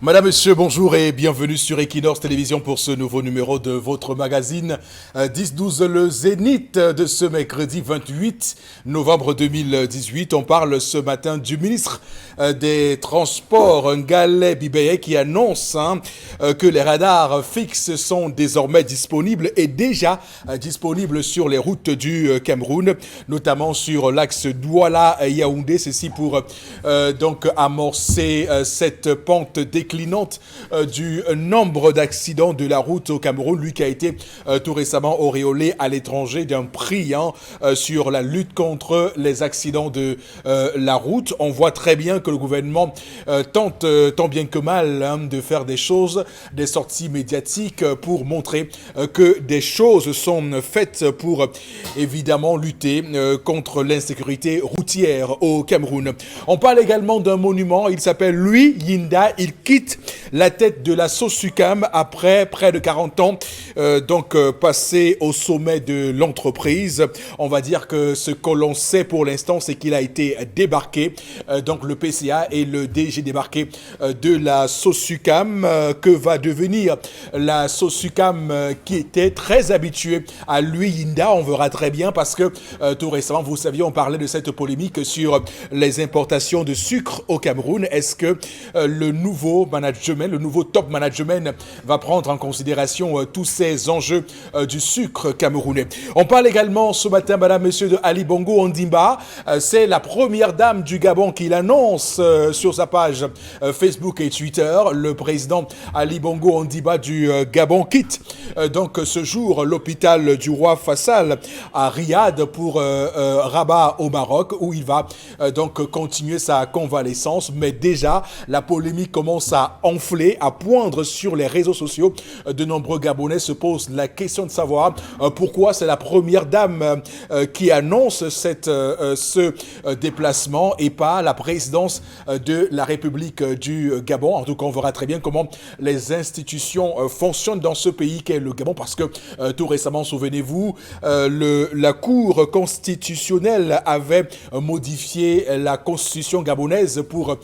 Madame, Monsieur, bonjour et bienvenue sur Equinox Télévision pour ce nouveau numéro de votre magazine 10-12, le Zénith de ce mercredi 28 novembre 2018. On parle ce matin du ministre des Transports, Ngalle Bibeye, qui annonce que les radars fixes sont désormais disponibles et déjà disponibles sur les routes du Cameroun, notamment sur l'axe Douala-Yaoundé. Ceci pour donc amorcer cette pente déclinante du nombre d'accidents de la route au Cameroun, lui qui a été tout récemment auréolé à l'étranger d'un prix sur la lutte contre les accidents de la route. On voit très bien que le gouvernement tente tant bien que mal de faire des choses, des sorties médiatiques pour montrer que des choses sont faites pour évidemment lutter contre l'insécurité routière au Cameroun. On parle également d'un monument, il s'appelle Louis Yinda, il quitte la tête de la SOSUCAM après près de 40 ans passé au sommet de l'entreprise. On va dire que ce que l'on sait pour l'instant, c'est qu'il a été débarqué, donc le PCA et le DG débarqué de la SOSUCAM. Que va devenir la SOSUCAM qui était très habituée à Louis Yinda? On verra très bien parce que tout récemment, vous saviez, on parlait de cette polémique sur les importations de sucre au Cameroun. Est-ce que le nouveau management, le nouveau top management va prendre en considération tous ces enjeux du sucre camerounais? On parle également ce matin, madame, monsieur, de Ali Bongo Ondimba. C'est la première dame du Gabon qui l'annonce sur sa page Facebook et Twitter. Le président Ali Bongo Ondimba du Gabon quitte donc ce jour l'hôpital du roi Faisal à Riyad pour Rabat au Maroc, où il va donc continuer sa convalescence. Mais déjà, la polémique commence à enfler, à poindre sur les réseaux sociaux. De nombreux Gabonais se posent la question de savoir pourquoi c'est la première dame qui annonce ce déplacement et pas la présidence de la République du Gabon. En tout cas, on verra très bien comment les institutions fonctionnent dans ce pays qu'est le Gabon, parce que tout récemment, souvenez-vous, la Cour constitutionnelle avait modifié la constitution gabonaise pour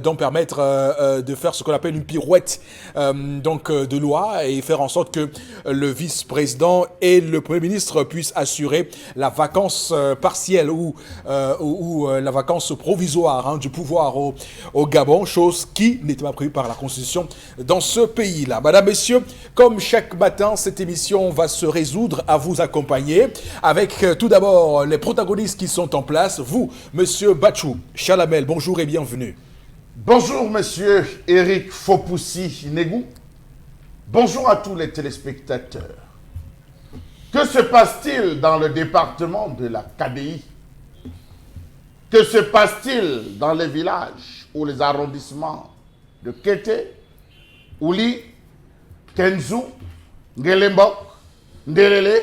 donc permettre de faire ce qu'on appelle une pirouette de loi et faire en sorte que le vice-président et le premier ministre puissent assurer la vacance partielle ou la vacance provisoire du pouvoir au Gabon, chose qui n'était pas prévue par la Constitution dans ce pays-là. Madame, messieurs, comme chaque matin, cette émission va se résoudre à vous accompagner avec tout d'abord les protagonistes qui sont en place. Vous, monsieur Bachou Chalamel, bonjour et bienvenue. Bonjour, monsieur Eric Fopoussi Negou. Bonjour à tous les téléspectateurs. Que se passe-t-il dans le département de la KDI? Que se passe-t-il dans les villages ou les arrondissements de Kété, Ouli, Kenzu, Ngelembok, Nderele,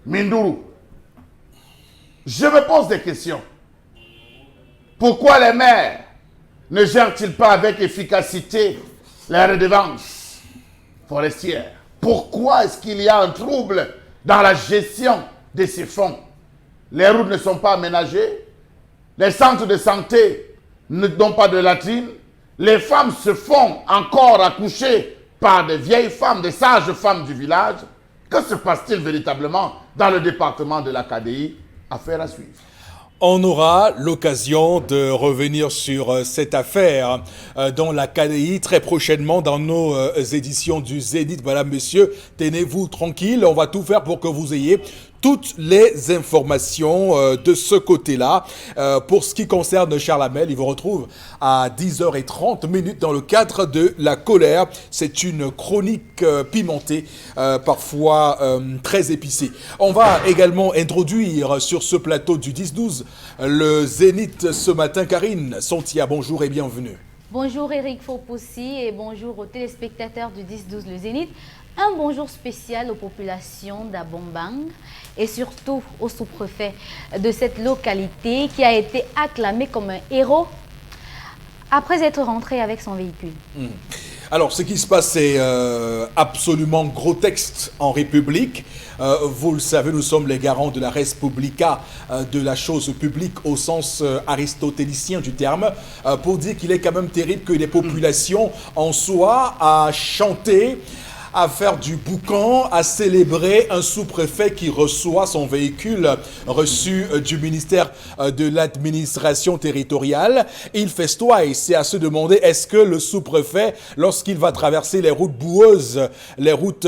Minduru? Je me pose des questions. Pourquoi les maires ne gèrent-ils pas avec efficacité les redevances forestières? Pourquoi est-ce qu'il y a un trouble dans la gestion de ces fonds? Les routes ne sont pas aménagées, les centres de santé n'ont pas de latrines, les femmes se font encore accoucher par des vieilles femmes, des sages femmes du village. Que se passe-t-il véritablement dans le département de la KDI? Affaire à suivre. On aura l'occasion de revenir sur cette affaire dans la KDI très prochainement dans nos éditions du Zénith. Madame, messieurs, tenez-vous tranquille. On va tout faire pour que vous ayez toutes les informations de ce côté-là. Pour ce qui concerne Charles Hamel, il vous retrouve à 10h30 dans le cadre de La Colère. C'est une chronique pimentée, parfois très épicée. On va également introduire sur ce plateau du 10-12 le Zénith ce matin. Karine Sontia, bonjour et bienvenue. Bonjour Eric Fopoussi et bonjour aux téléspectateurs du 10-12 Le Zénith. Un bonjour spécial aux populations d'Abombang et surtout au sous-préfet de cette localité qui a été acclamé comme un héros après être rentré avec son véhicule. Alors, ce qui se passe, c'est absolument grotesque en République. Vous le savez, nous sommes les garants de la res publica, de la chose publique au sens aristotélicien du terme, pour dire qu'il est quand même terrible que les populations en soient à chanter, à faire du boucan, à célébrer un sous-préfet qui reçoit son véhicule reçu du ministère de l'administration territoriale. Il festoie et c'est à se demander, est-ce que le sous-préfet, lorsqu'il va traverser les routes boueuses, les routes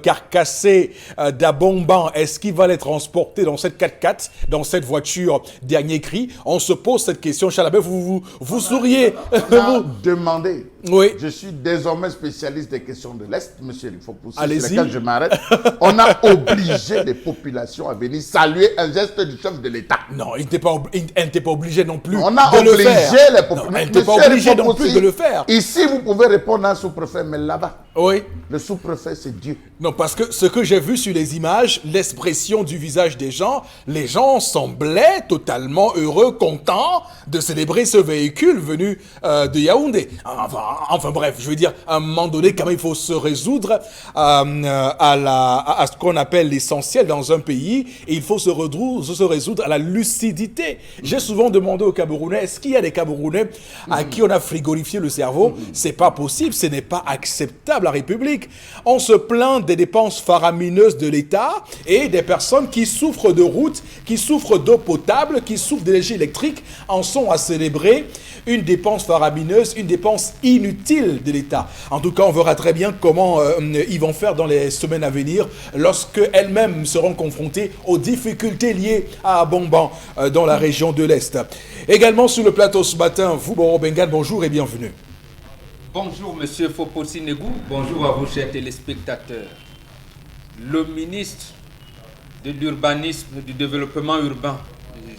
carcassées d'Abomban, est-ce qu'il va les transporter dans cette 4x4, dans cette voiture dernier cri? On se pose cette question. Chalabé, vous souriez. Demandez. Oui. Je suis désormais spécialiste des questions de l'Est, monsieur Fopussi, sur Allez-y. lesquelles je m'arrête. On a obligé les populations à venir saluer un geste du chef de l'État. Non, il n'était pas, obligé non plus On a de le obligé faire. les populations. Non, il n'était pas obligé non plus de le faire. Ici, vous pouvez répondre à un sous-préfet, mais là-bas, Oui. le sous-préfet, c'est Dieu. Non, parce que ce que j'ai vu sur les images, l'expression du visage des gens, les gens semblaient totalement heureux, contents de célébrer ce véhicule venu de Yaoundé. Enfin bref, je veux dire, à un moment donné, quand même, il faut se résoudre à ce qu'on appelle l'essentiel dans un pays, et il faut se résoudre à la lucidité. J'ai souvent demandé aux Camerounais, est-ce qu'il y a des Camerounais à qui on a frigorifié le cerveau? C'est pas possible, ce n'est pas acceptable, la République. On se plaint des dépenses faramineuses de l'État et des personnes qui souffrent de routes, qui souffrent d'eau potable, qui souffrent d'énergie électrique, en sont à célébrer une dépense faramineuse, une dépense inutile de l'État. En tout cas, on verra très bien comment ils vont faire dans les semaines à venir lorsque elles-mêmes seront confrontées aux difficultés liées à Abomban dans la région de l'Est. Également sur le plateau ce matin, vous, Boro Bengan, bonjour et bienvenue. Bonjour Monsieur Fopussi Negou, bonjour à vous chers téléspectateurs. Le ministre de l'Urbanisme et du Développement Urbain,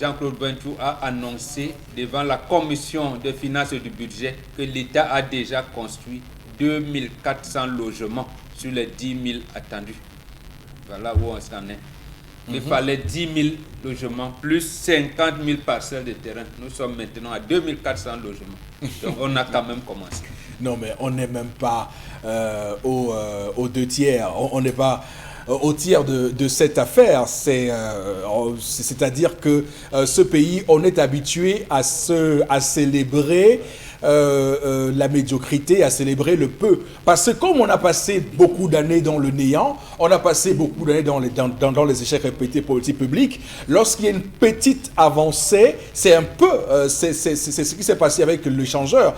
Jean-Claude Bentou, a annoncé devant la Commission des Finances et du Budget que l'État a déjà construit 2400 logements sur les 10 000 attendus. Voilà où on s'en est. Il fallait 10 000 logements plus 50 000 parcelles de terrain. Nous sommes maintenant à 2400 logements. Donc on a quand même commencé. Non, mais on n'est même pas aux deux tiers. On n'est pas au tiers de cette affaire. C'est-à-dire que ce pays, on est habitué à célébrer la médiocrité, à célébrer le peu. Parce que comme on a passé beaucoup d'années dans le néant, on a passé beaucoup d'années dans les échecs répétés politiques publiques, lorsqu'il y a une petite avancée, c'est un peu, c'est ce qui s'est passé avec l'échangeur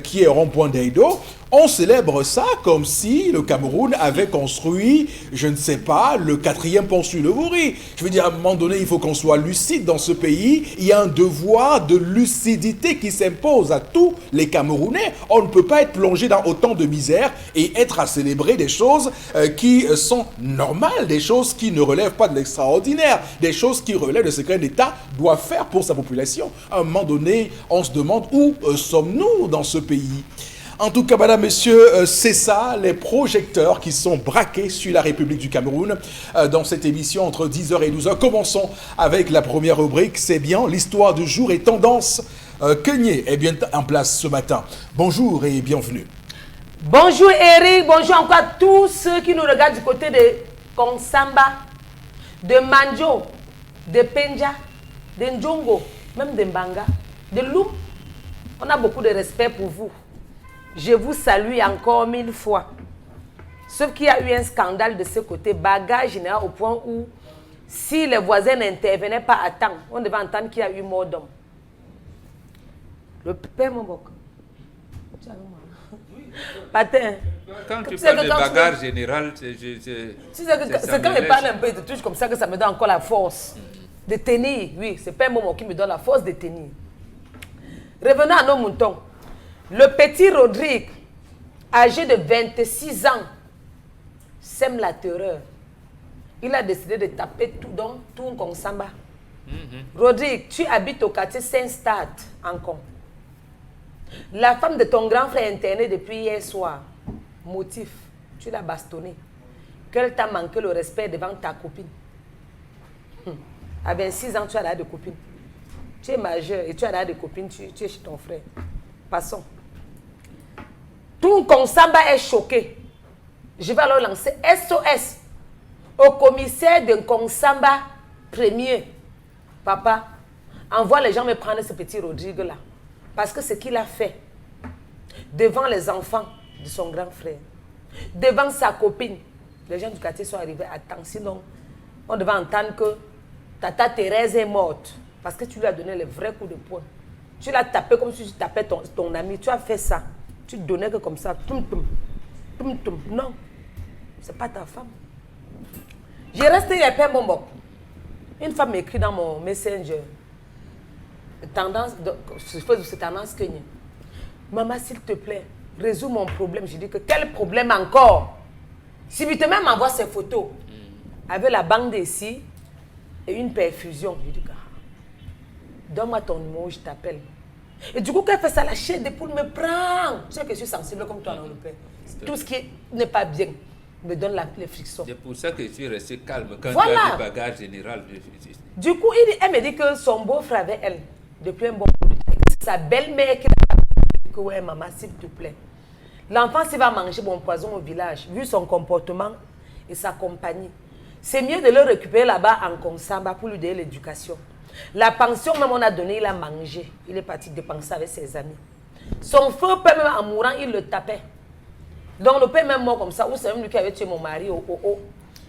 qui est rond-point d'Eido. On célèbre ça comme si le Cameroun avait construit, je ne sais pas, le 4e pont sur le Vouri. Je veux dire, à un moment donné, il faut qu'on soit lucide dans ce pays. Il y a un devoir de lucidité qui s'impose à tous les Camerounais. On ne peut pas être plongé dans autant de misère et être à célébrer des choses qui sont normales, des choses qui ne relèvent pas de l'extraordinaire, des choses qui relèvent de ce qu'un État doit faire pour sa population. À un moment donné, on se demande où sommes-nous dans ce pays ? En tout cas, madame, messieurs, c'est ça, les projecteurs qui sont braqués sur la République du Cameroun dans cette émission entre 10h et 12h. Commençons avec la première rubrique, c'est bien, l'histoire du jour et tendance. Kenyé est bien en place ce matin. Bonjour et bienvenue. Bonjour Eric, bonjour encore à tous ceux qui nous regardent du côté de Konsamba, de Manjo, de Penja, de Ndjongo, même de Mbanga, de Loum. On a beaucoup de respect pour vous. Je vous salue encore 1000 fois. Sauf qu'il y a eu un scandale de ce côté, bagage général au point où si les voisins n'intervenaient pas à temps, on devait entendre qu'il y a eu mort d'homme. Le père Mobok. Patin. Quand tu parles de bagarre générale, c'est quand je parle un peu de touche comme ça que ça me donne encore la force de tenir. Oui, c'est pas un moment qui me donne la force de tenir. Revenons à nos moutons. Le petit Rodrigue, âgé de 26 ans, sème la terreur. Il a décidé de taper tout dans tout Konsamba. Rodrigue, tu habites au quartier Saint-Stade, en Con. La femme de ton grand frère est internée depuis hier soir. Motif, tu l'as bastonné. Qu'elle t'a manqué le respect devant ta copine. À 26 ans, tu as l'air de copine. Tu es majeur et tu as l'air de copine, tu es chez ton frère. Passons. Tout Konsamba est choqué. Je vais alors lancer SOS au commissaire de Konsamba premier. Papa, envoie les gens me prendre ce petit Rodrigue-là. Parce que ce qu'il a fait devant les enfants de son grand frère, devant sa copine, les gens du quartier sont arrivés à temps. Sinon, on devait entendre que Tata Thérèse est morte. Parce que tu lui as donné le vrai coup de poing. Tu l'as tapé comme si tu tapais ton ami. Tu as fait ça. Tu donnais que comme ça. Toum, toum, toum, toum. Non, c'est pas ta femme. J'ai resté il y a pas bon. Une femme m'écrit dans mon messenger. C'est tendance que maman, s'il te plaît, résous mon problème. J'ai dit que quel problème encore? Si tu même m'envoie ces photos avec la bande ici et une perfusion, j'ai dit que donne-moi ton numéro, je t'appelle. Et du coup, quand elle fait ça, la chair d'épaule me prend. Tu sais que je suis sensible comme toi, non, le père. Tout ce qui n'est pas bien me donne les frictions. C'est pour ça que je suis resté calme quand voilà. tu as du bagage général. Du coup, elle me dit que son beau-frère avait elle, depuis un bon bout de temps. Sa belle-mère qui a dit que ouais, maman, s'il te plaît. L'enfant, s'il va manger mon poison au village, vu son comportement et sa compagnie, c'est mieux de le récupérer là-bas en Konsamba pour lui donner l'éducation. La pension, même on a donné, il a mangé. Il est parti dépenser avec ses amis. Son feu père, même en mourant, il le tapait. Donc le père même mort comme ça, ou c'est même lui qui avait tué mon mari au.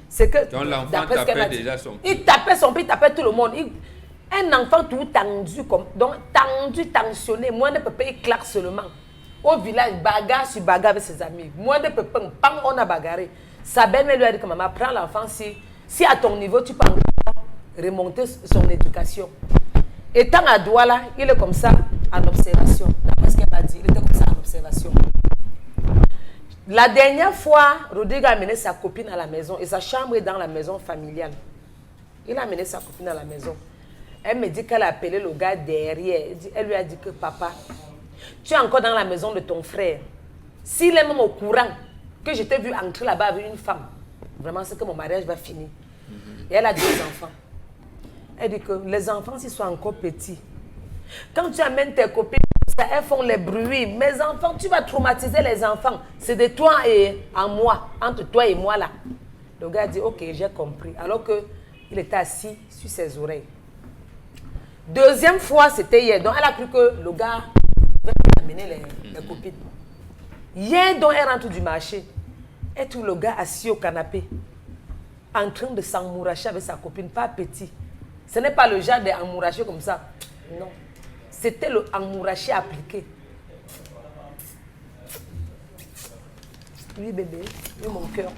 C'est que. Donc l'enfant tapait déjà son père. Il tapait son père, il tapait tout le monde. Un enfant tout tendu, donc tendu, tensionné, moins de pépé, il claque seulement. Au village, bagarre sur bagarre avec ses amis. Moins de pépé, on a bagarré. Sa belle-mère lui a dit que maman, prends l'enfant si à ton niveau tu peux encore remonter son éducation. Étant à Douala, il est comme ça en observation. D'après ce qu'elle m'a dit, il était comme ça en observation. La dernière fois, Rodrigue a amené sa copine à la maison et sa chambre est dans la maison familiale. Il a amené sa copine à la maison. Elle me dit qu'elle a appelé le gars derrière. Elle lui a dit que papa, tu es encore dans la maison de ton frère. S'il est même au courant que je t'ai vu entrer là-bas avec une femme, vraiment c'est que mon mariage va finir. Et elle a 2 enfants. Elle dit que les enfants, s'ils sont encore petits, quand tu amènes tes copines, elles font les bruits. Mes enfants, tu vas traumatiser les enfants. C'est de toi et en moi, entre toi et moi là. Le gars dit, ok, j'ai compris. Alors qu'il était assis sur ses oreilles. Deuxième fois, c'était hier. Donc elle a cru que le gars va amener les copines. Hier, donc elle rentre du marché. Et tout le gars assis au canapé, en train de s'emmouracher avec sa copine, pas petit. Ce n'est pas le genre d'emmouracher comme ça. Non. C'était le emmouraché appliqué. Oui, bébé, oui, mon cœur,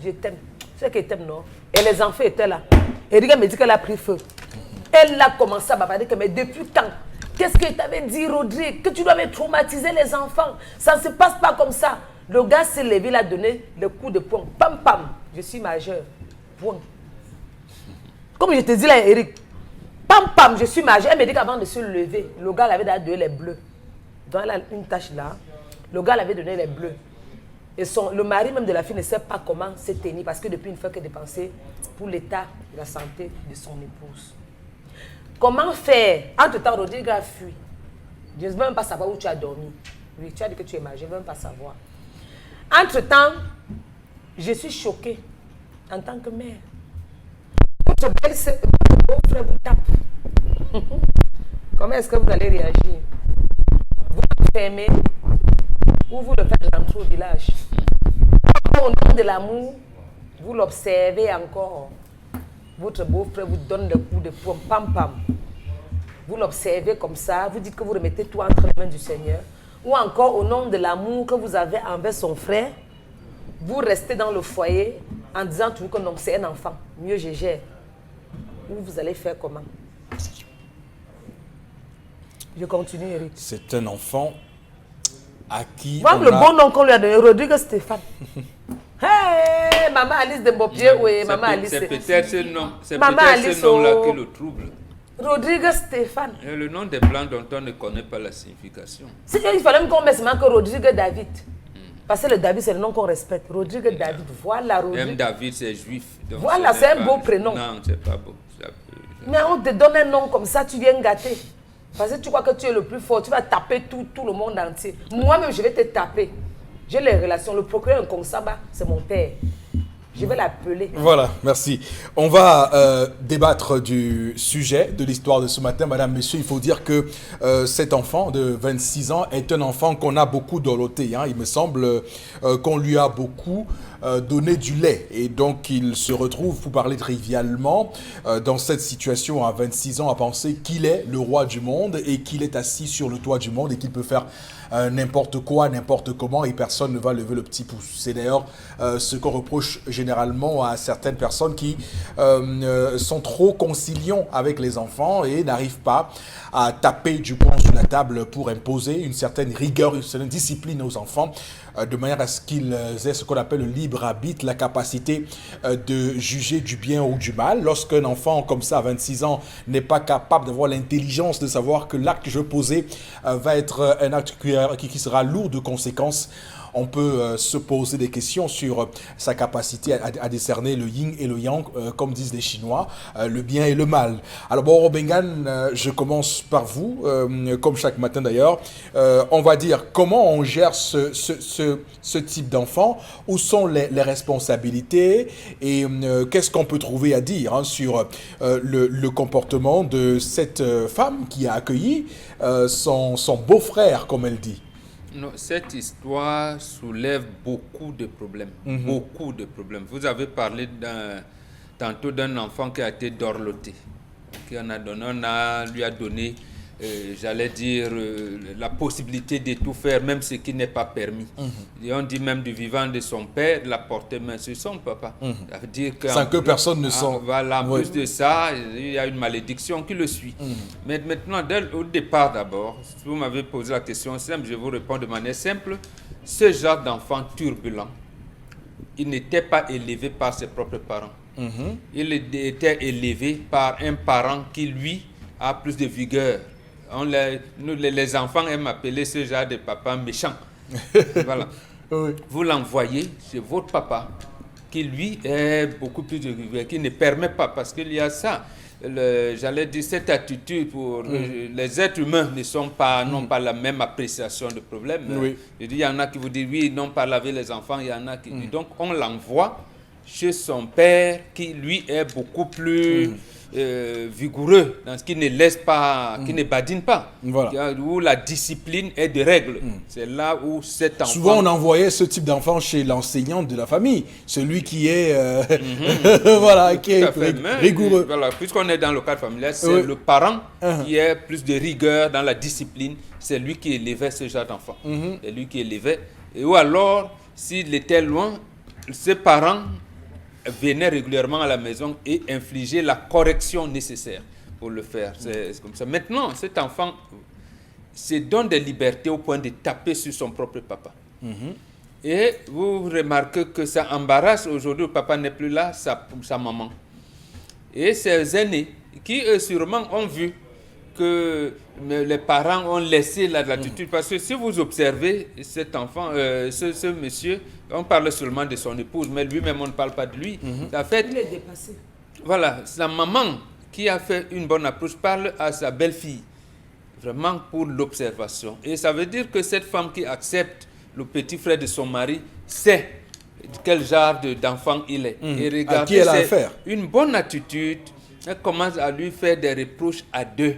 je t'aime. Tu sais qu'elle t'aime, non? Et les enfants étaient là. Erika me dit qu'elle a pris feu. Elle a commencé à bavarder, mais depuis quand? Qu'est-ce que t'avais dit, Rodrigue? Que tu dois traumatiser les enfants. Ça ne se passe pas comme ça. Le gars s'est levé, il a donné le coup de poing. Pam, pam. Je suis majeur. Point. Comme je te dis là, Eric. Pam, pam, je suis majeur. Elle me dit qu'avant de se lever, le gars l'avait donné les bleus. Donc elle a une tache là. Le gars l'avait donné les bleus. Et le mari même de la fille ne sait pas comment se tenir parce que depuis une fois qu'elle dépensait pour l'état de la santé de son épouse. Comment faire? Entre-temps, Rodrigue a fui. Je ne veux même pas savoir où tu as dormi. Oui, tu as dit que tu es majeur, je ne veux même pas savoir. Entre-temps, je suis choquée en tant que mère. Votre belle-sœur, votre frère vous tape. Comment est-ce que vous allez réagir? Vous le fermez ou vous le faites rentrer au village? Au nom de l'amour, vous l'observez encore. Votre beau-frère vous donne le coup de poing, pam pam. Vous l'observez comme ça, vous dites que vous remettez tout entre les mains du Seigneur. Ou encore au nom de l'amour que vous avez envers son frère, vous restez dans le foyer en disant toujours que non, c'est un enfant, mieux je gère. Ou vous allez faire comment? Je continue, Eric. C'est un enfant à qui voilà le bon nom qu'on lui a donné, Rodrigue Stéphane. Hey, maman Alice de Beaupied, oui, maman Alice. C'est peut-être ce nom-là qui le trouble. Rodrigue Stéphane. Et le nom des Blancs dont on ne connaît pas la signification. Il fallait qu'on mette seulement que Rodrigue David. Parce que le David, c'est le nom qu'on respecte. Rodrigue David, voilà Rodrigue. Même David, c'est juif. Voilà, c'est un beau prénom. Non, c'est pas beau. Mais on te donne un nom comme ça, tu viens gâter. Parce que tu crois que tu es le plus fort, tu vas taper tout le monde entier. Moi-même, je vais te taper. j'ai les relations. Le procureur Nkonsaba, c'est mon père. Je vais l'appeler. Voilà, merci. On va débattre du sujet de l'histoire de ce matin. Madame, Monsieur, il faut dire que cet enfant de 26 ans est un enfant qu'on a beaucoup dorloté. Hein. Il me semble qu'on lui a beaucoup donné du lait. Et donc, il se retrouve, pour parler trivialement, dans cette situation à 26 ans, à penser qu'il est le roi du monde et qu'il est assis sur le toit du monde et qu'il peut faire n'importe quoi, n'importe comment et personne ne va lever le petit pouce. C'est d'ailleurs ce qu'on reproche généralement à certaines personnes qui sont trop conciliants avec les enfants et n'arrivent pas à taper du poing sur la table pour imposer une certaine rigueur, une certaine discipline aux enfants, de manière à ce qu'ils aient ce qu'on appelle le libre arbitre, la capacité de juger du bien ou du mal. Lorsqu'un enfant comme ça à 26 ans n'est pas capable d'avoir l'intelligence de savoir que l'acte que je vais poser va être un acte qui sera lourd de conséquences, on peut se poser des questions sur sa capacité à décerner le yin et le yang, comme disent les Chinois, le bien et le mal. Alors bon, Bengan, je commence par vous, comme chaque matin d'ailleurs. On va dire comment on gère ce type d'enfant, où sont les responsabilités et qu'est-ce qu'on peut trouver à dire hein, sur le comportement de cette femme qui a accueilli son beau-frère, comme elle dit. Non, cette histoire soulève beaucoup de problèmes. Beaucoup de problèmes. Vous avez parlé tantôt d'un enfant qui a été dorloté. Lui a donné, j'allais dire, la possibilité de tout faire, même ce qui n'est pas permis. Et on dit même du vivant de son père, de la porter main sur son papa. Ça veut dire sans que personne ne s'en... Voilà, en plus de ça, il y a une malédiction qui le suit. Mais maintenant, au départ d'abord, si vous m'avez posé la question simple, je vous réponds de manière simple. Ce genre d'enfant turbulent, il n'était pas élevé par ses propres parents. Il était élevé par un parent qui, lui, a plus de vigueur. Les enfants aiment appeler ce genre de papa méchant. Voilà. Oui. Vous l'envoyez chez votre papa, qui lui est beaucoup plus de vigueur, qui ne permet pas, parce qu'il y a ça. J'allais dire cette attitude pour les êtres humains n'ont pas la même appréciation de problème. Oui. Il y en a qui vous disent oui, non pas laver les enfants, il y en a qui disent. Donc on l'envoie chez son père qui lui est beaucoup plus vigoureux, dans ce qui ne laisse pas, qui ne badine pas, voilà. Où la discipline est de règle. C'est là où cet enfant... Souvent on envoyait ce type d'enfant chez l'enseignant de la famille, celui qui est voilà, qui est rigoureux. Voilà, puisqu'on est dans le cadre familial, c'est le parent qui est plus de rigueur dans la discipline, c'est lui qui élevait ce genre d'enfant. C'est lui qui élevait. Ou alors, s'il était loin, ses parents venaient régulièrement à la maison et infligeaient la correction nécessaire pour le faire. C'est comme ça. Maintenant, cet enfant se donne des libertés au point de taper sur son propre papa. Et vous remarquez que ça embarrasse aujourd'hui, le papa n'est plus là, sa maman. Et ces aînés qui, eux, sûrement, ont vu que les parents ont laissé la latitude. Parce que si vous observez cet enfant, ce monsieur, on parle seulement de son épouse, mais lui-même, on ne parle pas de lui. En fait, il est dépassé. Voilà, sa maman qui a fait une bonne approche parle à sa belle-fille, vraiment pour l'observation. Et ça veut dire que cette femme qui accepte le petit frère de son mari sait quel genre d'enfant il est. Et regardez, à qui elle a affaire. Une bonne attitude. Elle commence à lui faire des reproches à deux,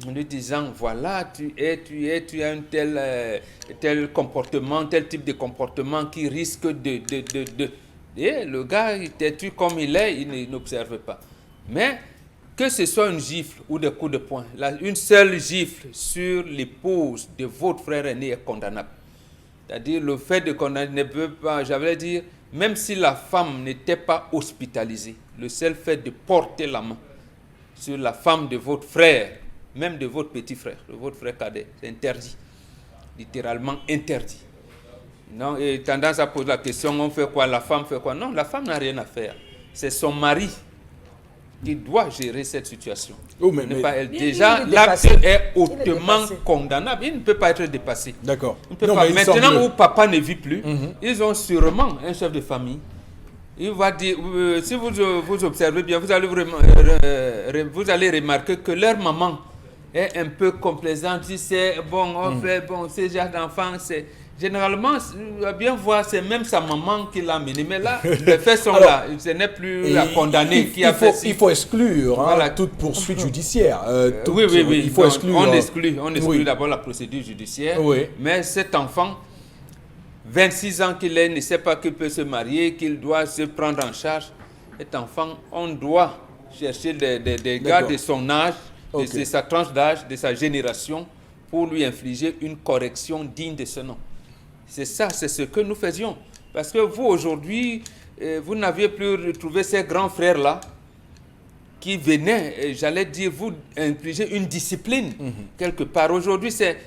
en lui disant, voilà, tu as un tel comportement, tel type de comportement qui risque de... Et le gars, il est têtu comme il est, il n'observe pas. Mais que ce soit une gifle ou des coups de poing, une seule gifle sur l'épouse de votre frère aîné est condamnable. C'est-à-dire, le fait de condamner ne peut pas, j'allais dire, même si la femme n'était pas hospitalisée, le seul fait de porter la main sur la femme de votre frère, même de votre petit frère, de votre frère cadet, c'est interdit. Littéralement interdit. Non, et tendance à poser la question, on fait quoi, la femme fait quoi? Non, la femme n'a rien à faire. C'est son mari qui doit gérer cette situation. Oh, mais pas elle. Déjà, l'acte est hautement condamnable. Il ne peut pas être dépassé. D'accord. Maintenant où papa ne vit plus, ils ont sûrement un chef de famille. Il va dire, si vous observez bien, vous allez remarquer que leur maman est un peu complaisante. Si c'est bon, on fait bon, ces genre d'enfants, généralement, on va bien voir, c'est même sa maman qui l'a amené. Mais là, les faits sont là. Ce n'est plus la condamnée qui a fait ça. Il faut exclure Voilà. toute poursuite judiciaire. Oui. Il faut Donc, exclure. on exclut Oui. d'abord la procédure judiciaire. Oui. Mais cet enfant, 26 ans qu'il est, ne sait pas qu'il peut se marier, qu'il doit se prendre en charge. Cet enfant, on doit chercher des gars de son âge, de sa tranche d'âge, de sa génération, pour lui infliger une correction digne de ce nom. C'est ça, c'est ce que nous faisions. Parce que vous, aujourd'hui, vous n'aviez plus retrouvé ces grands frères-là qui venaient, j'allais dire, vous infliger une discipline quelque part. Aujourd'hui, c'est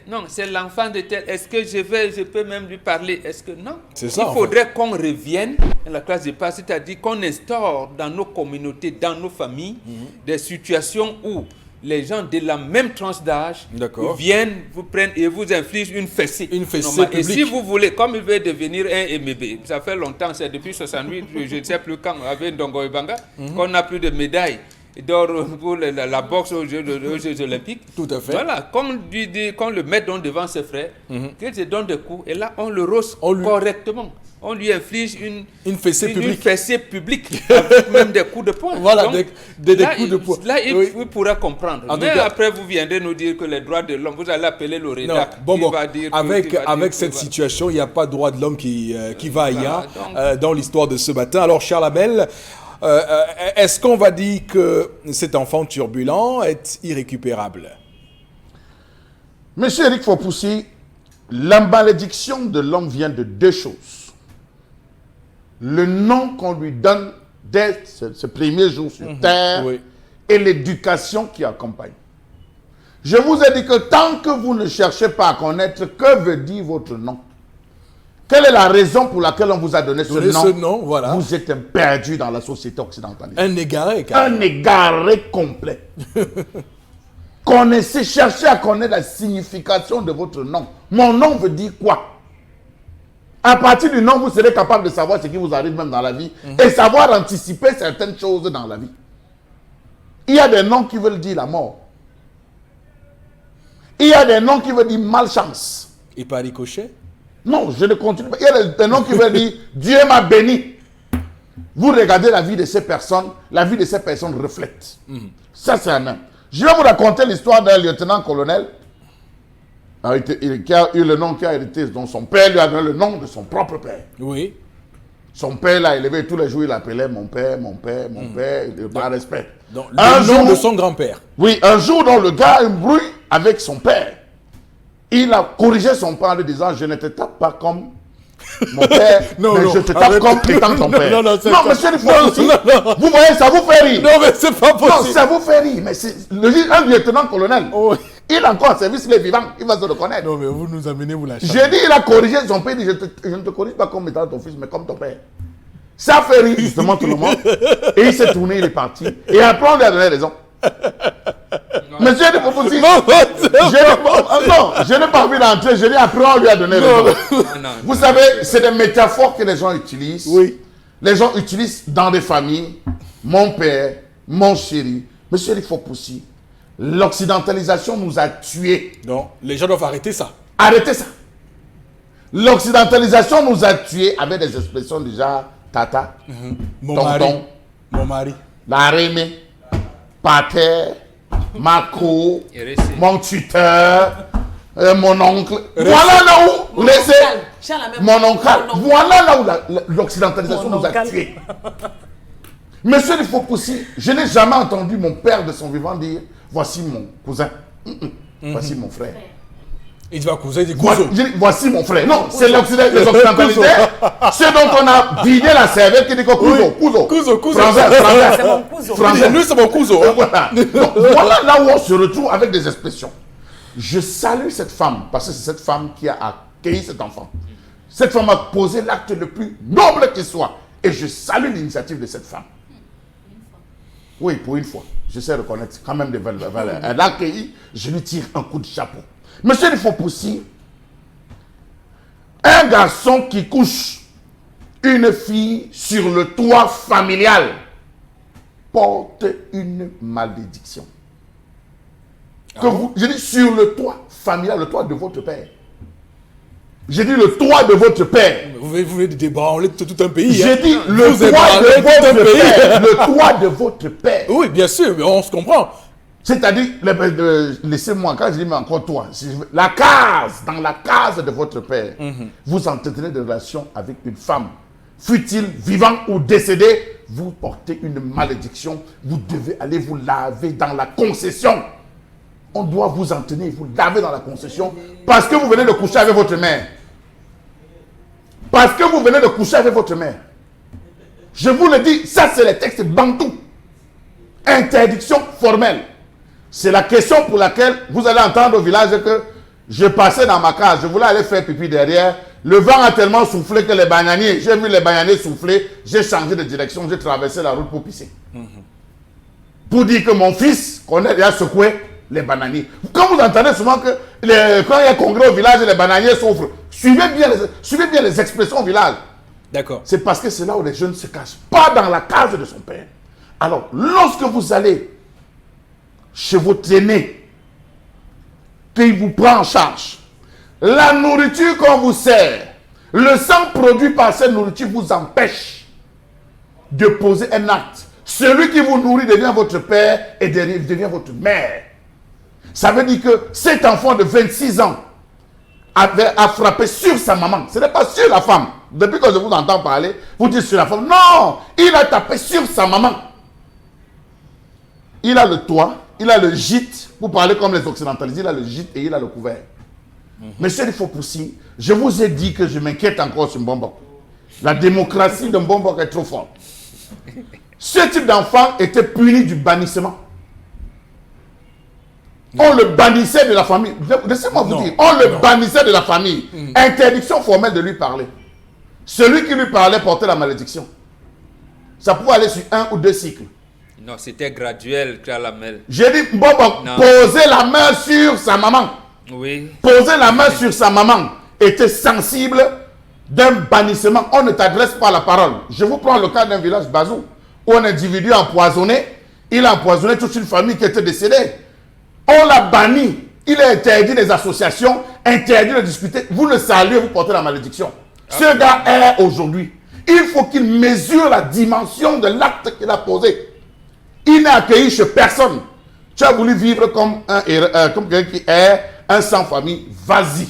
l'enfant de tel. Est-ce que je peux même lui parler? Est-ce que non? C'est ça, Il faudrait qu'on revienne à la classe de base, c'est-à-dire qu'on instaure dans nos communautés, dans nos familles, des situations où les gens de la même tranche d'âge viennent, vous prennent et vous infligent une fessée. Une fessée normale. publique. Et si vous voulez, comme il veut devenir un MB, ça fait longtemps, c'est depuis 68, je ne sais plus quand, avec Ndongo Ibanga, qu'on n'a plus de médailles d'or pour la boxe aux Jeux Olympiques. Tout à fait. Voilà, qu'on le met donc devant ses frères, qu'il se donne des coups, et là, on le rose correctement. On lui inflige une fessée publique, avec même des coups de poing. Voilà, donc, des coups de poing. Là, il pourra comprendre. En Mais tout cas, après, vous viendrez nous dire que les droits de l'homme, vous allez appeler le rédac. Avec cette situation, il n'y a pas de droit de l'homme qui va ailleurs dans l'histoire de ce matin. Alors, Charles Abel, est-ce qu'on va dire que cet enfant turbulent est irrécupérable? Monsieur Eric Fopoussi, la malédiction de l'homme vient de deux choses. Le nom qu'on lui donne dès ce premier jour sur terre et l'éducation qui accompagne. Je vous ai dit que tant que vous ne cherchez pas à connaître que veut dire votre nom, quelle est la raison pour laquelle on vous a donné ce nom, voilà. Vous êtes un perdu dans la société occidentale. Un égaré, carrément. Un égaré complet. Connaissez, cherchez à connaître la signification de votre nom. Mon nom veut dire quoi? À partir du nom, vous serez capable de savoir ce qui vous arrive même dans la vie et savoir anticiper certaines choses dans la vie. Il y a des noms qui veulent dire la mort. Il y a des noms qui veulent dire malchance. Et par ricochet? Non, je ne continue pas. Il y a des noms qui veulent dire Dieu m'a béni. Vous regardez la vie de ces personnes reflète. Ça, c'est un nom. Je vais vous raconter l'histoire d'un lieutenant-colonel qui a eu le nom, qui a hérité, dont son père lui a donné le nom de son propre père. Oui. Son père l'a élevé, tous les jours il l'appelait mon père, par respect. Donc, le nom de son grand-père. Oui, un jour, dans le gars a un bruit avec son père. Il a corrigé son père en lui disant, je ne te tape pas comme mon père, mais je te tape comme étant ton père. Non, monsieur, il faut aussi. Vous voyez, ça vous fait rire. Non, mais c'est pas possible. Non, ça vous fait rire. Mais c'est un lieutenant-colonel. Il est encore en service, il est vivant, il va se reconnaître. Non, mais vous nous amenez, vous la chance. J'ai dit, il a corrigé son père, il dit, je ne te corrige pas comme étant ton fils, mais comme ton père. Ça fait rire justement tout le monde. Et il s'est tourné, il est parti. Et après, on lui a donné raison. Monsieur il faut aussi. Non, je n'ai pas envie d'entrer. Je dis après, on lui a donné raison. Vous savez, c'est des métaphores que les gens utilisent. Oui. Les gens utilisent dans des familles. Mon père, mon chéri. Monsieur il faut aussi. L'occidentalisation nous a tués. Donc, les gens doivent arrêter ça. Arrêtez ça. L'occidentalisation nous a tués avec des expressions déjà tata, tonton, mon mari, la rémé, pater, Marco, mon tuteur, mon oncle. Voilà là où mon oncle. Voilà là où l'occidentalisation nous a tués. Monsieur il faut aussi. Je n'ai jamais entendu mon père de son vivant dire voici mon cousin, voici mon frère. Il dit cousin, il dit cousin. Voici mon frère. Non, c'est l'occidentalisé. C'est dont on a vidé la cervelle qui dit que cousin. Français. C'est mon cousin. Lui, c'est mon cousin. Voilà. Donc, voilà là où on se retrouve avec des expressions. Je salue cette femme parce que c'est cette femme qui a accueilli cet enfant. Cette femme a posé l'acte le plus noble qui soit. Et je salue l'initiative de cette femme. Oui, pour une fois. Je sais reconnaître quand même des valeurs. Elle a accueilli, je lui tire un coup de chapeau. Monsieur il faut pousser. Un garçon qui couche une fille sur le toit familial porte une malédiction. Je dis sur le toit familial, le toit de votre père. J'ai dit le toit de votre père. Vous voulez débranler tout un pays. J'ai dit Vous le toit ébranlez de tout un votre pays. père. Le toit de votre père. Oui, bien sûr, mais on se comprend. C'est-à-dire, laissez-moi, quand je dis mais encore toi, la case, dans la case de votre père, vous entretenez des relations avec une femme, fût-il vivant ou décédé, vous portez une malédiction, vous devez aller vous laver dans la concession. On doit vous en tenir, vous laver dans la concession, parce que vous venez de coucher avec votre mère. Parce que vous venez de coucher avec votre mère. Je vous le dis, ça c'est les textes bantou. Interdiction formelle. C'est la question pour laquelle vous allez entendre au village que je passais dans ma case, je voulais aller faire pipi derrière. Le vent a tellement soufflé que les bananiers, j'ai vu les bananiers souffler, j'ai changé de direction, j'ai traversé la route pour pisser. Pour dire que mon fils connaît déjà secoué les bananiers. Quand vous entendez souvent que quand il y a congrès au village, les bananiers souffrent, suivez bien les expressions au village. D'accord. C'est parce que c'est là où les jeunes ne se cachent pas dans la case de son père. Alors, lorsque vous allez chez votre aîné, qu'il vous prend en charge, la nourriture qu'on vous sert, le sang produit par cette nourriture vous empêche de poser un acte. Celui qui vous nourrit devient votre père et devient votre mère. Ça veut dire que cet enfant de 26 ans a frappé sur sa maman. Ce n'est pas sur la femme. Depuis que je vous entends parler, vous dites sur la femme. Non, il a tapé sur sa maman. Il a le toit, il a le gîte, pour parler comme les occidentalistes, il a le gîte et il a le couvert. Monsieur il faut pousser. Je vous ai dit que je m'inquiète encore sur Mbombok. La démocratie de Mbombok est trop forte. Ce type d'enfant était puni du bannissement. On le bannissait de la famille. Laissez-moi vous dire. On le bannissait de la famille. Interdiction formelle de lui parler. Celui qui lui parlait portait la malédiction. Ça pouvait aller sur 1 ou 2 cycles. Non, c'était graduel, Kralamel. J'ai dit, poser la main sur sa maman. Oui. Poser la main sur sa maman était sensible d'un bannissement. On ne t'adresse pas la parole. Je vous prends le cas d'un village Bazou, où un individu empoisonné, il a empoisonné toute une famille qui était décédée. On l'a banni. Il est interdit des associations, interdit de discuter. Vous le saluez, vous portez la malédiction. Ce gars est aujourd'hui. Il faut qu'il mesure la dimension de l'acte qu'il a posé. Il n'est accueilli chez personne. Tu as voulu vivre comme quelqu'un qui est un sans-famille. Vas-y.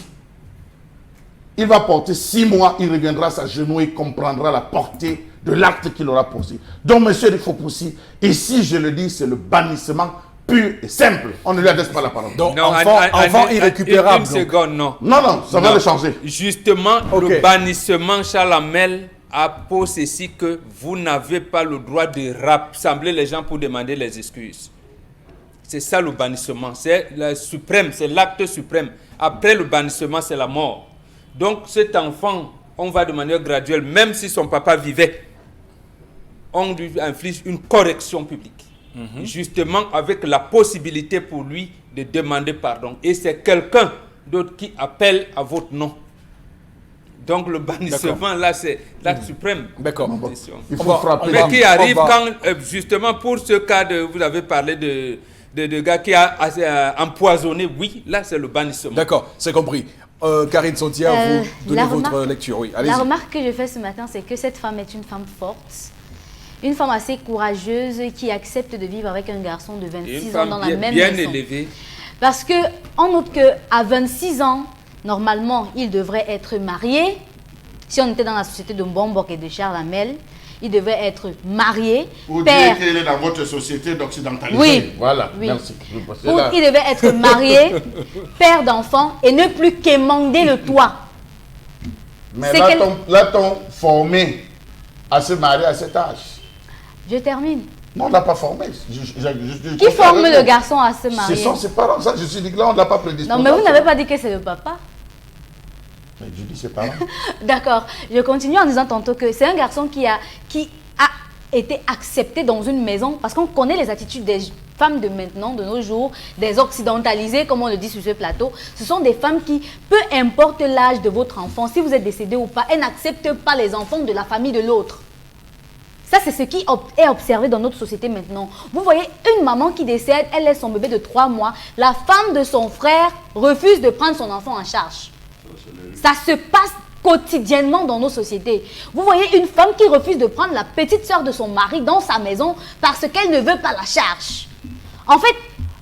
Il va porter 6 mois, il reviendra s'agenouiller et comprendra la portée de l'acte qu'il aura posé. Donc, monsieur Fopoussi, ici, je le dis, c'est le bannissement pur et simple. On ne lui adresse pas la parole. Donc, non, enfant irrécupérable. Une seconde, non. Non, ça va le changer. Justement, le bannissement, Chalamel, a posé ceci que vous n'avez pas le droit de rassembler les gens pour demander les excuses. C'est ça le bannissement. C'est le suprême, c'est l'acte suprême. Après le bannissement, c'est la mort. Donc, cet enfant, on va de manière graduelle, même si son papa vivait, on lui inflige une correction publique. Justement, avec la possibilité pour lui de demander pardon. Et c'est quelqu'un d'autre qui appelle à votre nom. Donc, le bannissement, là, c'est l'acte suprême. D'accord. Il faut frapper. Mais qui arrive quand, justement, pour ce cas de, vous avez parlé de gars qui a empoisonné, oui, là, c'est le bannissement. D'accord, c'est compris. Karine Sontia, vous donnez votre lecture. Oui, allez-y. La remarque que je fais ce matin, c'est que cette femme est une femme forte, une femme assez courageuse qui accepte de vivre avec un garçon de 26 ans dans la même bien maison. Élevée. Parce qu'on note qu'à 26 ans, normalement, il devrait être marié. Si on était dans la société de Mbombok et de Charles Hamel, il devrait être marié. Vous dites qu'il est dans votre société d'occidentalisme. Oui. Voilà, oui. merci. Il devait être marié, père d'enfants et ne plus quémander le toit. Mais l'a-t-on formé à se marier à cet âge? Je termine. Non, on ne l'a pas formé. Qui forme le garçon à se marier? Ce sont ses parents. Ça, je suis dit que là, on ne l'a pas prédisposé. Non, mais vous n'avez pas dit que c'est le papa. Mais je dis ses parents. D'accord. Je continue en disant tantôt que c'est un garçon qui a été accepté dans une maison parce qu'on connaît les attitudes des femmes de maintenant, de nos jours, des occidentalisées, comme on le dit sur ce plateau. Ce sont des femmes qui, peu importe l'âge de votre enfant, si vous êtes décédé ou pas, elles n'acceptent pas les enfants de la famille de l'autre. Ça, c'est ce qui est observé dans notre société maintenant. Vous voyez une maman qui décède, elle laisse son bébé de 3 mois. La femme de son frère refuse de prendre son enfant en charge. Ça se passe quotidiennement dans nos sociétés. Vous voyez une femme qui refuse de prendre la petite sœur de son mari dans sa maison parce qu'elle ne veut pas la charge. En fait,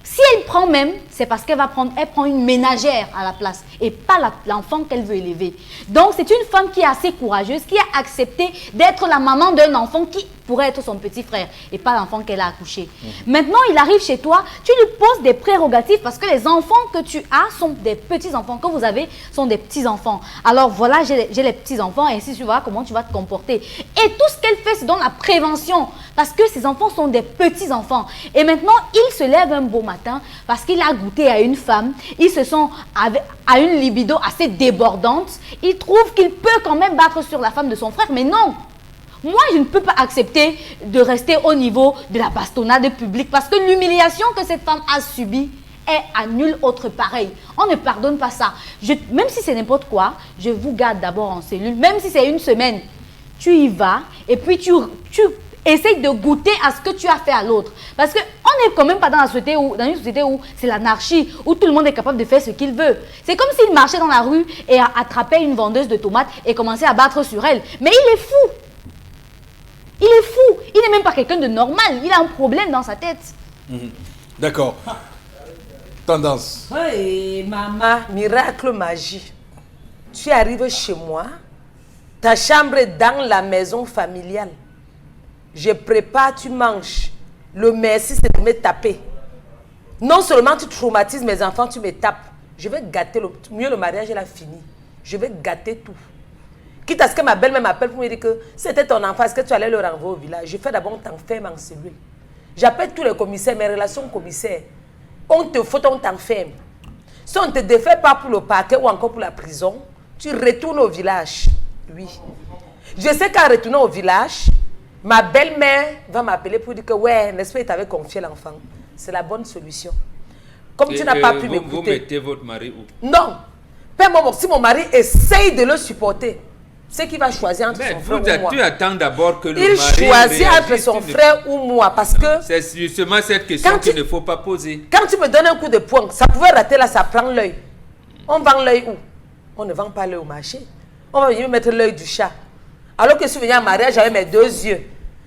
si elle prend même, c'est parce elle prend une ménagère à la place et pas l'enfant qu'elle veut élever. Donc, c'est une femme qui est assez courageuse, qui a accepté d'être la maman d'un enfant qui pourrait être son petit frère et pas l'enfant qu'elle a accouché. Maintenant, il arrive chez toi, tu lui poses des prérogatives parce que les enfants que tu as sont des petits-enfants, que vous avez sont des petits-enfants. Alors voilà, j'ai les petits-enfants et ainsi tu vois comment tu vas te comporter. Et tout ce qu'elle fait, c'est dans la prévention parce que ces enfants sont des petits-enfants. Et maintenant, il se lève un beau matin parce qu'il a goûté à une femme, ils se sont à une libido assez débordante, il trouve qu'il peut quand même battre sur la femme de son frère, mais non. Moi, je ne peux pas accepter de rester au niveau de la bastonnade publique parce que l'humiliation que cette femme a subie est à nul autre pareil. On ne pardonne pas ça. Même si c'est n'importe quoi, je vous garde d'abord en cellule. Même si c'est une semaine, tu y vas et puis tu essayes de goûter à ce que tu as fait à l'autre. Parce qu'on n'est quand même pas dans une société où c'est l'anarchie, où tout le monde est capable de faire ce qu'il veut. C'est comme s'il marchait dans la rue et attrapait une vendeuse de tomates et commençait à battre sur elle. Mais il est fou. Il est fou. Il n'est même pas quelqu'un de normal. Il a un problème dans sa tête. D'accord. Tendance. Oui, maman, miracle magie. Tu arrives chez moi, ta chambre est dans la maison familiale. Je prépare, tu manges. Le merci, c'est de me taper. Non seulement tu traumatises mes enfants, tu me tapes. Je vais gâter mieux le mariage, elle a fini. Je vais gâter tout. Quitte à ce que ma belle-mère m'appelle pour me dire que c'était ton enfant, est-ce que tu allais le renvoyer au village? Je fais d'abord t'enferme en cellule. J'appelle tous les commissaires, mes relations commissaires. On te faut, on t'enferme. Si on ne te défait pas pour le parquet ou encore pour la prison, tu retournes au village. Oui. Je sais qu'en retournant au village, ma belle-mère va m'appeler pour dire que ouais, n'est-ce pas, il t'avait confié l'enfant. C'est la bonne solution. Comme tu n'as pas pu m'écouter. Vous mettez votre mari où? Non. Si mon mari essaye de le supporter, c'est qu'il va choisir entre son frère ou moi. Tu attends d'abord que le mari choisit entre son frère ou moi parce que... C'est justement cette question qu'il ne faut pas poser. Quand tu me donnes un coup de poing, ça pouvait rater là, ça prend l'œil. On vend l'œil où? On ne vend pas l'œil au marché. On va venir mettre l'œil du chat. Alors que je suis venue en mariage, j'avais mes 2 yeux.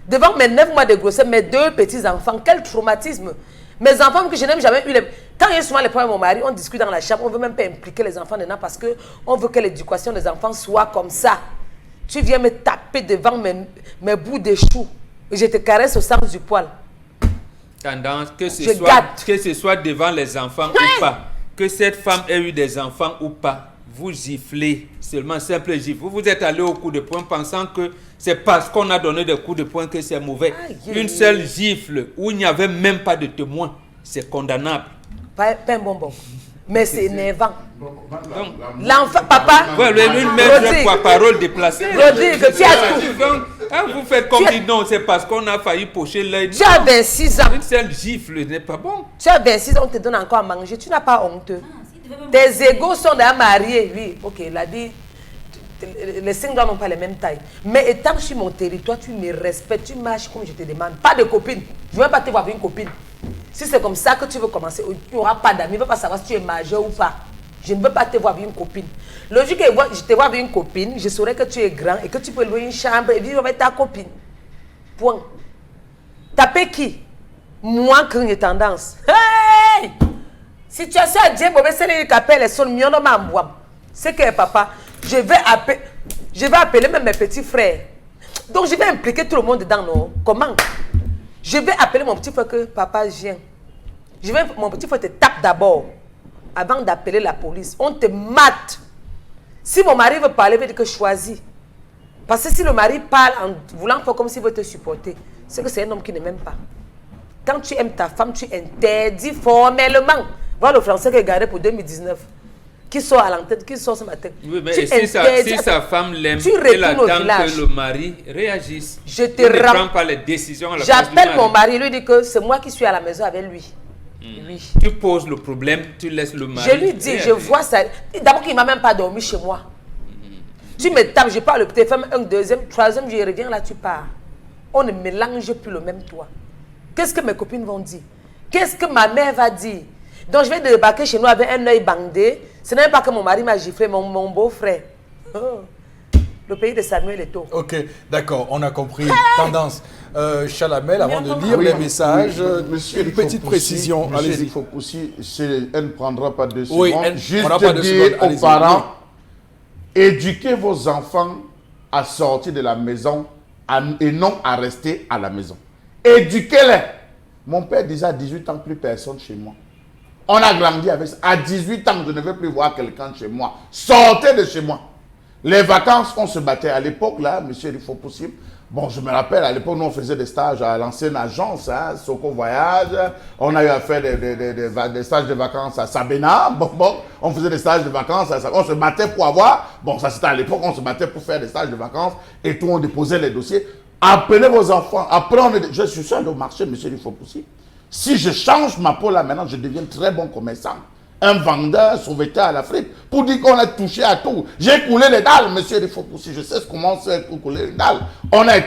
Devant mes 9 mois de grossesse, mes 2 petits-enfants, quel traumatisme. Mes enfants que je n'aime jamais eu. Quand il y a souvent les problèmes avec mon mari, on discute dans la chambre, on ne veut même pas impliquer les enfants dedans parce qu'on veut que l'éducation des enfants soit comme ça. Tu viens me taper devant mes bouts de choux et je te caresse au sens du poil. Tendance, que ce soit devant les enfants ou pas, que cette femme ait eu des enfants ou pas, vous giflez, seulement simple gifle. Vous êtes allé au coup de poing pensant que c'est parce qu'on a donné des coups de poing que c'est mauvais. Une seule gifle où il n'y avait même pas de témoin, c'est condamnable. Pas un bonbon, mais c'est énervant. L'enfant, papa, une mère parole déplacée. Rodrigue, tu as tout. Donc, vous faites comme si non, c'est parce qu'on a failli pocher l'œil. Tu as 26 ans. Une seule gifle n'est pas bon. Tu as 26 ans, on te donne encore à manger. Tu n'as pas honte. Tes égos sont déjà mariés. Oui, ok, il a dit, les 5 n'ont pas les mêmes tailles. Mais étant sur mon territoire, tu me respectes, tu marches comme je te demande. Pas de copine. Je ne veux pas te voir avec une copine. Si c'est comme ça que tu veux commencer, tu n'auras pas d'amis. Je ne veux pas savoir si tu es majeur ou pas. Je ne veux pas te voir avec une copine. Logique que je te vois avec une copine, je saurais que tu es grand et que tu peux louer une chambre et vivre avec ta copine. Point. Taper qui? Moi, quand j'ai tendance. Hey! Situation à Dieu, c'est les capelles, sont mieux dans ma boîte. C'est que papa, je vais appeler même mes petits frères. Donc je vais impliquer tout le monde dedans, non? Comment? Je vais appeler mon petit frère que papa vient. Mon petit frère te tape d'abord, avant d'appeler la police. On te mate. Si mon mari veut parler, il veut dire que choisis. Parce que si le mari parle en voulant faire comme s'il veut te supporter, c'est que c'est un homme qui ne m'aime pas. Quand tu aimes ta femme, tu interdis formellement. Voilà le français que j'ai gardé pour 2019. Qui sort à l'antenne, qui sort ce matin. Oui, mais si sa femme l'aime, elle attend que le mari réagisse. Je te ne prends pas les décisions à la place du mari. J'appelle mon mari, lui dit que c'est moi qui suis à la maison avec lui. Oui. Tu poses le problème, tu laisses le mari. Je lui dis, je vois ça. D'abord qu'il ne m'a même pas dormi chez moi. Tu me tapes, je parle, le téléphone, un, deuxième, troisième, je reviens là, tu pars. On ne mélange plus le même toit. Qu'est-ce que mes copines vont dire? Qu'est-ce que ma mère va dire? Donc je vais débarquer chez nous avec un œil bandé, Ce n'est pas que mon mari m'a giflé, mon beau-frère. Oh. Le pays de Samuel Eto'o. Ok, d'accord, on a compris. Tendance. Chalamel, avant de lire les messages, monsieur une petite précision. Allez-y. Il faut aussi, elle ne prendra pas 2 Oui, secondes. elle Juste prendra pas 2 dire secondes. aux parents, éduquez vos enfants à sortir de la maison et non à rester à la maison. Éduquez-les. Mon père disait à 18 ans, plus personne chez moi. On a grandi avec ça. À 18 ans, je ne veux plus voir quelqu'un chez moi. Sortez de chez moi. Les vacances, on se battait. À l'époque, là, monsieur, il faut possible. Bon, je me rappelle, à l'époque, nous, on faisait des stages à l'ancienne agence, hein, Soko Voyage. On a eu à faire des stages de vacances à Sabena. Bon, on faisait des stages de vacances à Sabena. On se battait pour avoir, bon, ça c'était à l'époque, on se battait pour faire des stages de vacances et tout, on déposait les dossiers. Apprenez vos enfants. Après, je suis seul au marché, monsieur, il faut possible. Si je change ma peau là, maintenant, je deviens très bon commerçant. Un vendeur sauveteur à l'Afrique pour dire qu'on a touché à tout. J'ai coulé les dalles, monsieur, il faut pousser. Je sais comment c'est pour couler les dalles.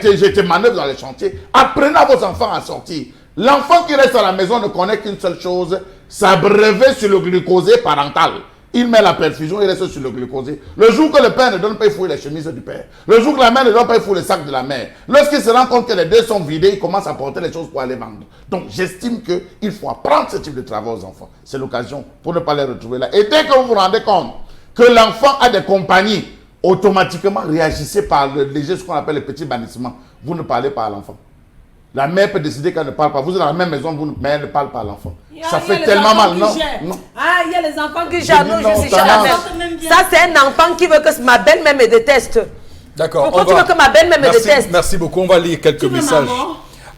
J'ai été manœuvre dans les chantiers. Apprenez à vos enfants à sortir. L'enfant qui reste à la maison ne connaît qu'une seule chose, s'abreuver sur le glucosé parental. Il met la perfusion, il reste sur le glucosé. Le jour que le père ne donne pas, il fouille les chemises du père. Le jour que la mère ne donne pas, il fouille les sacs de la mère. Lorsqu'il se rend compte que les deux sont vidés, il commence à porter les choses pour aller vendre. Donc, j'estime qu'il faut apprendre ce type de travail aux enfants. C'est l'occasion pour ne pas les retrouver là. Et dès que vous vous rendez compte que l'enfant a des compagnies, automatiquement réagissez par le léger, ce qu'on appelle le petit bannissement. Vous ne parlez pas à l'enfant. La mère peut décider qu'elle ne parle pas. Vous êtes dans la même maison, mais elle ne parle pas à l'enfant. Ça fait tellement mal, non? Ah, il y a les enfants qui gèrent. Non, je suis non, la mère. Ça, c'est un enfant qui veut que ma belle-mère me déteste. D'accord. Pourquoi tu veux que ma belle-mère me déteste? Merci beaucoup. On va lire quelques messages.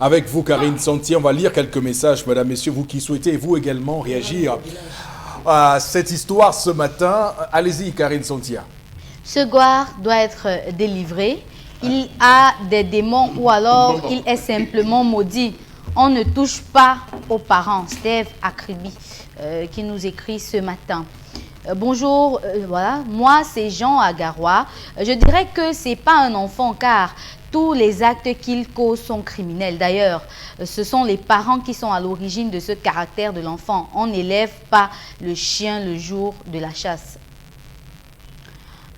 Avec vous, Karine Santier, on va lire quelques messages, mesdames, messieurs, vous qui souhaitez, vous également, réagir à cette histoire ce matin. Allez-y, Karine Santier. Ce Gouard doit être délivré. Il a des démons ou alors il est simplement maudit. On ne touche pas aux parents. Steve Akribi qui nous écrit ce matin. Bonjour, voilà, moi c'est Jean Agarois. Je dirais que c'est pas un enfant car tous les actes qu'il cause sont criminels. D'ailleurs, ce sont les parents qui sont à l'origine de ce caractère de l'enfant. On n'élève pas le chien le jour de la chasse.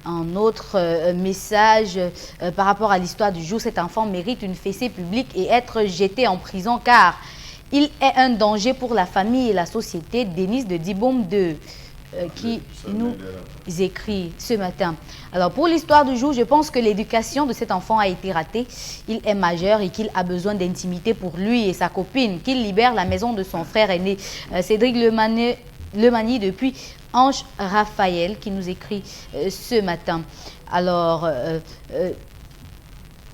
Un autre message par rapport à l'histoire du jour, cet enfant mérite une fessée publique et être jeté en prison car il est un danger pour la famille et la société. Denis de Diboum 2 qui nous écrit ce matin. Alors pour l'histoire du jour, je pense que l'éducation de cet enfant a été ratée. Il est majeur et qu'il a besoin d'intimité pour lui et sa copine, qu'il libère la maison de son frère aîné. Cédric Lemani depuis Ange Raphaël qui nous écrit ce matin. Alors,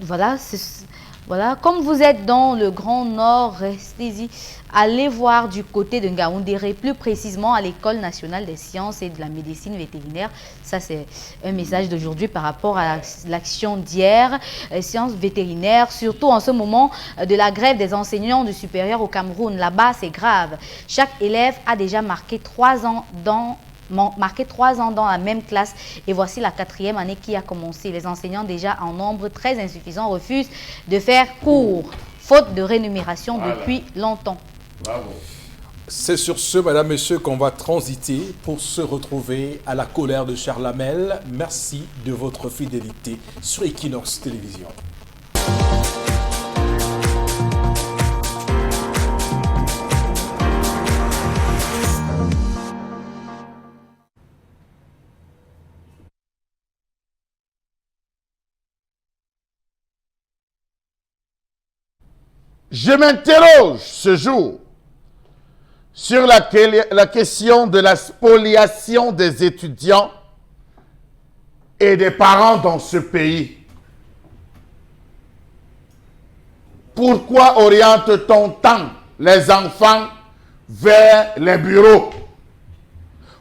voilà, comme vous êtes dans le Grand Nord, restez-y. Allez voir du côté de Ngaoundéré, plus précisément à l'École nationale des sciences et de la médecine vétérinaire. Ça, c'est un message d'aujourd'hui par rapport à l'action d'hier, sciences vétérinaires, surtout en ce moment de la grève des enseignants du supérieur au Cameroun. Là-bas, c'est grave. Chaque élève a déjà marqué 3 ans dans la même classe et voici la 4e année qui a commencé. Les enseignants déjà en nombre très insuffisant refusent de faire cours, faute de rémunération depuis longtemps. Bravo. C'est sur ce, mesdames, messieurs, qu'on va transiter pour se retrouver à la colère de Charles Hamel. Merci de votre fidélité sur Equinox Télévision. Je m'interroge ce jour sur la question de la spoliation des étudiants et des parents dans ce pays. Pourquoi oriente-t-on tant les enfants vers les bureaux?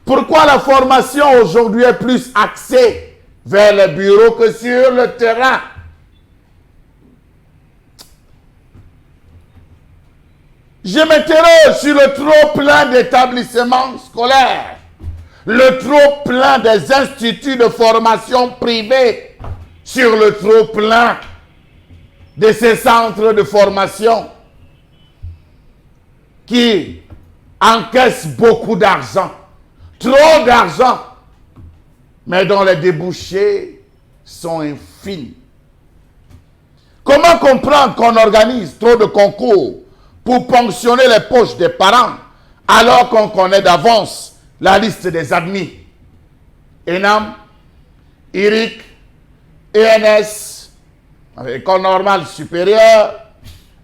Pourquoi la formation aujourd'hui est plus axée vers les bureaux que sur le terrain? Je m'interroge sur le trop-plein d'établissements scolaires, le trop-plein des instituts de formation privés, sur le trop-plein de ces centres de formation qui encaissent beaucoup d'argent, trop d'argent. mais dont les débouchés sont infinis. Comment comprendre qu'on organise trop de concours pour ponctionner les poches des parents alors qu'on connaît d'avance la liste des admis? ENAM, IRIC, ENS, École normale supérieure,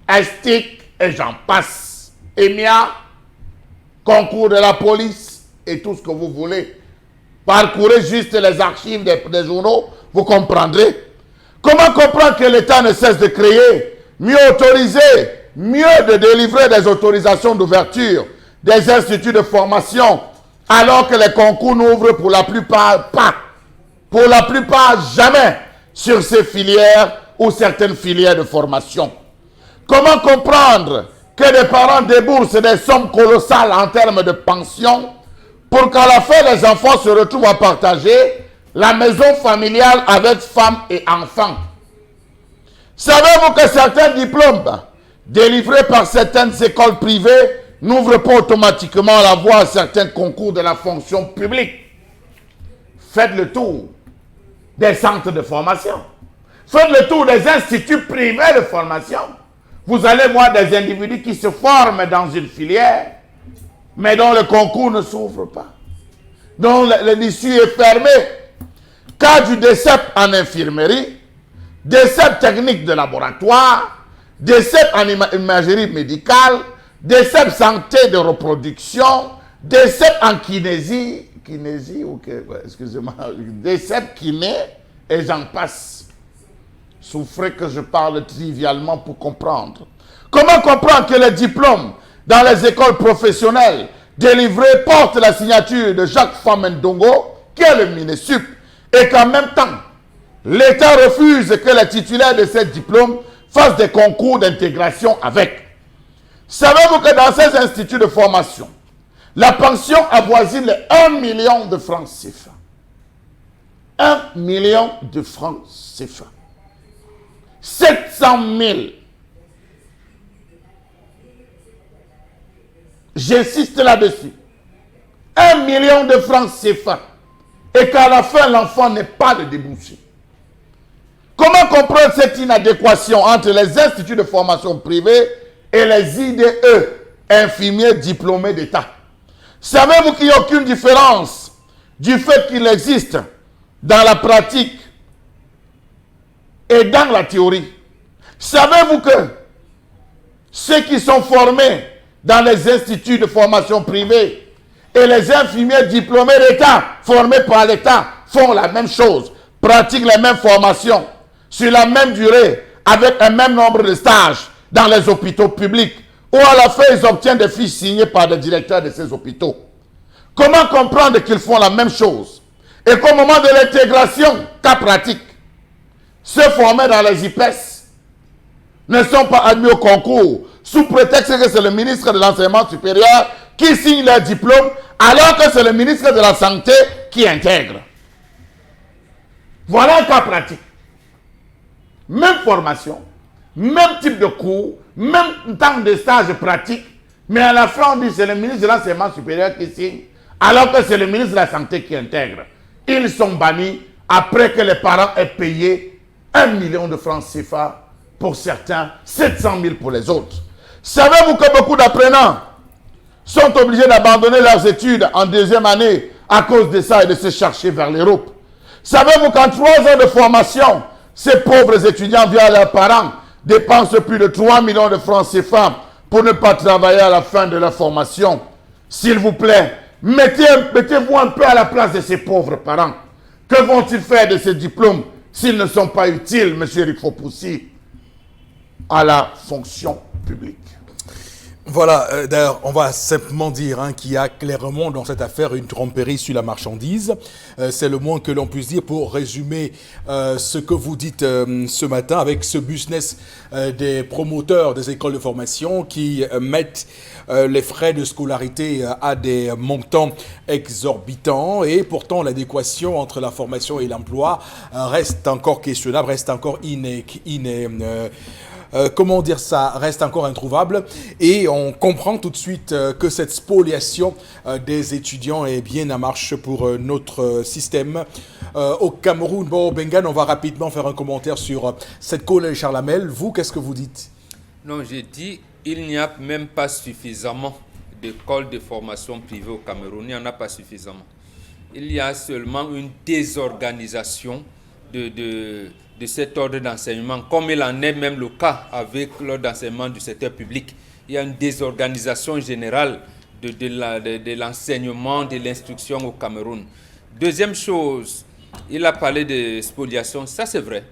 ESTIC et j'en passe. EMIA, concours de la police et tout ce que vous voulez. Parcourez juste les archives des journaux, vous comprendrez. Comment comprendre que l'État ne cesse de créer, mieux autoriser, mieux de délivrer des autorisations d'ouverture, des instituts de formation, alors que les concours n'ouvrent pour la plupart pas, pour la plupart jamais, sur ces filières ou certaines filières de formation? Comment comprendre que des parents déboursent des sommes colossales en termes de pension pour qu'à la fin les enfants se retrouvent à partager la maison familiale avec femmes et enfants? Savez-vous que certains diplômes délivrés par certaines écoles privées n'ouvrent pas automatiquement la voie à certains concours de la fonction publique? Faites le tour des centres de formation. Faites le tour des instituts privés de formation. Vous allez voir des individus qui se forment dans une filière, mais dont le concours ne s'ouvre pas, dont l'issue est fermée. Cas du DECEP en infirmerie, DECEP technique de laboratoire, DECEP en imagerie médicale, DECEP santé de reproduction, DECEP en kinésie ou excusez-moi, DECEP kiné et j'en passe. Souffrez que je parle trivialement pour comprendre. Comment comprendre que les diplômes dans les écoles professionnelles délivrés portent la signature de Jacques Famendongo, qui est le MINESUP, et qu'en même temps, l'État refuse que les titulaires de ces diplômes fassent des concours d'intégration avec? Savez-vous que dans ces instituts de formation, la pension avoisine les 1 million de francs CFA? 1 million de francs CFA. 700 000. J'insiste là-dessus. 1 million de francs CFA. Et qu'à la fin, l'enfant n'ait pas de débouché. Comment comprendre cette inadéquation entre les instituts de formation privés et les IDE, infirmiers diplômés d'État? Savez-vous qu'il n'y a aucune différence du fait qu'il existe dans la pratique et dans la théorie? Savez-vous que ceux qui sont formés dans les instituts de formation privés et les infirmiers diplômés d'État, formés par l'État, font la même chose, pratiquent les mêmes formations, sur la même durée, avec un même nombre de stages dans les hôpitaux publics, où à la fin ils obtiennent des fiches signées par le directeur de ces hôpitaux? Comment comprendre qu'ils font la même chose et qu'au moment de l'intégration, cas pratique, ceux formés dans les IPES ne sont pas admis au concours sous prétexte que c'est le ministre de l'Enseignement supérieur qui signe leur diplôme alors que c'est le ministre de la Santé qui intègre? Voilà un cas pratique. Même formation, même type de cours, même temps de stage pratique, mais à la fin on dit c'est le ministre de l'Enseignement supérieur qui signe alors que c'est le ministre de la Santé qui intègre. Ils sont bannis après que les parents aient payé 1 million de francs CFA pour certains, 700 000 pour les autres. Savez-vous que beaucoup d'apprenants sont obligés d'abandonner leurs études en deuxième année à cause de ça et de se chercher vers l'Europe? Savez-vous qu'en 3 ans de formation, ces pauvres étudiants via leurs parents dépensent plus de 3 millions de francs CFA pour ne pas travailler à la fin de leur formation? S'il vous plaît, mettez-vous un peu à la place de ces pauvres parents. Que vont-ils faire de ces diplômes s'ils ne sont pas utiles, M. Eric Fopoussi, à la fonction publique? Voilà, d'ailleurs, on va simplement dire qu'il y a clairement dans cette affaire une tromperie sur la marchandise. C'est le moins que l'on puisse dire pour résumer ce que vous dites ce matin avec ce business des promoteurs des écoles de formation qui mettent les frais de scolarité à des montants exorbitants et pourtant l'adéquation entre la formation et l'emploi reste encore questionnable, reste encore comment dire ça, reste encore introuvable. Et on comprend tout de suite que cette spoliation des étudiants est bien en marche pour notre système. Au Cameroun, bon, Bengan, on va rapidement faire un commentaire sur cette collège Charlamel. Vous, qu'est-ce que vous dites? Non, j'ai dit, il n'y a même pas suffisamment d'écoles de formation privées au Cameroun. Il n'y en a pas suffisamment. Il y a seulement une désorganisation de cet ordre d'enseignement, comme il en est même le cas avec l'ordre d'enseignement du secteur public. Il y a une désorganisation générale de l'enseignement, de l'instruction au Cameroun. Deuxième chose, il a parlé de spoliation, ça c'est vrai.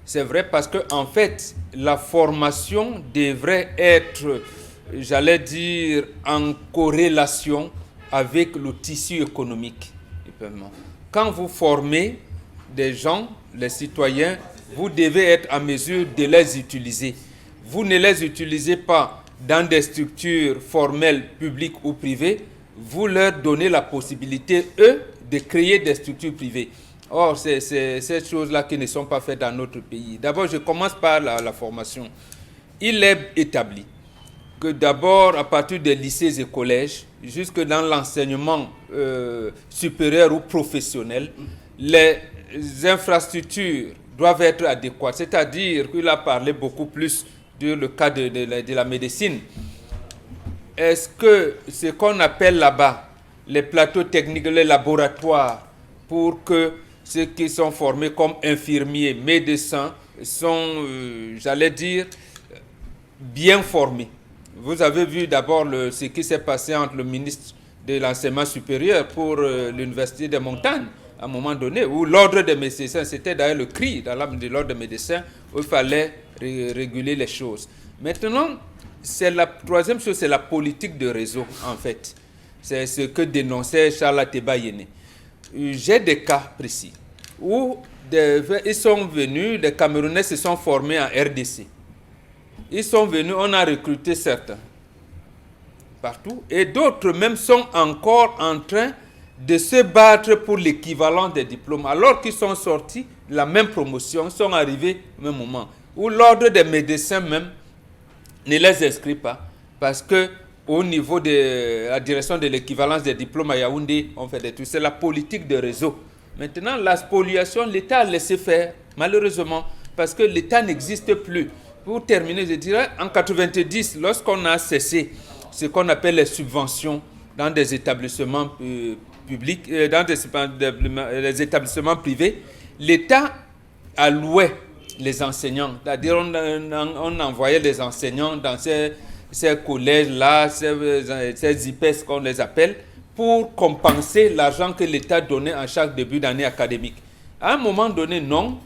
C'est vrai parce que en fait, la formation devrait être, j'allais dire, en corrélation avec le tissu économique. Quand vous formez des gens, les citoyens, vous devez être en mesure de les utiliser. Vous ne les utilisez pas dans des structures formelles, publiques ou privées, vous leur donnez la possibilité, eux, de créer des structures privées. Or, c'est ces choses-là qui ne sont pas faites dans notre pays. D'abord, je commence par la formation. Il est établi que d'abord, à partir des lycées et collèges, jusque dans l'enseignement supérieur ou professionnel, les infrastructures doivent être adéquates. C'est-à-dire qu'il a parlé beaucoup plus le cas de la médecine. Est-ce que ce qu'on appelle là-bas les plateaux techniques, les laboratoires, pour que ceux qui sont formés comme infirmiers, médecins, sont, j'allais dire, bien formés? Vous avez vu d'abord ce qui s'est passé entre le ministre de l'enseignement supérieur pour l'université des montagnes, à un moment donné, où l'ordre des médecins, c'était d'ailleurs le cri dans l'âme de l'ordre des médecins, où il fallait réguler les choses. Maintenant, la troisième chose, c'est la politique de réseau, en fait. C'est ce que dénonçait Charles Ateba Yéné. J'ai des cas précis où ils sont venus, les Camerounais se sont formés en RDC. Ils sont venus, on a recruté certains partout, et d'autres même sont encore en train de se battre pour l'équivalent des diplômes, alors qu'ils sont sortis de la même promotion, sont arrivés au même moment, où l'ordre des médecins même ne les inscrit pas, parce que au niveau de la direction de l'équivalence des diplômes à Yaoundé, on fait des trucs. C'est la politique de réseau. Maintenant, la spoliation, l'État a laissé faire, malheureusement, parce que l'État n'existe plus. Pour terminer, je dirais, en 1990, lorsqu'on a cessé ce qu'on appelle les subventions dans des établissements publics, dans les établissements privés, l'État allouait les enseignants. C'est-à-dire, on envoyait les enseignants dans ces collèges-là, ces IPES qu'on les appelle, pour compenser l'argent que l'État donnait en chaque début d'année académique. À un moment donné, non,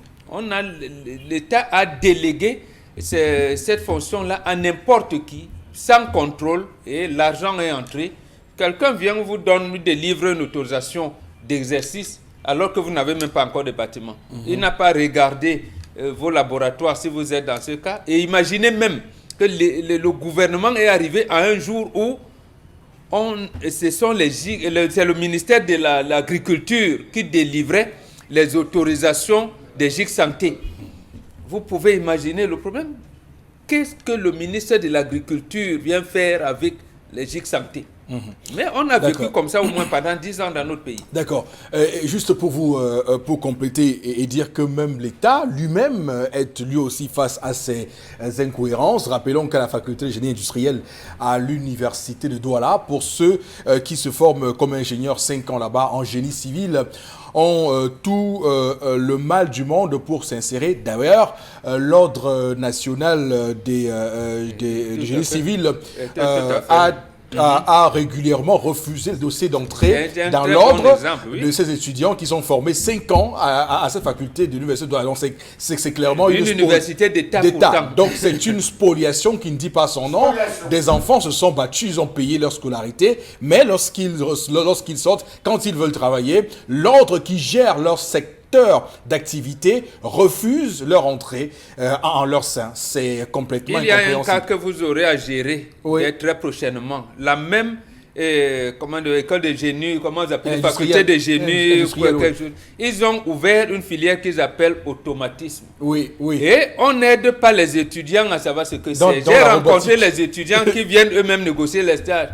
l'État a délégué cette fonction-là à n'importe qui, sans contrôle, et l'argent est entré. Quelqu'un vient, vous donne, délivre une autorisation d'exercice, alors que vous n'avez même pas encore de bâtiment. Il n'a pas regardé vos laboratoires si vous êtes dans ce cas. Et imaginez même que le gouvernement est arrivé à un jour où c'est le ministère de l'Agriculture qui délivrait les autorisations des GIC Santé. Vous pouvez imaginer le problème. Qu'est-ce que le ministère de l'Agriculture vient faire avec les GIC Santé? Mais on a vécu comme ça au moins pendant 10 ans dans notre pays. D'accord. Juste pour vous, pour compléter et dire que même l'État lui-même est lui aussi face à ces incohérences. Rappelons qu'à la faculté de génie industriel à l'université de Douala, pour ceux qui se forment comme ingénieurs 5 ans là-bas en génie civil, ont tout le mal du monde pour s'insérer. D'ailleurs, l'ordre national des génies civils a régulièrement refusé le dossier d'entrée dans l'ordre de ces étudiants qui sont formés 5 ans à cette faculté de l'université de Douala. Donc c'est clairement une université d'État. Donc c'est une spoliation qui ne dit pas son nom. Des enfants se sont battus, ils ont payé leur scolarité, mais lorsqu'ils sortent, quand ils veulent travailler, l'ordre qui gère leur secteur d'activité refuse leur entrée en leur sein. C'est complètement incompréhensible. Il y a un cas que vous aurez à gérer très prochainement. La même comment de école de génie, comment ils appellent, Industriel. faculté de génie, Industriel, quelque chose. Ils ont ouvert une filière qu'ils appellent automatisme. Oui, oui. Et on n'aide pas les étudiants à savoir ce que c'est. Dans J'ai la rencontré robotique. les étudiants qui viennent eux-mêmes négocier les stages.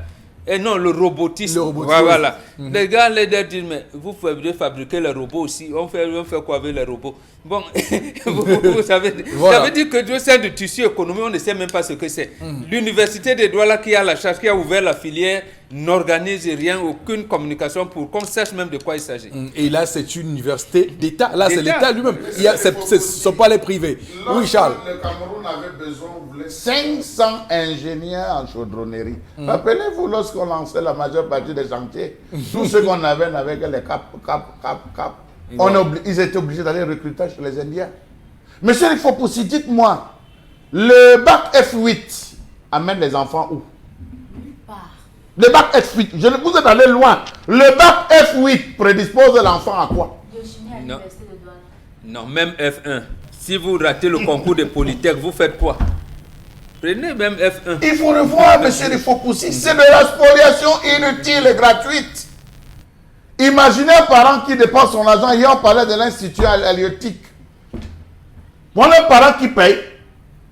Et non, le robotisme. Le robotisme, Voilà. oui. Les gars les disent, mais vous pouvez fabriquer les robots aussi. On fait quoi avec les robots? Bon, vous savez, Voilà. ça veut dire que Dieu sait du tissu économique, on ne sait même pas ce que c'est. L'université des droits là qui a la charge, qui a ouvert la filière, n'organise rien, aucune communication pour qu'on sache même de quoi il s'agit. Et là, c'est une université d'État. Là, c'est D'État. l'État lui-même. Ce ne sont pas les privés. Oui, Charles. Le Cameroun avait besoin, on voulait 500 ingénieurs en chaudronnerie. Rappelez-vous, lorsqu'on lançait la majeure partie des chantiers, tous ceux qu'on avait n'avaient que les cap. Ils étaient obligés d'aller recruter chez les Indiens. Monsieur il faut pousser, dites-moi, le bac F8 amène les enfants où? Le bac F8, vous êtes allé loin. Le bac F8 prédispose l'enfant à quoi? Non. Non, même F1. Si vous ratez le concours de Polytech, vous faites quoi? Prenez même F1. Il faut revoir, monsieur il faut pousser. C'est de la spoliation inutile et gratuite. Imaginez un parent qui dépense son argent. Hier, on parlait de l'Institut halieutique. Voilà un parent qui paye,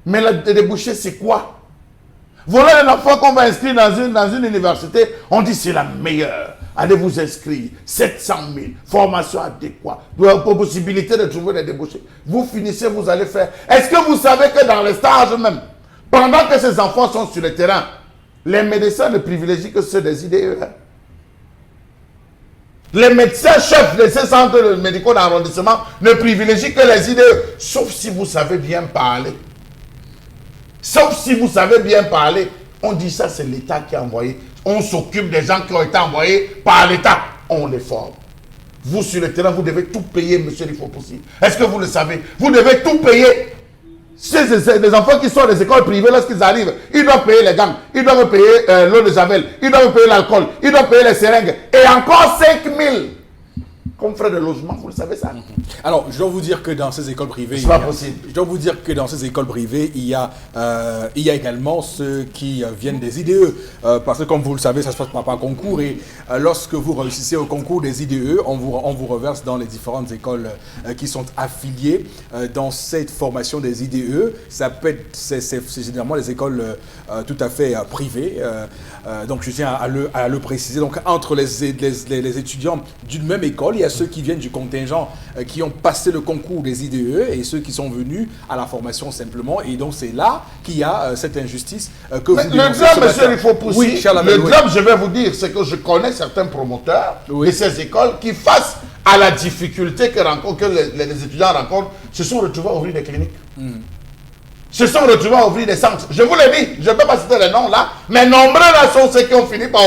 mais le débouché, c'est quoi? Voilà un enfant qu'on va inscrire dans une université. On dit c'est la meilleure. Allez vous inscrire. 700 000. Formation adéquate. Possibilité de trouver des débouchés. Vous finissez, vous allez faire. Est-ce que vous savez que dans les stages même, pendant que ces enfants sont sur le terrain, les médecins ne privilégient que ceux des IDE. Les médecins chefs de ces centres médicaux d'arrondissement ne privilégient que les IDE, sauf si vous savez bien parler. Sauf si vous savez bien parler. On dit ça, c'est l'État qui a envoyé. On s'occupe des gens qui ont été envoyés par l'État. On les forme. Vous, sur le terrain, vous devez tout payer, monsieur Lifopoussi. Est-ce que vous le savez? Vous devez tout payer. Les enfants qui sont des écoles privées, lorsqu'ils arrivent, ils doivent payer les gants, ils doivent payer l'eau de Javel, ils doivent payer l'alcool, ils doivent payer les seringues. Et encore 5 000 comme frais de logement, vous le savez ça? Alors, je dois vous dire que dans ces écoles privées, C'est pas possible. Je dois vous dire que dans ces écoles privées, il y a également ceux qui viennent des IDE. Parce que comme vous le savez, ça se passe par concours. Et lorsque vous réussissez au concours des IDE, on vous reverse dans les différentes écoles qui sont affiliées dans cette formation des IDE. C'est généralement les écoles tout à fait privées. Donc, je tiens à le préciser. Donc, entre les étudiants d'une même école, il y a ceux qui viennent du contingent qui ont passé le concours des IDE et ceux qui sont venus à la formation simplement. Et donc, c'est là qu'il y a cette injustice que vous dénoncez. Le drame, monsieur, il faut pousser. Oui, Charles le Abel, oui. drame, je vais vous dire, c'est que je connais certains promoteurs Oui. de ces écoles qui, face à la difficulté que les étudiants rencontrent, se sont retrouvés à ouvrir des cliniques. Se sont retrouvés à ouvrir des centres. Je vous l'ai dit, je ne peux pas citer les noms là, mais nombreux là sont ceux qui ont fini par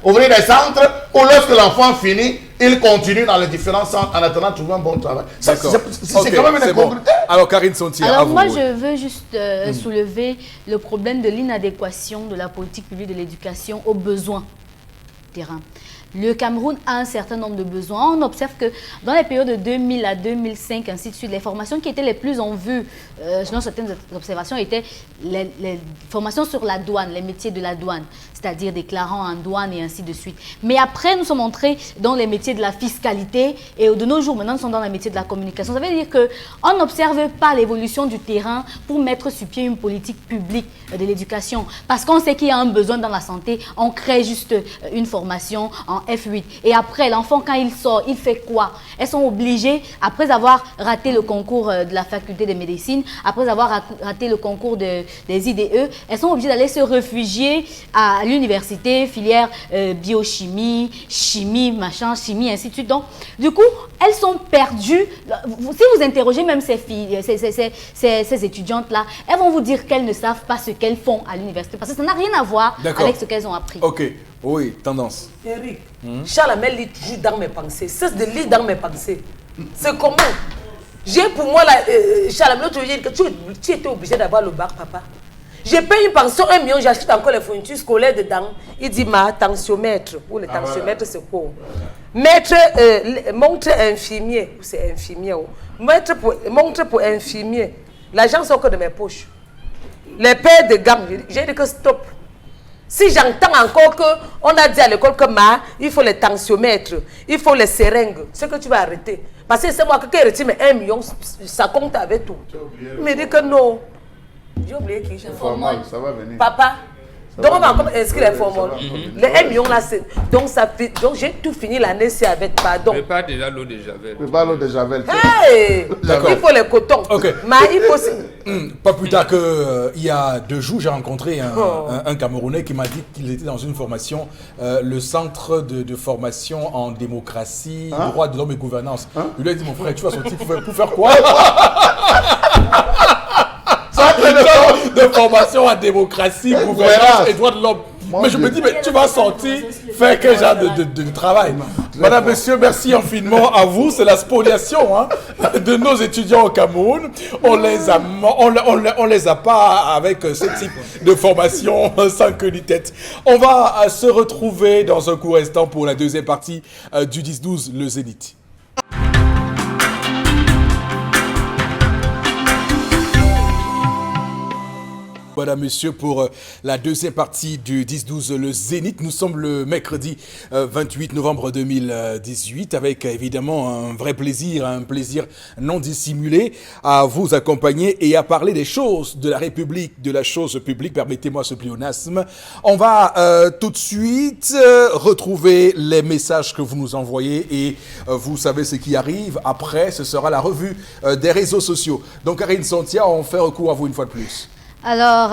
ouvrir des centres où lorsque l'enfant finit, il continue dans les différents centres en attendant de trouver un bon travail. D'accord. C'est quand même une incongruité. Bon. Alors, Karine Sonti, à Alors vous. moi, oui. je veux juste soulever le problème de l'inadéquation de la politique publique de l'éducation aux besoins terrain. Le Cameroun a un certain nombre de besoins. On observe que dans les périodes de 2000 à 2005, ainsi de suite, les formations qui étaient les plus en vue, selon certaines observations, étaient les formations sur la douane, les métiers de la douane, c'est-à-dire déclarant en douane et ainsi de suite. Mais après, nous sommes entrés dans les métiers de la fiscalité et de nos jours, maintenant, nous sommes dans les métiers de la communication. Ça veut dire qu'on n'observe pas l'évolution du terrain pour mettre sur pied une politique publique de l'éducation. Parce qu'on sait qu'il y a un besoin dans la santé, on crée juste une formation en F8. Et après, l'enfant, quand il sort, il fait quoi? Elles sont obligées, après avoir raté le concours de la faculté de médecine, après avoir raté le concours des IDE, elles sont obligées d'aller se réfugier à l'université, filière biochimie, chimie, machin, chimie, ainsi de suite. Donc, du coup, elles sont perdues. Si vous interrogez même ces filles, ces étudiantes-là, elles vont vous dire qu'elles ne savent pas ce qu'elles font à l'université. Parce que ça n'a rien à voir avec ce qu'elles ont appris. Ok. Oui, tendance. Eric, Charles Amel lit toujours dans mes pensées. Cesse de lire dans mes pensées. C'est comment? J'ai pour moi, Charles Amel, tu étais obligé d'avoir le bac, papa. J'ai payé une pension 1 million, j'achète encore les fournitures scolaires dedans. Il dit, ma tensiomètre. Pour le tensiomètre, c'est quoi? Maître, montre infirmier. C'est infirmier. Montre pour infirmier. L'argent sort que de mes poches. Les paires de gants, j'ai dit que stop. Si j'entends encore qu'on a dit à l'école que il faut les tensiomètres, il faut les seringues, c'est que tu vas arrêter. Parce que c'est moi qui ai retiré mais 1 million, ça compte avec tout. Il me dit que non. J'ai oublié qui j'ai Formal, ça va venir. Papa. Donc on va encore inscrire les formules. Les 1 million là, donc j'ai tout fini l'année ci avec pardon. Prépare déjà l'eau de Javel. Prépare l'eau de Javel. Hey, il faut les cotons. Ok. Mais il faut... Pas plus tard qu'il y a 2 jours, j'ai rencontré un Camerounais qui m'a dit qu'il était dans une formation, le centre de formation en démocratie, droit de l'homme et gouvernance. Il lui a dit, mon frère, tu vas sortir pour faire quoi? De formation en démocratie, gouvernance et droits de l'homme. Mais je me dis, mais tu vas sortir, faire quel genre de travail? Madame, monsieur, merci infiniment à vous. C'est la spoliation de nos étudiants au Cameroun. On les a pas avec ce type de formation sans queue ni tête. On va se retrouver dans un court instant pour la deuxième partie du 10-12, le Zénith. Madame, monsieur, pour la deuxième partie du 10-12, le Zénith. Nous sommes le mercredi 28 novembre 2018 avec évidemment un vrai plaisir, un plaisir non dissimulé à vous accompagner et à parler des choses de la République, de la chose publique. Permettez-moi ce pléonasme. On va tout de suite retrouver les messages que vous nous envoyez et vous savez ce qui arrive. Après, ce sera la revue des réseaux sociaux. Donc, Karine Santia, on fait recours à vous une fois de plus. Alors,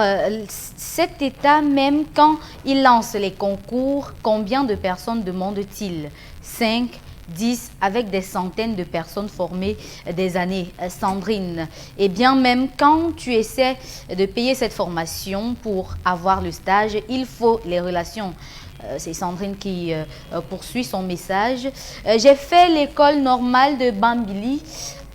cet État, même quand il lance les concours, combien de personnes demande-t-il? 5, 10, avec des centaines de personnes formées des années. Sandrine, eh bien, même quand tu essaies de payer cette formation pour avoir le stage, il faut les relations. C'est Sandrine qui poursuit son message. J'ai fait l'école normale de Bambili.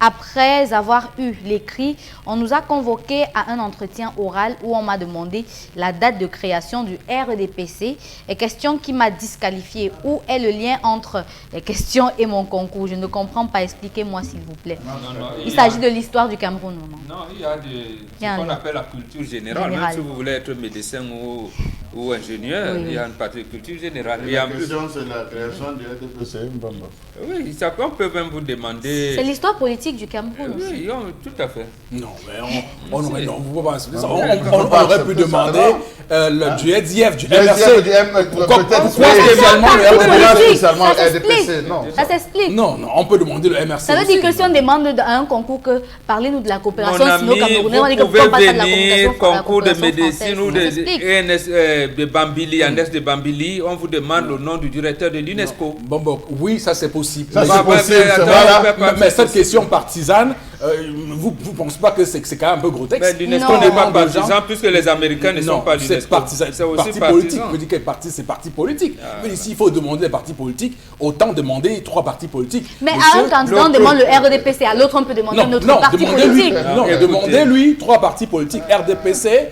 Après avoir eu l'écrit, on nous a convoqués à un entretien oral où on m'a demandé la date de création du RDPC, et question qui m'a disqualifiée. Où est le lien entre les questions et mon concours? Je ne comprends pas, expliquez-moi s'il vous plaît. Non, il s'agit de l'histoire du Cameroun. Non, il y a ce qu'on appelle la culture générale. Même si vous voulez être médecin ou ingénieur, oui. Il y a une partie de culture générale. Et la question, c'est la création du RDPC. Oui, ça, on peut même vous demander... C'est l'histoire politique du Cameroun aussi. Oui, tout à fait. Non, mais on aurait pu demander du EDF, du MRC. Pourquoi spécialement le RDPC? Ça s'explique. Non, on peut demander le MRC. Ça veut dire que si on demande à un concours que parlez-nous de la coopération sino-camerounaise, on dit que vous pouvez venir concours de médecine ou de Bambili, Andes de Bambili, on vous demande le nom du directeur de l'UNESCO. Bon, oui, ça c'est possible. Ça c'est possible, mais cette question partisane, vous ne pensez pas que c'est quand même un peu grotesque? Mais l'UNESCO n'est pas partisan puisque les Américains ne sont pas l'UNESCO. C'est aussi politique. Je dis que c'est parti politique. Mais ici, il faut demander les partis politiques, autant demander 3 partis politiques. Mais à un candidat, on demande le RDPC, à l'autre, on peut demander notre parti politique. Non, demandez-lui 3 partis politiques, RDPC,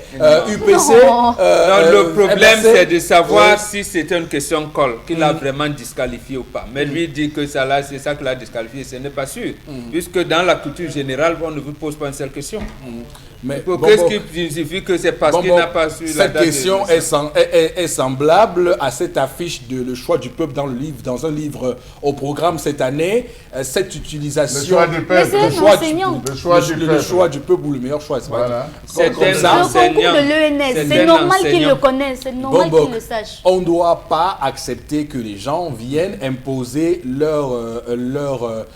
UPC. Le problème, c'est de savoir si c'est une question colle, qu'il a vraiment disqualifié ou pas. Mais lui dit que c'est ça qu'il a disqualifié, ce n'est pas sûr. Puisque dans la culture générale, on ne vous pose pas une seule question. Mais qu'est-ce qui signifie que c'est parce qu'il n'a pas su la date? Cette question est semblable à cette affiche de Le choix du peuple dans un livre au programme cette année. Cette utilisation... Le choix du peuple. Le choix du peuple ou le meilleur choix. C'est comme ça. Le concours de l'ENS, c'est normal qu'ils le connaissent, c'est normal qu'ils le sachent. On ne doit pas accepter que les gens viennent imposer leurs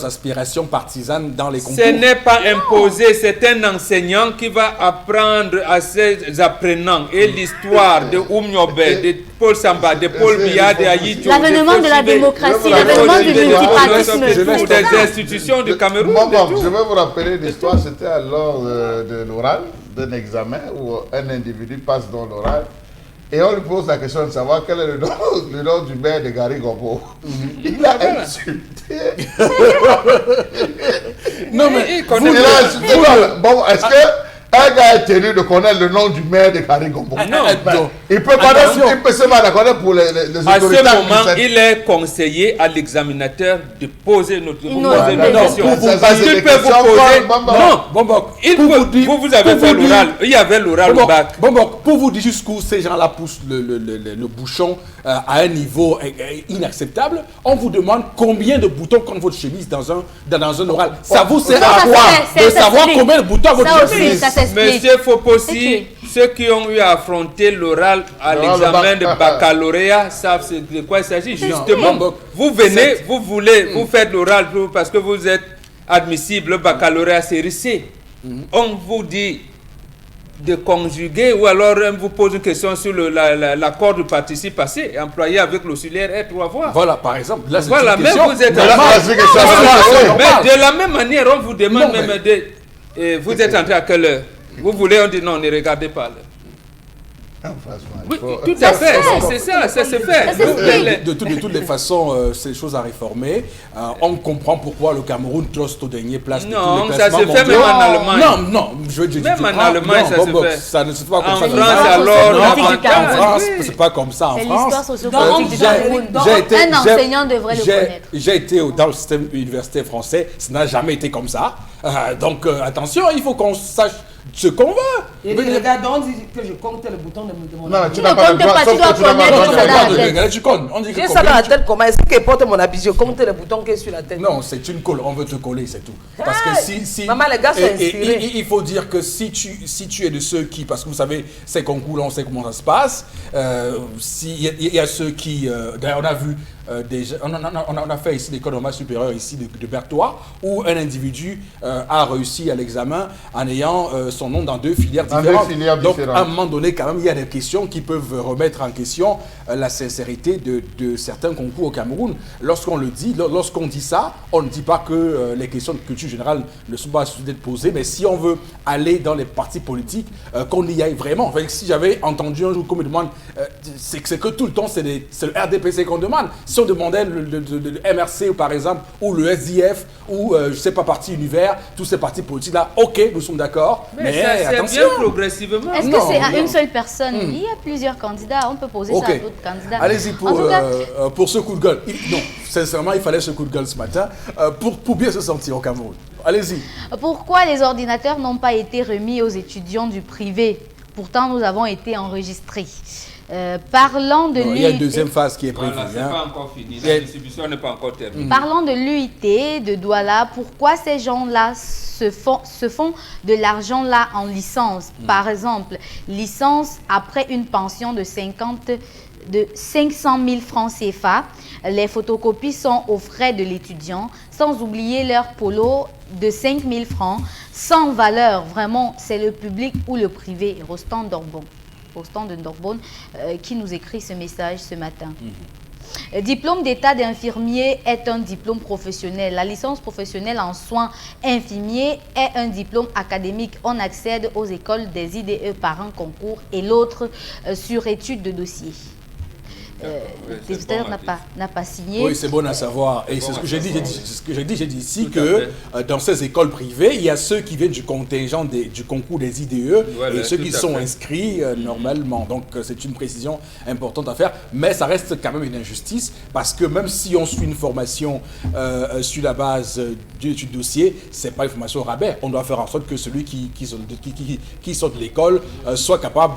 aspirations partisanes dans les concours. Ce n'est pas imposé, c'est un enseignant qui va apprendre à ses apprenants et l'histoire de Oumniobe, de Paul Samba, de Paul Biya, de Aïdjo. L'avènement de la démocratie, l'avènement du multipartisme. Des institutions du Cameroun. Je vais vous rappeler l'histoire, c'était lors de l'oral, d'un examen où un individu passe dans l'oral. Et on lui pose la question de savoir quel est le nom du maire de Gari-Gombo. Il a insulté. Non, mais... Il a insulté. Bon, est-ce qu'un un gars est tenu de connaître le nom du maire de Carigombo. Non, il peut connaître, il peut seulement la connaître pour les à ce autorités moment, administratives. il est conseillé à l'examinateur de poser notre Une question. Ça, Parce c'est qu'il des peut vous questions poser. comme- Non, Bombok, il pour peut, vous dire- vous avez pour fait vous dire- l'oral. Il y avait l'oral au Bombok, bac. Bombok, pour vous dire jusqu'où ces gens-là poussent le bouchon à un niveau inacceptable, on vous demande combien de boutons compte votre chemise dans un oral. Ça vous sert Non, à ça quoi c'est- de ça savoir s'explique. combien de boutons votre Ça aussi, chemise? ça s'explique. Monsieur Fopossi, Ok. ceux qui ont eu à affronter l'oral à L'oral l'examen au de bac. baccalauréat savent de quoi il s'agit. Justement, Bombok. vous venez, vous voulez, vous faites l'oral parce que vous êtes admissible au baccalauréat série C. On vous dit de conjuguer ou alors on vous pose une question sur l'accord du participe passé employé avec l'auxiliaire R 3 voix. Voilà, par exemple. Là, c'est Voilà, une même question. vous êtes Normal. Là, c'est que ça, Normal, c'est c'est normal. normal. Mais de la même manière, on vous demande Non, même mais- vous êtes entré à quelle heure? Vous voulez, on dit non, ne regardez pas l'heure. Franchement, il Oui, faut- tout à fait, c'est ça, ça se fait. Ça s'explique. De toutes les façons, c'est des choses à réformer. On comprend pourquoi le Cameroun troste aux dernières places de Non, tous les ça se classements fait mondiaux. même en Allemagne. Non, non, je veux dire, Même tu en prends- Allemagne, non, ça se Bombok, fait. ça ne se fait pas comme En ça. France, Non, alors, non, l'avantage. en France, Oui. c'est pas comme ça en C'est France. l'histoire sociopolitique du J'ai- Cameroun. j'ai été- Un j'ai- enseignant devrait le j'ai- connaître. J'ai été dans le système universitaire français, ça n'a jamais été comme ça. Donc attention, il faut qu'on sache ce qu'on veut. Et regarde, on dit que je compte le bouton de mon Non, mais tu Tu n'as ne pas le comptes droit, pas, sauf tu dois que tu n'as pas le connaître droit ce de qu'on a regarder. à la Regarde, tu comptes. On dit que J'ai ça combien dans la tu- tête comment? Est-ce qu'il porte mon habit? Je compte le bouton qui est sur la tête. Non, c'est une colle, on veut te coller, c'est tout. Parce que si Maman, les gars sont et inspirés. il faut dire que si tu es de ceux qui, parce que vous savez, ces concours-là, on sait comment ça se passe. Il y a ceux qui, d'ailleurs, on a vu déjà, on a fait ici l'école normale supérieure ici de Berthois, où un individu a réussi à l'examen en ayant son nom dans deux filières Dans deux différentes. filières Donc, différentes. à un moment donné, quand même, il y a des questions qui peuvent remettre en question la sincérité de certains concours au Cameroun. Lorsqu'on dit ça, on ne dit pas que les questions de culture générale ne sont pas susceptibles d'être posées, mais si on veut aller dans les partis politiques, qu'on y aille vraiment. Enfin, si j'avais entendu un jour qu'on me demande, c'est que tout le temps, c'est le RDPC qu'on demande. Si on demandait le MRC, par exemple, ou le SDF, ou je ne sais pas, parti univers, tous ces partis politiques-là, ok, nous sommes d'accord, Mais ça mais c'est attention. bien progressivement. Est-ce que Non, c'est à non. une seule personne? Il y a plusieurs candidats. On peut poser ça à Ok. d'autres candidats. Allez-y En tout cas, pour ce coup de gueule. Non, sincèrement, il fallait ce coup de gueule ce matin pour bien se sentir au Cameroun. Allez-y. pourquoi les ordinateurs n'ont pas été remis aux étudiants du privé? Pourtant, nous avons été enregistrés. Parlant de Non, il y a une l'UIT, deuxième phase qui est prévue. Voilà, c'est hein. pas encore fini. Yeah. La distribution n'est pas encore terminée. parlant de l'UIT, de Douala, pourquoi ces gens-là se font de l'argent là en licence? Par exemple, licence après une pension de 500 000 francs CFA. Les photocopies sont aux frais de l'étudiant, sans oublier leur polo de 5 000 francs, sans valeur. Vraiment, c'est le public ou le privé. Rostand de Ndorbonne qui nous écrit ce message ce matin. Diplôme d'état d'infirmier est un diplôme professionnel. La licence professionnelle en soins infirmiers est un diplôme académique. On accède aux écoles des IDE par un concours et l'autre sur étude de dossier. Le députaire n'a pas signé. Oui, c'est bon à savoir. Et c'est ce que j'ai dit. J'ai dit ici Tout à que dans ces écoles privées, il y a ceux qui viennent du contingent du concours des IDE Voilà, et ceux tout qui à sont fait. inscrits normalement. Donc c'est une précision importante à faire. Mais ça reste quand même une injustice parce que même si on suit une formation sur la base du dossier, c'est pas une formation au rabais. On doit faire en sorte que celui qui sort de l'école soit capable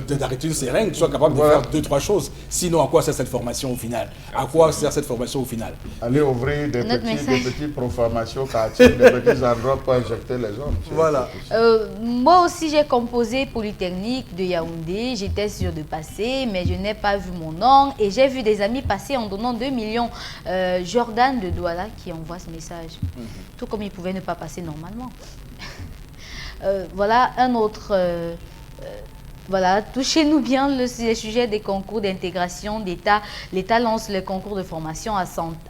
d'arrêter une seringue, soit capable de Voilà. faire 2-3 choses. Sinon, à quoi sert cette formation au final? À quoi sert cette formation au final? Allez ouvrir des Notre message. petites proformations quartiers, des petits endroits pour injecter les hommes. Voilà. Moi aussi, j'ai composé Polytechnique de Yaoundé. J'étais sûre de passer, mais je n'ai pas vu mon nom. Et j'ai vu des amis passer en donnant 2 millions. Jordan de Douala qui envoie ce message. Tout comme il pouvait ne pas passer normalement. Voilà un autre Voilà, touchez-nous bien le sujet des concours d'intégration d'État. L'État lance le concours de formation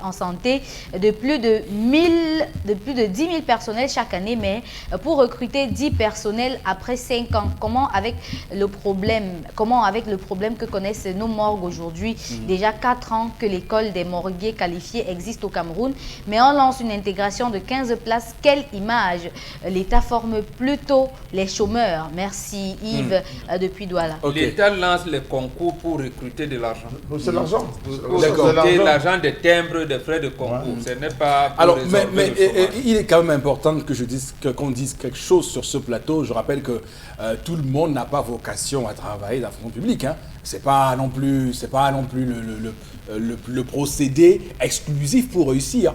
en santé de plus de 10 000 personnels chaque année, mais pour recruter 10 personnels après 5 ans. Comment avec le problème que connaissent nos morgues aujourd'hui? Déjà 4 ans que l'école des morguiers qualifiés existe au Cameroun, mais on lance une intégration de 15 places. Quelle image! L'État forme plutôt les chômeurs. Merci Yves. Depuis Douala. Okay. L'État lance les concours pour recruter de l'argent. C'est l'argent. Pour recruter l'argent des timbres, des frais de concours. Ce n'est pas pour alors, mais il est quand même important que qu'on dise quelque chose sur ce plateau. Je rappelle que tout le monde n'a pas vocation à travailler dans la fonction publique. Hein. C'est pas non plus le procédé exclusif pour réussir.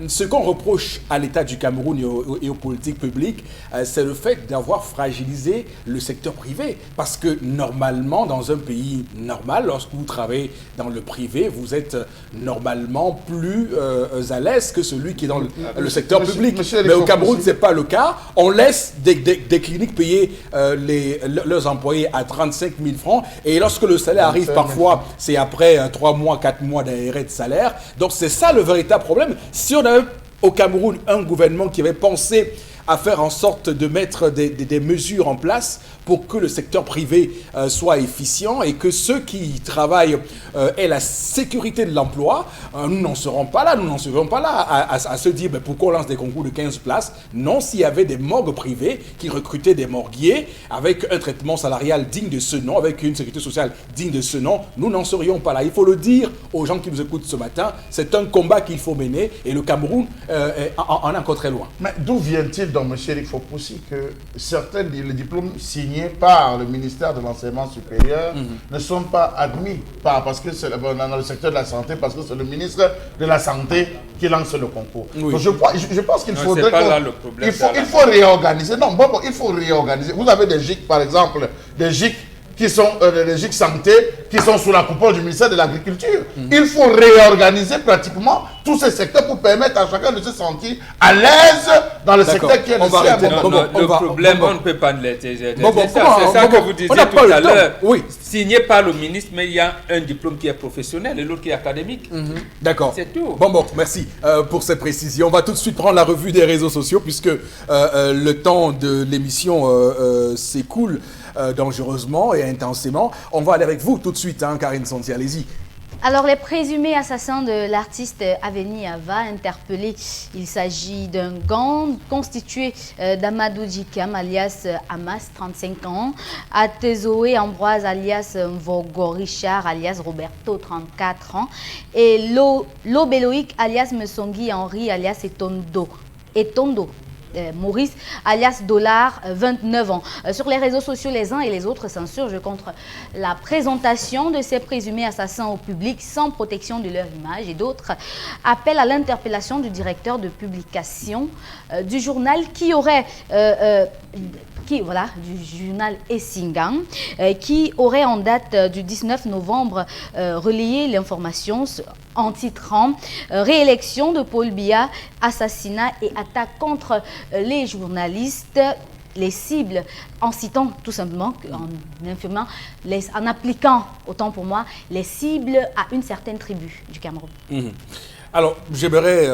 Ce qu'on reproche à l'État du Cameroun et aux politiques publiques, c'est le fait d'avoir fragilisé le secteur privé. Parce que normalement, dans un pays normal, lorsque vous travaillez dans le privé, vous êtes normalement plus à l'aise que celui qui est dans le secteur public. Mais au Cameroun, ce n'est pas le cas. On laisse des cliniques payer leurs employés à 35 000 francs. Et lorsque le salaire arrive parfois, c'est après 3 mois, 4 mois d'arrêt de salaire. Donc c'est ça le véritable problème. Si on avait au Cameroun un gouvernement qui avait pensé à faire en sorte de mettre des mesures en place pour que le secteur privé soit efficient et que ceux qui travaillent aient la sécurité de l'emploi, nous n'en serons pas là. Nous n'en serions pas là à se dire pourquoi on lance des concours de 15 places. Non, s'il y avait des morgues privées qui recrutaient des morguiers avec un traitement salarial digne de ce nom, avec une sécurité sociale digne de ce nom, nous n'en serions pas là. Il faut le dire aux gens qui nous écoutent ce matin, c'est un combat qu'il faut mener et le Cameroun en est encore très loin. Mais d'où vient-il donc, M. Eric Fopoussi, que certains les diplômes signés par le ministère de l'Enseignement supérieur ne sont pas admis parce que c'est dans le secteur de la santé, parce que c'est le ministre de la Santé qui lance le concours. Oui. Donc je pense qu'il faudrait il faut réorganiser. Non, il faut réorganiser. Vous avez des GIC, par exemple, des GIC qui sont des GIC santé, qui sont sous la coupole du ministère de l'Agriculture. Il faut réorganiser pratiquement tous ces secteurs pour permettre à chacun de se sentir à l'aise dans le secteur qui est le sien. Le problème, on ne peut pas l'être. C'est ça que vous disiez tout à l'heure. Oui. Signé par le ministre, mais il y a un diplôme qui est professionnel et l'autre qui est académique. D'accord. C'est tout. Bon, merci pour ces précisions. On va tout de suite prendre la revue des réseaux sociaux puisque le temps de l'émission s'écoule dangereusement et intensément. On va aller avec vous tout de suite, Karine Santi, allez-y. Alors, les présumés assassins de l'artiste Aveni Ava interpellés, il s'agit d'un gang constitué d'Amadou Djikam, alias Amas, 35 ans, Atezoé Ambroise, alias Mvogo Richard, alias Roberto, 34 ans, et Lobeloïc, alias Mesongi Henri, alias Etondo. Maurice, alias Dollar, 29 ans. Sur les réseaux sociaux, les uns et les autres s'insurgent contre la présentation de ces présumés assassins au public sans protection de leur image, et d'autres appellent à l'interpellation du directeur de publication du journal qui aurait... du journal Essingan, qui aurait en date du 19 novembre relayé l'information en titrant réélection de Paul Biya, assassinat et attaque contre les journalistes, les cibles, en citant tout simplement, en appliquant, autant pour moi, les cibles à une certaine tribu du Cameroun. Alors, j'aimerais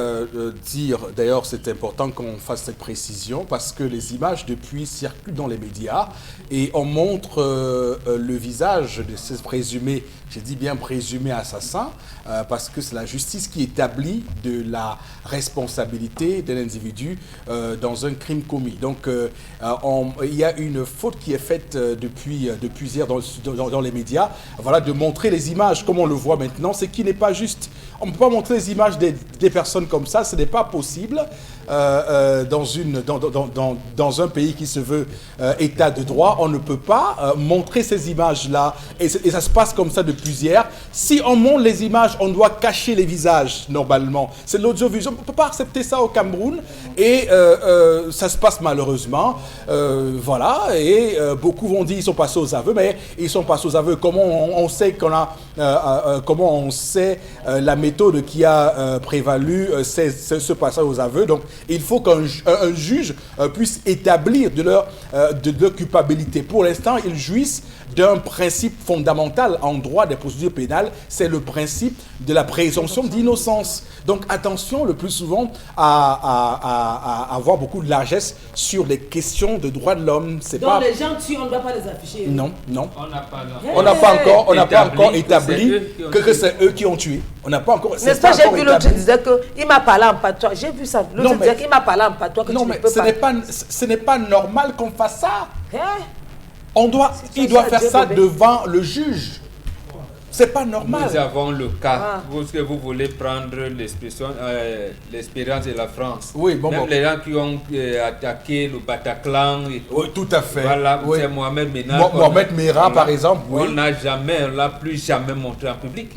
dire, d'ailleurs, c'est important qu'on fasse cette précision parce que les images depuis circulent dans les médias et on montre le visage de ces présumés, j'ai dit bien présumés assassins, parce que c'est la justice qui établit de la responsabilité de l'individu dans un crime commis. Donc, il y a une faute qui est faite depuis hier dans les médias, voilà, de montrer les images comme on le voit maintenant, ce qui n'est pas juste. On ne peut pas montrer les images des personnes comme ça, ce n'est pas possible dans un pays qui se veut état de droit. On ne peut pas montrer ces images-là et ça se passe comme ça depuis hier. Si on montre les images, on doit cacher les visages normalement. C'est l'audiovisuel, on ne peut pas accepter ça au Cameroun et ça se passe malheureusement. Voilà, et beaucoup vont dire qu'ils sont passés aux aveux, mais ils sont passés aux aveux. Comment on sait comment on sait la méthode qui a a prévalu ce passage aux aveux. Donc, il faut qu'un juge puisse établir de leur culpabilité. Pour l'instant, ils jouissent d'un principe fondamental en droit des procédures pénales, c'est le principe de la présomption d'innocence. Donc, attention le plus souvent à avoir beaucoup de largesse sur les questions de droits de l'homme. Donc, les gens tuent, on ne doit pas les afficher. Non, non. On n'a pas encore établi que c'est eux qui ont tué. On n'a pas encore. N'est-ce pas, j'ai vu l'autre qui disait qu'il m'a parlé en patois. J'ai vu ça. L'autre disait qu'il m'a parlé en patois. Non, mais ce n'est pas normal qu'on fasse ça. Il doit faire ça devant le juge. C'est pas normal. Nous avons le cas. Parce que vous voulez prendre l'expérience de la France. Oui, Même les gens qui ont attaqué le Bataclan. Oui, tout à fait. Voilà, oui. c'est Mohamed Merah. Mohamed Merah, par exemple. Oui. On ne l'a plus jamais montré en public.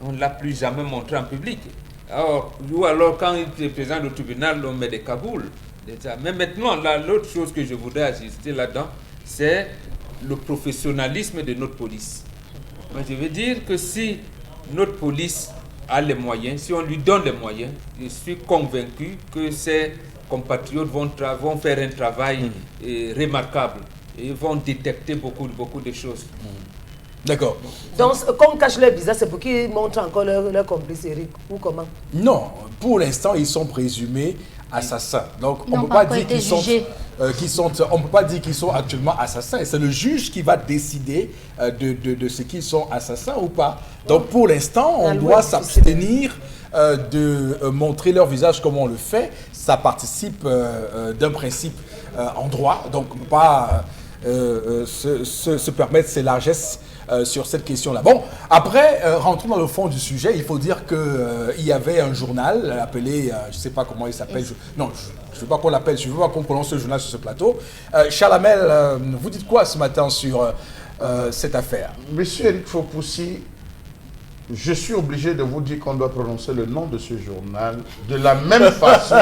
On ne l'a plus jamais montré en public. Ou alors, quand il est présent au tribunal, on met des caboules. Mais maintenant, l'autre chose que je voudrais assister là-dedans, c'est le professionnalisme de notre police. Moi, je veux dire que si notre police a les moyens, si on lui donne les moyens, je suis convaincu que ses compatriotes vont faire un travail remarquable et vont détecter beaucoup de choses. D'accord. Donc, comme cache leur visage, c'est pour qu'ils montrent encore leur complice, Eric, ou comment? Non, pour l'instant, ils sont présumés assassins. Donc, on ne peut pas dire on peut pas dire qu'ils sont actuellement assassins. C'est le juge qui va décider de ce qu'ils sont assassins ou pas. Donc, pour l'instant, on doit s'abstenir de montrer leur visage comme on le fait. Ça participe d'un principe en droit. Donc, on ne peut pas se permettre ces largesses sur cette question-là. Bon, après, rentrons dans le fond du sujet. Il faut dire qu'il y avait un journal appelé, je ne sais pas comment il s'appelle, je ne veux pas qu'on l'appelle, je ne veux pas qu'on prononce ce journal sur ce plateau. Chalamel, vous dites quoi ce matin sur cette affaire? Monsieur Eric Fopoussi, je suis obligé de vous dire qu'on doit prononcer le nom de ce journal de la même façon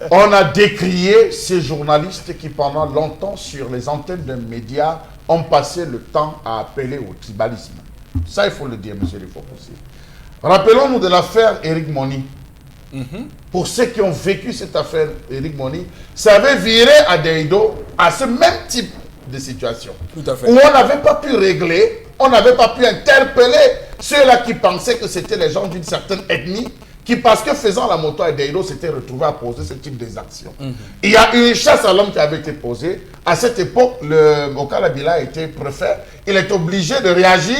qu'on a décrié ces journalistes qui pendant longtemps sur les antennes d'un média ont passé le temps à appeler au tribalisme. Ça, il faut le dire, monsieur Eric Fopoussi. Rappelons-nous de l'affaire Eric Moni. Pour ceux qui ont vécu cette affaire Eric Moni, ça avait viré à Deido à ce même type de situation. Tout à fait. Où on n'avait pas pu régler, on n'avait pas pu interpeller ceux-là qui pensaient que c'était les gens d'une certaine ethnie, qui, parce que faisant la moto à Deido, s'étaient retrouvés à poser ce type d'exactions. Il y a eu une chasse à l'homme qui avait été posée. À cette époque, le Okala Bila était préfet. Il est obligé de réagir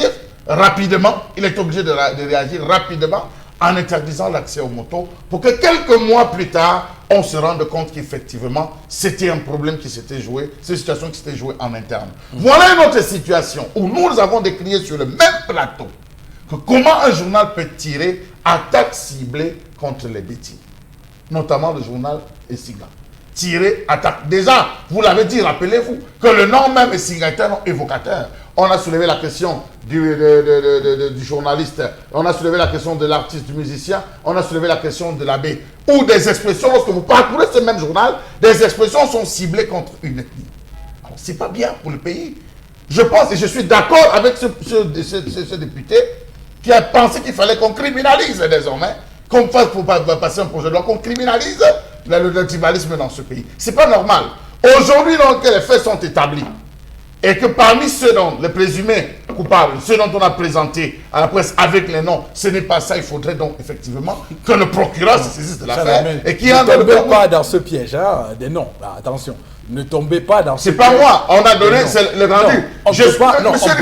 rapidement. Il est obligé de réagir rapidement en interdisant l'accès aux motos pour que quelques mois plus tard, on se rende compte qu'effectivement, c'était un problème qui s'était joué, c'est une situation qui s'était jouée en interne. Voilà une autre situation où nous avons décrié sur le même plateau que comment un journal peut tirer attaque ciblée contre les bêtises, notamment le journal Esiga. Tirer, attaque. Déjà, vous l'avez dit, rappelez-vous, que le nom même Esiga est un nom évocateur. On a soulevé la question du journaliste, on a soulevé la question de l'artiste, du musicien, on a soulevé la question de l'abbé. Ou des expressions, lorsque vous parcourez ce même journal, des expressions sont ciblées contre une ethnie. Alors, c'est pas bien pour le pays. Je pense et je suis d'accord avec ce député qui a pensé qu'il fallait qu'on criminalise désormais, qu'on fasse pour passer un projet de loi, qu'on criminalise le tribalisme dans ce pays. C'est pas normal. Aujourd'hui, donc, les faits sont établis. Et que parmi ceux dont les présumés coupables, ceux dont on a présenté à la presse avec les noms, ce n'est pas ça. Il faudrait donc effectivement que le procureur se saisisse de l'affaire. Et qui ne tombez pas dans ce piège des noms. Là, attention. Ne tombez pas dans ce piège. C'est pas moi. On a donné le rendu. Monsieur il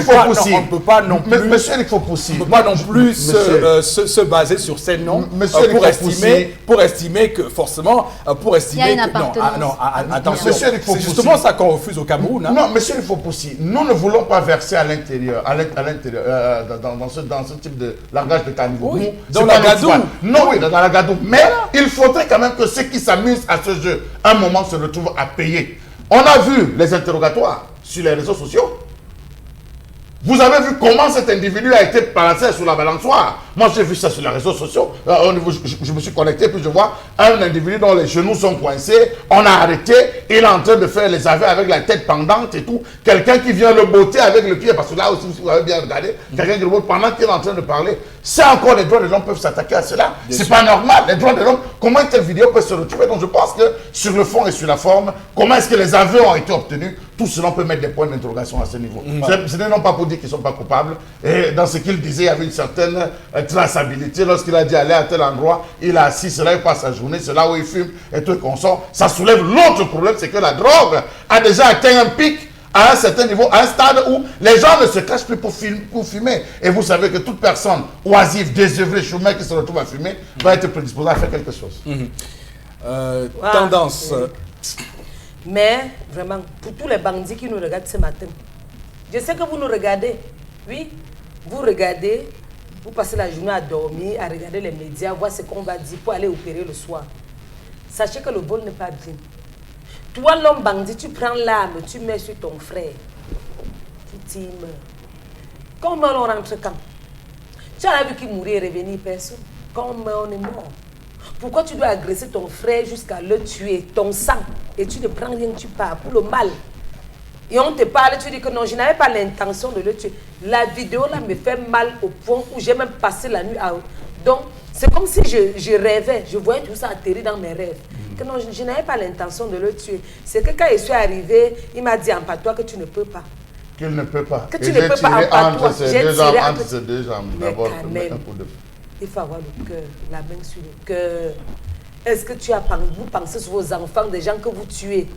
faut pas non plus. Monsieur il faut pousser. On ne peut pas non plus se baser sur ces noms pour estimer que forcément il y a une appartenance. Non, attention. C'est justement ça qu'on refuse au Cameroun. Non, monsieur il faut pousser. Nous ne voulons pas verser à l'intérieur, dans ce type de langage de caniveau. Oui, dans la gadou. Non, oui, dans la gadou. Mais il faudrait quand même que ceux qui s'amusent à ce jeu, un moment se retrouvent à payer. On a vu les interrogatoires sur les réseaux sociaux. Vous avez vu comment cet individu a été balancé sur la balançoire. Moi, j'ai vu ça sur les réseaux sociaux. Je me suis connecté, puis je vois un individu dont les genoux sont coincés. On a arrêté. Il est en train de faire les aveux avec la tête pendante et tout. Quelqu'un qui vient le botter avec le pied, parce que là aussi, vous avez bien regardé, quelqu'un qui le botte pendant qu'il est en train de parler. C'est encore les droits de l'homme peuvent s'attaquer à cela. C'est pas normal. Les droits de l'homme, comment une telle vidéo peut se retrouver? Donc, je pense que sur le fond et sur la forme, comment est-ce que les aveux ont été obtenus? Tout cela, on peut mettre des points d'interrogation à ce niveau. Ce n'est non pas pour dire qu'ils ne sont pas coupables. Et dans ce qu'il disait, il y avait une certaine traçabilité. Lorsqu'il a dit aller à tel endroit, il a assis, c'est là où il passe sa journée, c'est là où il fume et tout consort. Ça soulève l'autre problème, c'est que la drogue a déjà atteint un pic à un certain niveau, à un stade où les gens ne se cachent plus pour fumer. Et vous savez que toute personne oisive, désœuvrée, chômeur qui se retrouve à fumer va être prédisposée à faire quelque chose. Tendance. Mais vraiment, pour tous les bandits qui nous regardent ce matin, je sais que vous nous regardez. Oui, vous regardez, vous passez la journée à dormir, à regarder les médias, voir ce qu'on va dire pour aller opérer le soir. Sachez que le vol n'est pas bien. Toi, l'homme bandit, tu prends l'arme, tu mets sur ton frère. Tu t'y meurs. Comment on rentre quand? Tu as vu qu'il mourait et revenir personne. Quand on meurt, on est mort. Pourquoi tu dois agresser ton frère jusqu'à le tuer, ton sang, et tu ne prends rien, tu pars pour le mal? Et on te parle, tu dis que non, je n'avais pas l'intention de le tuer. La vidéo là me fait mal au point où j'ai même passé la nuit à... Donc, c'est comme si je rêvais, je voyais tout ça atterrir dans mes rêves. Que non, je n'avais pas l'intention de le tuer. C'est que quand je suis arrivé, il m'a dit en patois que tu ne peux pas. Qu'il ne peut pas. Que tu ne peux pas en patois. J'ai tiré entre ses deux jambes. D'abord, un coup de... Il faut avoir le cœur, la main sur le cœur. Est-ce que vous pensez sur vos enfants, des gens que vous tuez?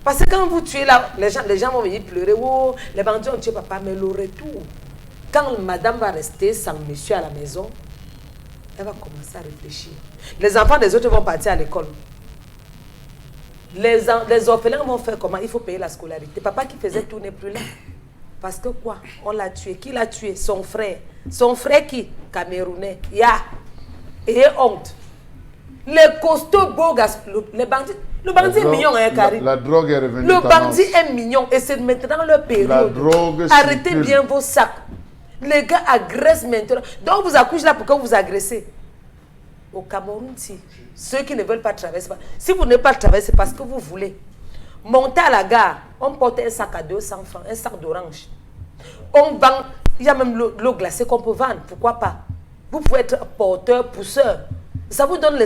Parce que quand vous tuez là, les gens vont venir pleurer. Oh, les bandits ont tué papa, mais le retour. Quand madame va rester sans monsieur à la maison, elle va commencer à réfléchir. Les enfants des autres vont partir à l'école. Les orphelins vont faire comment? Il faut payer la scolarité. Papa qui faisait tout n'est plus là. Parce que quoi? On l'a tué. Qui l'a tué? Son frère. Son frère qui? Camerounais. Et honte. Les costauds beaux gars, les bandits. Le bandit est mignon, hein, Karim. La drogue est revenue. Le bandit est mignon. Et c'est maintenant leur période. La drogue Arrêtez circule. bien vos sacs. Les gars agressent maintenant. Donc vous accouchez là pour que vous agressez. Au Cameroun, si. Ceux qui ne veulent pas travailler, si vous n'avez pas travailler, c'est parce que vous voulez. Montez à la gare, on porte un sac à 200 francs, un sac d'orange. On vend, il y a même l'eau glacée qu'on peut vendre, pourquoi pas? Vous pouvez être porteur, pousseur. Ça vous donne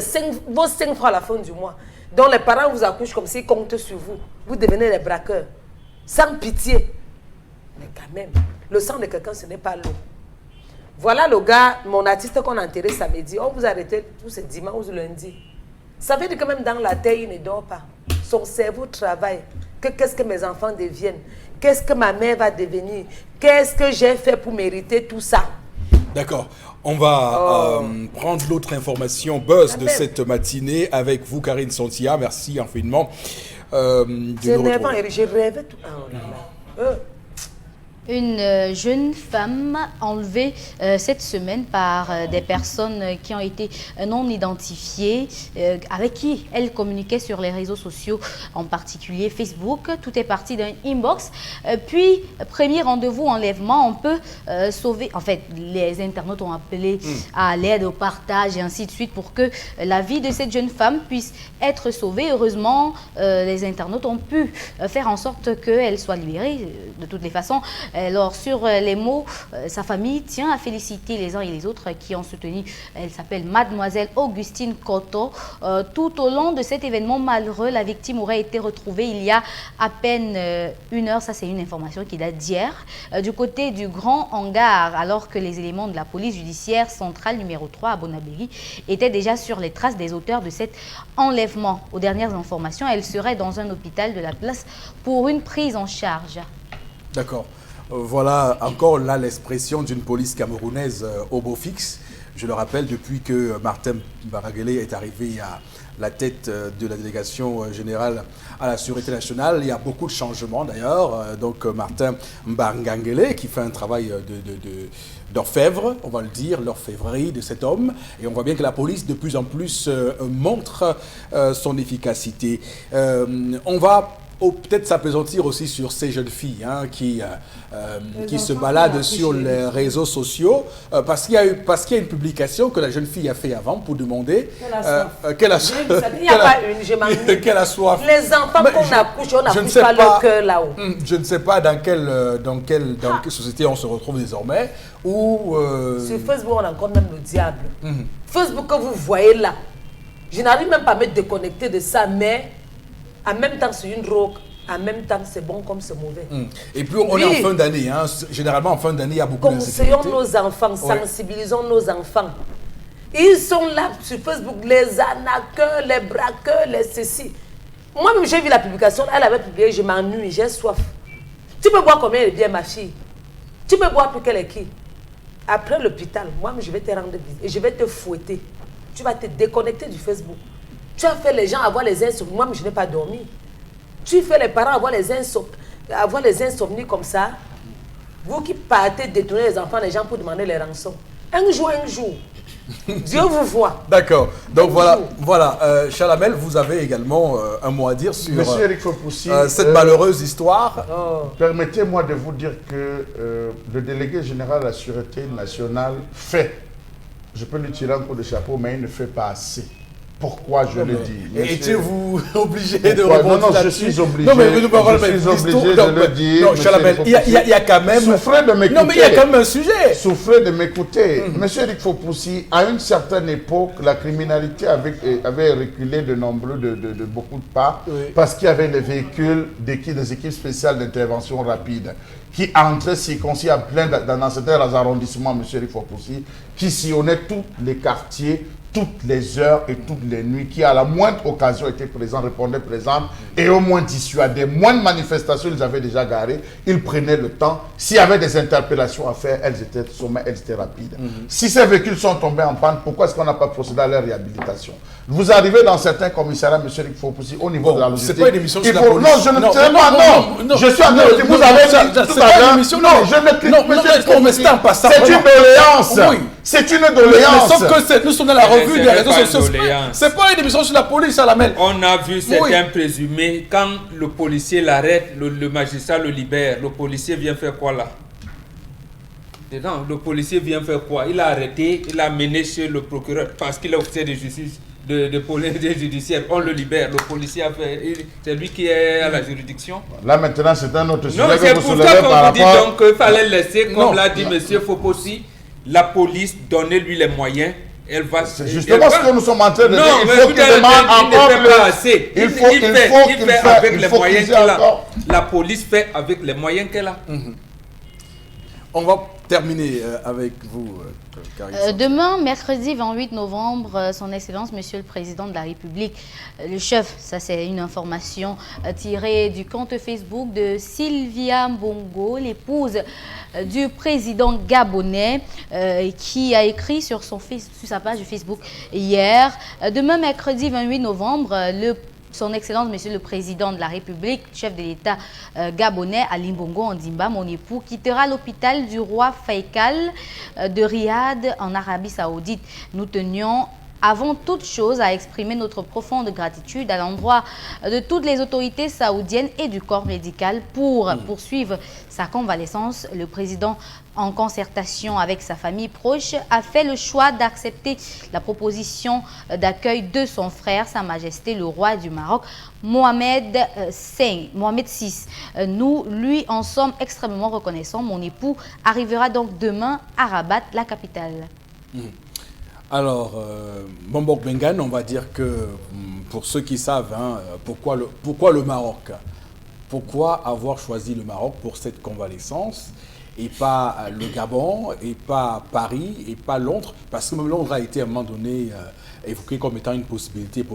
vos 5 francs à la fin du mois. Donc les parents vous accouchent comme s'ils comptent sur vous. Vous devenez les braqueurs. Sans pitié. Mais quand même, le sang de quelqu'un, ce n'est pas l'eau. Voilà le gars, mon artiste qu'on a enterré samedi. On vous arrêtez tous ces dimanche ou lundi. Ça veut dire que même dans la terre, il ne dort pas. Son cerveau travaille. Qu'est-ce que mes enfants deviennent? Qu'est-ce que ma mère va devenir? Qu'est-ce que j'ai fait pour mériter tout ça? D'accord. On va prendre l'autre information buzz de cette matinée avec vous, Karine Sontia. Merci infiniment. C'est énervant, j'ai rêvé tout. Oh là là. Une jeune femme enlevée cette semaine par des personnes qui ont été non identifiées, avec qui elle communiquait sur les réseaux sociaux, en particulier Facebook. Tout est parti d'un inbox. Puis, premier rendez-vous enlèvement, on peut sauver... En fait, les internautes ont appelé à l'aide, au partage et ainsi de suite pour que la vie de cette jeune femme puisse être sauvée. Heureusement, les internautes ont pu faire en sorte qu'elle soit libérée. De toutes les façons, alors, sur les mots, sa famille tient à féliciter les uns et les autres qui ont soutenu. Elle s'appelle Mademoiselle Augustine Cotto. Tout au long de cet événement malheureux, la victime aurait été retrouvée il y a à peine 1 heure. Ça, c'est une information qui date d'hier. Du côté du Grand Hangar, alors que les éléments de la police judiciaire centrale numéro 3 à Bonabéry étaient déjà sur les traces des auteurs de cet enlèvement. Aux dernières informations, elle serait dans un hôpital de la place pour une prise en charge. D'accord. Voilà encore là l'expression d'une police camerounaise au beau fixe. Je le rappelle, depuis que Martin Baragélé est arrivé à la tête de la délégation générale à la Sûreté nationale, il y a beaucoup de changements d'ailleurs. Donc Martin Mbangangele qui fait un travail d'orfèvre, on va le dire, l'orfèvrerie de cet homme. Et on voit bien que la police de plus en plus montre son efficacité. On va peut-être s'appesantir aussi sur ces jeunes filles hein, qui se baladent sur les réseaux sociaux parce qu'il y a une publication que la jeune fille a fait avant pour demander qu'elle a soif. Il n'y a pas une, je m'en dis. Qu'elle a soif. Les enfants qu'on accouche, on n'accouche pas leur cœur là-haut. Je ne sais pas dans quelle société on se retrouve désormais. Sur Facebook, on a encore même le diable. Facebook que vous voyez là, je n'arrive même pas à me déconnecter de ça, mais en même temps c'est une drogue, en même temps c'est bon comme c'est mauvais. Et puis on est en fin d'année, hein. Généralement en fin d'année il y a beaucoup d'insécurité. Conseillons nos enfants, sensibilisons nos enfants. Ils sont là sur Facebook, les arnaqueurs, les braqueurs, les ceci. Moi-même j'ai vu la publication, elle avait publié, je m'ennuie, j'ai soif. Tu peux boire combien de bière ma fille? Tu peux boire pour quelle est qui? Après l'hôpital, moi je vais te rendre visite et je vais te fouetter. Tu vas te déconnecter du Facebook. Tu as fait les gens avoir les insomnies. Moi, je n'ai pas dormi. Tu fais les parents avoir les insomnies comme ça. Vous qui partez détourner les enfants, les gens pour demander les rançons. Un jour. Dieu vous voit. D'accord. Donc voilà. Chalamel, vous avez également un mot à dire sur Monsieur Eric Fopoussi, cette malheureuse histoire. Permettez-moi de vous dire que le délégué général de la Sûreté nationale fait, je peux lui tirer un coup de chapeau, mais il ne fait pas assez. Pourquoi je le dis? Étiez-vous obligé de répondre? Non, je suis obligé. Non, mais je suis obligé de le dire. Non, Chalamel, il y a quand même... Souffrez de m'écouter. Non, mais il y a quand même un sujet. Souffrez de m'écouter. Monsieur Eric Fopoussi, à une certaine époque, la criminalité avait reculé de beaucoup de pas, parce qu'il y avait les véhicules des équipes spéciales d'intervention rapide qui entraient circoncis à plein dans certains arrondissements, monsieur Eric Fopoussi, qui sillonnaient tous les quartiers, toutes les heures et toutes les nuits, qui à la moindre occasion étaient présents, répondaient présents et au moins dissuadaient. Moindre manifestation, ils avaient déjà garé, ils prenaient le temps. S'il y avait des interpellations à faire, elles étaient sommées, elles étaient rapides. Si ces véhicules sont tombés en panne, pourquoi est-ce qu'on n'a pas procédé à leur réhabilitation? Vous arrivez dans certains commissariats, monsieur Eric Fopoussi, au niveau de la logistique. C'est pas une émission sur la police. Non, je ne sais pas, non. Je suis en train de dire, vous avez dit tout à l'heure. Non, je ne critique pas. C'est une doléance. C'est une doléance. Sauf que nous sommes dans la revue des réseaux sociaux. C'est pas une émission sur la police, à la main. On a vu certains présumés, quand le policier l'arrête, le magistrat le libère, le policier vient faire quoi là? Non, le policier vient faire quoi? Il a arrêté, il a mené chez le procureur parce qu'il est officier de justice, de police judiciaire. On le libère, le policier a fait. C'est lui qui est à la juridiction. Là maintenant, c'est un autre sujet. Non, c'est pour ça qu'on vous dit donc qu'il fallait laisser, comme l'a dit M. Fopoussi, la police donner lui les moyens. Elle va. C'est justement ce que nous sommes en train de dire. Non, il mais faut qu'il demande encore ne fait pas assez. Il fait avec les moyens qu'elle a. La police fait avec les moyens qu'elle a. On va terminer avec vous, Karine. Demain, mercredi 28 novembre, son Excellence, Monsieur le Président de la République, le chef, ça c'est une information tirée du compte Facebook de Sylvia Mbongo, l'épouse du président gabonais, qui a écrit sur sa page Facebook hier. Demain, mercredi 28 novembre, Son Excellence, Monsieur le Président de la République, chef de l'État gabonais, Ali Bongo Ondimba, mon époux, quittera l'hôpital du roi Faisal de Riyad en Arabie Saoudite. Nous tenions avant toute chose à exprimer notre profonde gratitude à l'endroit de toutes les autorités saoudiennes et du corps médical pour poursuivre sa convalescence. Le président, en concertation avec sa famille proche, a fait le choix d'accepter la proposition d'accueil de son frère, Sa Majesté le roi du Maroc, Mohamed VI. Nous lui en sommes extrêmement reconnaissants. Mon époux arrivera donc demain à Rabat, la capitale. Alors, Bombok Bengan, on va dire que, pour ceux qui savent, pourquoi le Maroc? Pourquoi avoir choisi le Maroc pour cette convalescence et pas le Gabon, et pas Paris, et pas Londres? Parce que même Londres a été à un moment donné évoqué comme étant une possibilité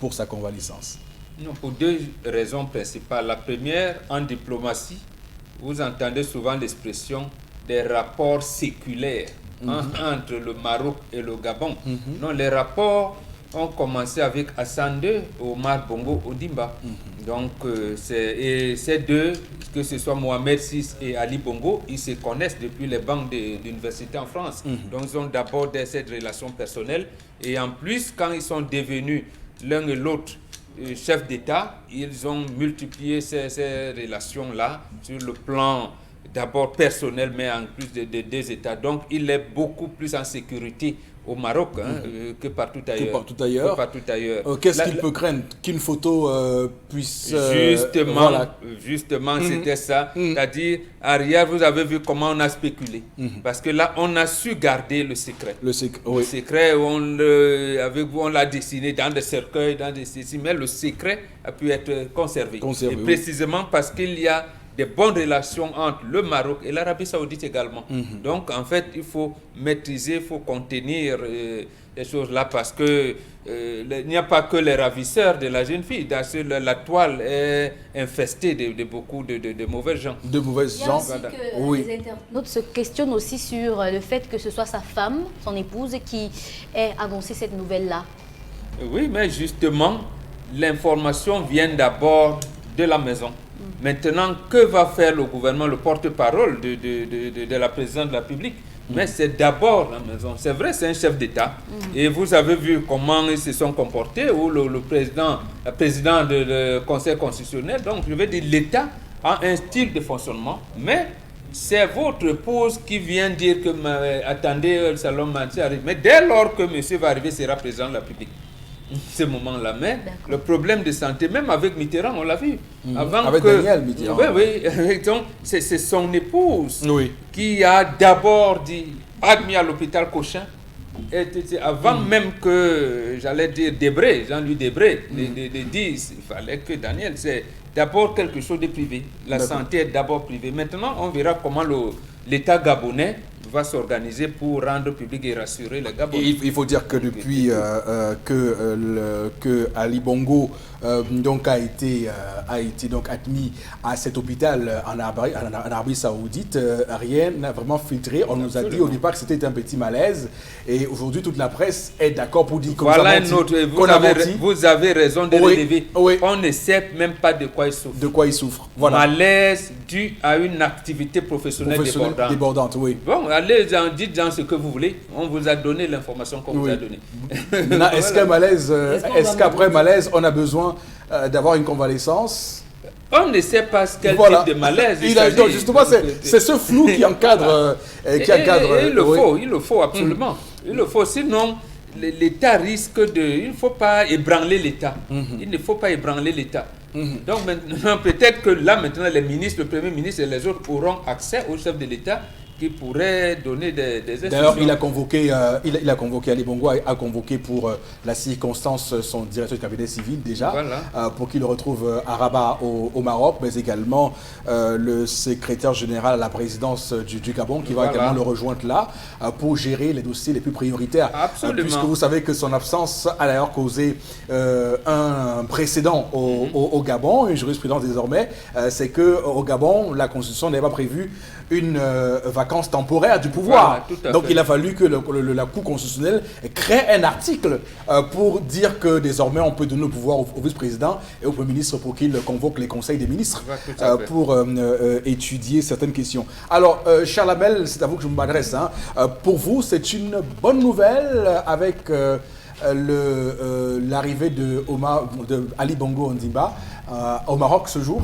pour sa convalescence. Non, pour deux raisons principales. La première, en diplomatie, vous entendez souvent l'expression des rapports séculaires. Entre le Maroc et le Gabon. Non, les rapports ont commencé avec Hassan II, Omar Bongo Ondimba. Donc, ces deux, que ce soit Mohamed VI et Ali Bongo, ils se connaissent depuis les bancs d'université en France. Donc, ils ont d'abord cette relation personnelle. Et en plus, quand ils sont devenus l'un et l'autre chefs d'État, ils ont multiplié ces relations-là sur le plan d'abord personnel, mais en plus des États. Donc, il est beaucoup plus en sécurité au Maroc que partout ailleurs. Qu'est-ce qu'il peut craindre? Qu'une photo puisse... Justement, c'était ça. C'est-à-dire, Ariel, vous avez vu comment on a spéculé. Parce que là, on a su garder le secret. Le secret, avec vous, on l'a dessiné dans des cercueils, dans des ceci, mais le secret a pu être conservé. Et précisément parce qu'il y a des bonnes relations entre le Maroc et l'Arabie Saoudite également. Donc, en fait, il faut maîtriser, il faut contenir ces choses-là parce que il n'y a pas que les ravisseurs de la jeune fille. La toile est infestée de beaucoup de mauvais gens. De mauvaises gens. Les internautes se questionnent aussi sur le fait que ce soit sa femme, son épouse, qui ait annoncé cette nouvelle-là. Oui, mais justement, l'information vient d'abord de la maison. Maintenant, que va faire le gouvernement, le porte-parole de la présidente de la République? Mais c'est d'abord la maison. C'est vrai, c'est un chef d'État. Et vous avez vu comment ils se sont comportés, ou le président du Conseil constitutionnel. Donc, je veux dire, l'État a un style de fonctionnement, mais c'est votre épouse qui vient dire que, attendez, le salon Manti arrive. Mais dès lors que monsieur va arriver, sera président de la République. Ce moment-là, mais le problème de santé, même avec Mitterrand, on l'a vu. Avec Daniel Mitterrand. Oui, donc c'est son épouse qui a d'abord dit, admis à l'hôpital Cochin, avant même que, j'allais dire, Jean-Louis Debré, dise, il fallait que Daniel, c'est d'abord quelque chose de privé. La santé est d'abord privée. Maintenant, on verra comment l'État gabonais va s'organiser pour rendre public et rassurer les Gabonais. Il faut dire que depuis que Ali Bongo donc a été donc admis à cet hôpital en Arabie Saoudite, rien n'a vraiment filtré. On nous a dit au départ que c'était un petit malaise, et aujourd'hui toute la presse est d'accord pour dire comme voilà un autre. Vous avez raison de relever. On ne sait même pas de quoi il souffre. De quoi il souffre. Voilà. Malaise dû à une activité professionnelle débordante. Oui. Bon, allez, dites ce que vous voulez. On vous a donné l'information qu'on vous a donnée. Est-ce qu'un malaise, est-ce qu'après malaise, on a besoin d'avoir une convalescence? On ne sait pas quel type de malaise justement, c'est ce flou qui encadre. Il le faut absolument. Il le faut, sinon l'État risque de... Il ne faut pas ébranler l'État. Il ne faut pas ébranler l'État. Donc maintenant, peut-être que là, maintenant, les ministres, le Premier ministre et les autres auront accès au chef de l'État qui pourrait donner des instructions. D'ailleurs, il a convoqué, Ali Bongo a convoqué pour la circonstance son directeur du cabinet civil déjà, pour qu'il le retrouve à Rabat au Maroc, mais également le secrétaire général à la présidence du Gabon qui va également le rejoindre là pour gérer les dossiers les plus prioritaires. Absolument. Puisque vous savez que son absence a d'ailleurs causé un précédent au Gabon, une jurisprudence désormais, c'est qu'au Gabon, la Constitution n'avait pas prévu une vacance temporaire du pouvoir. Donc il a fallu que la Cour constitutionnelle crée un article pour dire que désormais on peut donner le pouvoir au vice-président et au Premier ministre pour qu'il convoque les conseils des ministres pour étudier certaines questions. Alors Charles Abel, c'est à vous que je m'adresse. Pour vous, c'est une bonne nouvelle avec l'arrivée de Ali Bongo Ondimba au Maroc ce jour?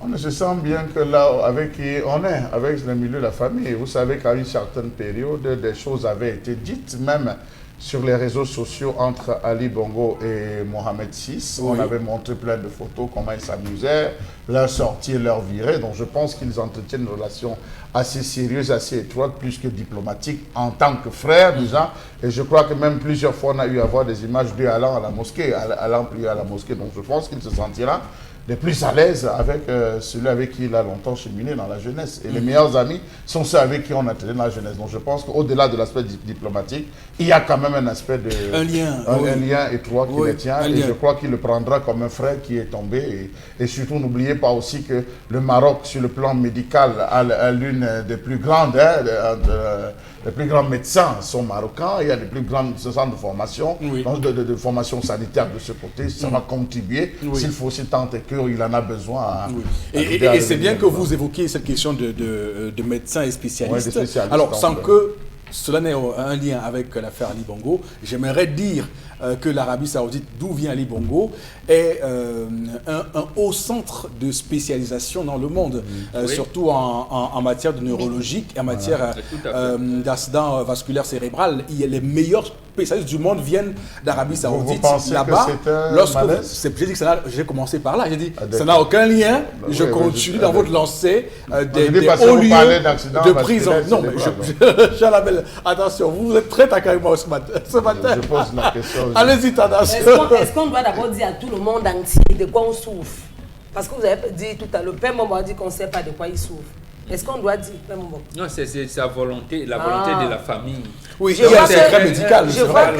On se sent bien que là, avec qui on est, avec le milieu de la famille. Vous savez qu'à une certaine période, des choses avaient été dites, même sur les réseaux sociaux, entre Ali Bongo et Mohamed VI. On avait montré plein de photos, comment ils s'amusaient, leur sortie, leur virée. Donc je pense qu'ils entretiennent une relation assez sérieuse, assez étroite, plus que diplomatique, en tant que frères déjà. Et je crois que même plusieurs fois, on a eu à voir des images d'eux allant à la mosquée, allant prier à la mosquée. Donc je pense qu'il se sentira les plus à l'aise avec celui avec qui il a longtemps cheminé dans la jeunesse. Et les meilleurs amis sont ceux avec qui on a traîné dans la jeunesse. Donc je pense qu'au-delà de l'aspect diplomatique, il y a quand même un aspect de... Un lien étroit qui les tient. Et je crois qu'il le prendra comme un frère qui est tombé. Et surtout, n'oubliez pas aussi que le Maroc, sur le plan médical, a l'une des plus grandes... les plus grands médecins sont marocains, il y a les plus grands centres de formation, de formation sanitaire de ce côté, ça va contribuer, s'il faut aussi tenter qu'il en a besoin. Et c'est bien que vous évoquiez cette question de médecins et spécialistes. Alors, sans que cela n'ait un lien avec l'affaire Ali Bongo, j'aimerais dire que l'Arabie Saoudite, d'où vient Ali Bongo, est un haut centre de spécialisation dans le monde, surtout en matière de neurologique, en matière d'accident vasculaire cérébral. Les meilleurs spécialistes du monde viennent d'Arabie Saoudite. Là-bas, j'ai commencé par là, j'ai dit, ça n'a aucun lien, je continue dans votre lancée des hauts lieux de prison. Non, mais Jean Labelle, attention, vous êtes très taquin avec moi ce matin. Je pose la question. Allez-y, Tadas. Est-ce qu'on doit d'abord dire à tout le monde entier de quoi on souffre? Parce que vous avez dit tout à l'heure, le Père Momo a dit qu'on ne sait pas de quoi il souffre. Est-ce qu'on doit dire, Père Momo? Non, c'est sa volonté, la volonté de la famille. Oui, il y a un secret médical. Je vois que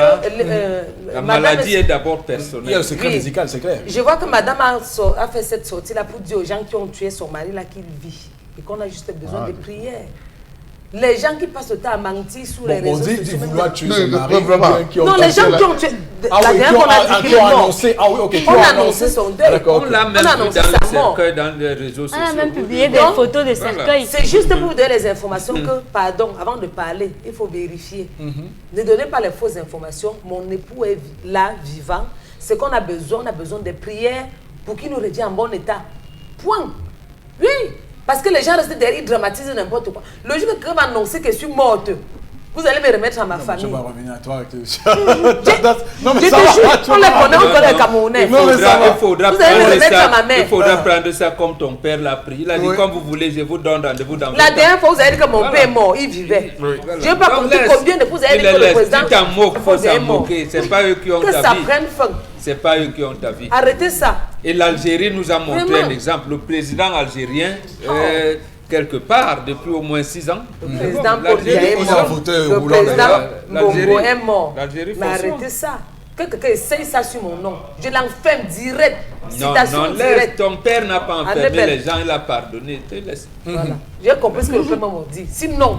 la maladie est d'abord personnelle. Il y a un secret médical, c'est clair. Je vois que madame a fait cette sortie-là pour dire aux gens qui ont tué son mari là qu'il vit et qu'on a juste besoin de prières. Les gens qui passent le temps à mentir sur les réseaux sociaux. On dit vouloir tuer son mari. Non, les gens qui ont tué. La dernière qu'on a dit qu'il est mort. On a annoncé son deuil. On l'a même vu dans le cercueil, dans les réseaux sociaux. On a même publié des photos de cercueil. C'est juste pour vous donner les informations que, pardon, avant de parler, il faut vérifier. Ne donnez pas les fausses informations. Mon époux est là, vivant. Ce qu'on a besoin des prières pour qu'il nous revienne en bon état. Point. Oui. Parce que les gens restent derrière, ils dramatisent n'importe quoi. Le jour que va annoncer que je suis morte, vous allez me remettre à ma famille. Je vais revenir à toi avec non, mais ça va. On les connaît encore les Camerounais. Il faudra prendre ça comme ton père l'a pris. Il a dit, comme vous voulez, je vous donne rendez-vous dans la dernière fois, vous avez dit que mon père est mort, il vivait. Je ne veux pas compter combien de fois vous avez dit que le président est mort. C'est pas eux qui ont ta vie. Que ça prenne fin. C'est pas eux qui ont ta vie. Arrêtez ça. Et l'Algérie nous a montré un exemple. Le président algérien, quelque part, depuis au moins 6 ans, le président Bongo est mort. Mais arrêtez ça. Que quelqu'un essaye ça sur mon nom. Je l'enferme direct. Non, laisse. Ton père n'a pas enfermé les gens, il a pardonné. Voilà. J'ai compris ce que le père m'a dit. Sinon,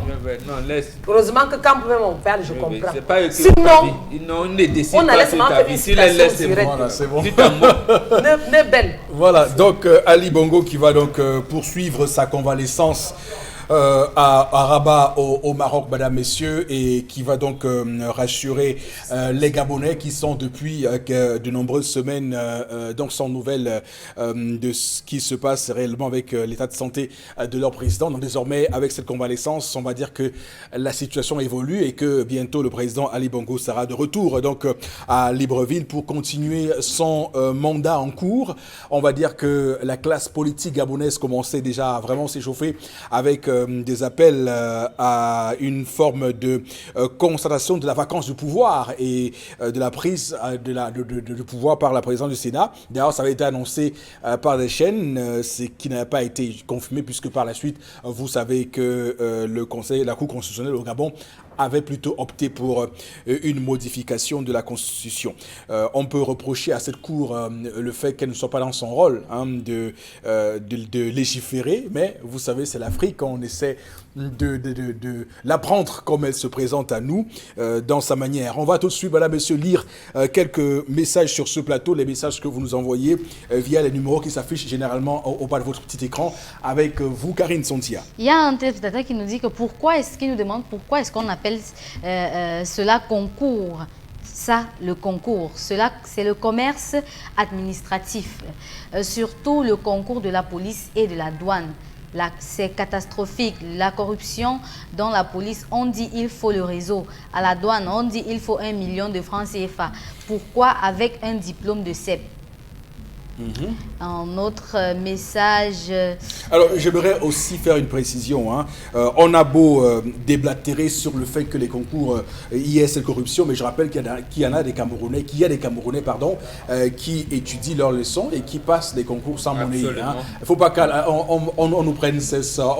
laisse. Heureusement que quand mon père, je comprends. C'est pas eux qui sinon, ils ne décident pas sur ta vie. Si les laissent, c'est bon. N'est belle. Voilà, donc Ali Bongo qui va donc poursuivre sa convalescence à Rabat au Maroc, mesdames, messieurs, et qui va donc rassurer les Gabonais qui sont depuis de nombreuses semaines donc sans nouvelles de ce qui se passe réellement avec l'état de santé de leur président. Donc désormais, avec cette convalescence, on va dire que la situation évolue et que bientôt le président Ali Bongo sera de retour donc à Libreville pour continuer son mandat en cours. On va dire que la classe politique gabonaise commençait déjà à vraiment s'échauffer avec des appels à une forme de constatation de la vacance du pouvoir et de la prise de pouvoir par la présidence du Sénat. D'ailleurs, ça avait été annoncé par des chaînes, ce qui n'a pas été confirmé puisque par la suite, vous savez que la Cour constitutionnelle au Gabon avait plutôt opté pour une modification de la Constitution. On peut reprocher à cette Cour le fait qu'elle ne soit pas dans son rôle de légiférer, mais vous savez, c'est l'Afrique, on essaie de l'apprendre comme elle se présente à nous dans sa manière. On va tout de suite, madame, monsieur, lire quelques messages sur ce plateau, les messages que vous nous envoyez via les numéros qui s'affichent généralement au bas de votre petit écran avec vous, Karine Sontia. Il y a un téléspectateur qui nous dit que pourquoi est-ce qu'on appelle cela concours. Ça, le concours, cela, c'est le commerce administratif, surtout le concours de la police et de la douane. C'est catastrophique. La corruption dans la police, on dit il faut le réseau. À la douane, on dit il faut 1 million de francs CFA. Pourquoi avec un diplôme de CEP? Un autre message. Alors, j'aimerais aussi faire une précision. On a beau déblatérer sur le fait que les concours, il y a cette corruption, mais je rappelle qu'il y a des Camerounais qui étudient leurs leçons et qui passent des concours sans monnaie. Il ne faut pas qu'on nous prenne ça.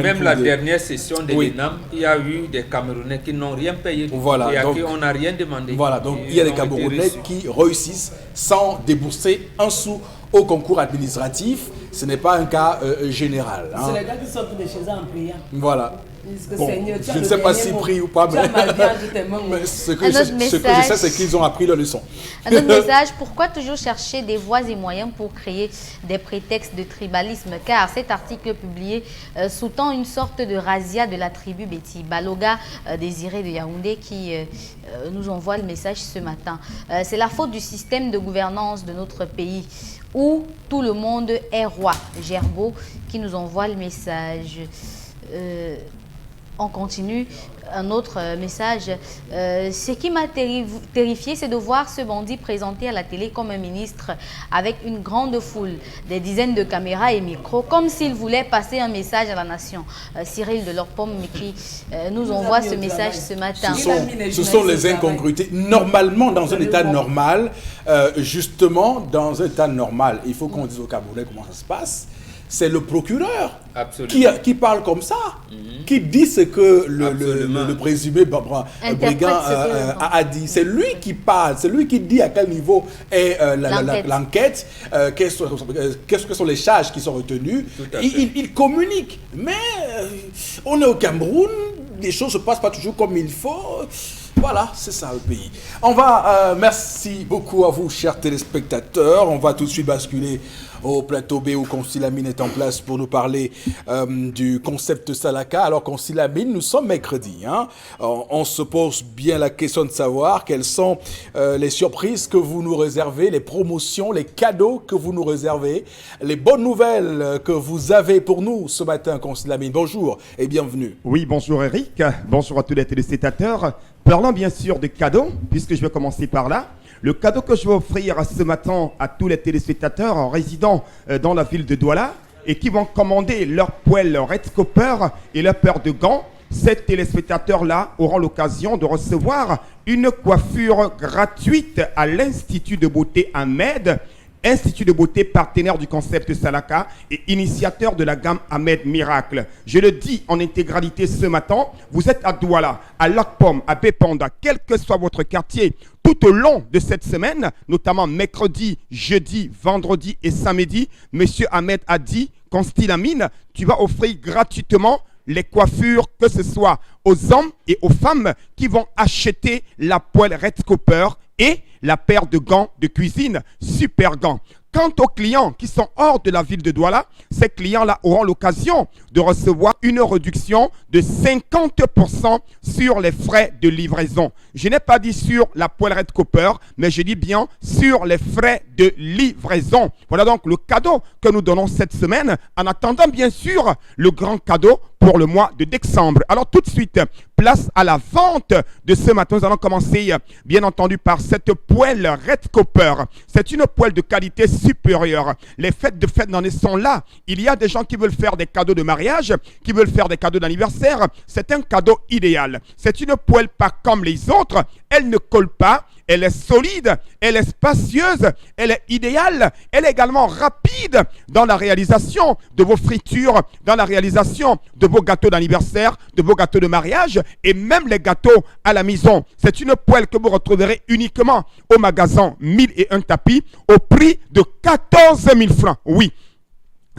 Même la dernière session de l'ENAM, il y a eu des Camerounais qui n'ont rien payé voilà, et à qui on n'a rien demandé. Voilà, donc il y a des Camerounais qui réussissent sans débourser un sou au concours administratif Ce n'est pas un cas général. Hein. C'est les gars qui sortent de chez eux en priant. Voilà. Bon, Seigneur, je ne sais pas s'ils prient ou pas, mais ce que je sais, c'est qu'ils ont appris la leçon. Un autre message, pourquoi toujours chercher des voies et moyens pour créer des prétextes de tribalisme? Car cet article publié sous-tend une sorte de razzia de la tribu Beti Baloga Désiré de Yaoundé qui nous envoie le message ce matin. C'est la faute du système de gouvernance de notre pays où tout le monde est roi. Gerbeau qui nous envoie le message. On continue, un autre message. Ce qui m'a terrifié, c'est de voir ce bandit présenté à la télé comme un ministre avec une grande foule, des dizaines de caméras et micros, comme s'il voulait passer un message à la nation. Cyril de Lorpomme qui nous envoie ce message ce matin. Ce sont les incongruités. Normalement, dans un état normal, justement, dans un état normal, il faut qu'on dise au Camerounais comment ça se passe. C'est le procureur qui parle comme ça, qui dit ce que le présumé brigand a dit. C'est lui qui parle, c'est lui qui dit à quel niveau est l'enquête, qu'est-ce que sont les charges qui sont retenues. Il communique. Mais on est au Cameroun, les choses ne se passent pas toujours comme il faut. Voilà, c'est ça le pays. On va, merci beaucoup à vous, chers téléspectateurs. On va tout de suite basculer au plateau B où Consilamine est en place pour nous parler du concept Salaka. Alors Consilamine, nous sommes mercredi. Hein? On se pose bien la question de savoir quelles sont les surprises que vous nous réservez, les promotions, les cadeaux que vous nous réservez, les bonnes nouvelles que vous avez pour nous ce matin, Consilamine. Bonjour et bienvenue. Oui, bonjour Eric. Bonjour à tous les téléspectateurs. Parlons bien sûr de cadeaux, puisque je vais commencer par là. Le cadeau que je vais offrir ce matin à tous les téléspectateurs résidant dans la ville de Douala et qui vont commander leur poêle Red Copper et leur paire de gants, ces téléspectateurs-là auront l'occasion de recevoir une coiffure gratuite à l'Institut de beauté Ahmed. Institut de beauté partenaire du concept Salaka et initiateur de la gamme Ahmed Miracle. Je le dis en intégralité ce matin, vous êtes à Douala, à Lac-Pomme, à Bépanda, quel que soit votre quartier, tout au long de cette semaine, notamment mercredi, jeudi, vendredi et samedi, Monsieur Ahmed a dit, Consilamine, tu vas offrir gratuitement les coiffures, que ce soit aux hommes et aux femmes qui vont acheter la poêle Red Copper et la paire de gants de cuisine, super gants. Quant aux clients qui sont hors de la ville de Douala, ces clients-là auront l'occasion de recevoir une réduction de 50% sur les frais de livraison. Je n'ai pas dit sur la poêle Red Copper, mais je dis bien sur les frais de livraison. Voilà donc le cadeau que nous donnons cette semaine, en attendant bien sûr le grand cadeau pour le mois de décembre. Alors tout de suite, place à la vente de ce matin. Nous allons commencer bien entendu par cette poêle Red Copper. C'est une poêle de qualité supérieure. Les fêtes de fête sont là. Il y a des gens qui veulent faire des cadeaux de mariage, qui veulent faire des cadeaux d'anniversaire. C'est un cadeau idéal. C'est une poêle pas comme les autres. Elle ne colle pas. Elle est solide, elle est spacieuse, elle est idéale, elle est également rapide dans la réalisation de vos fritures, dans la réalisation de vos gâteaux d'anniversaire, de vos gâteaux de mariage et même les gâteaux à la maison. C'est une poêle que vous retrouverez uniquement au magasin 1001 tapis au prix de 14 000 francs. Oui.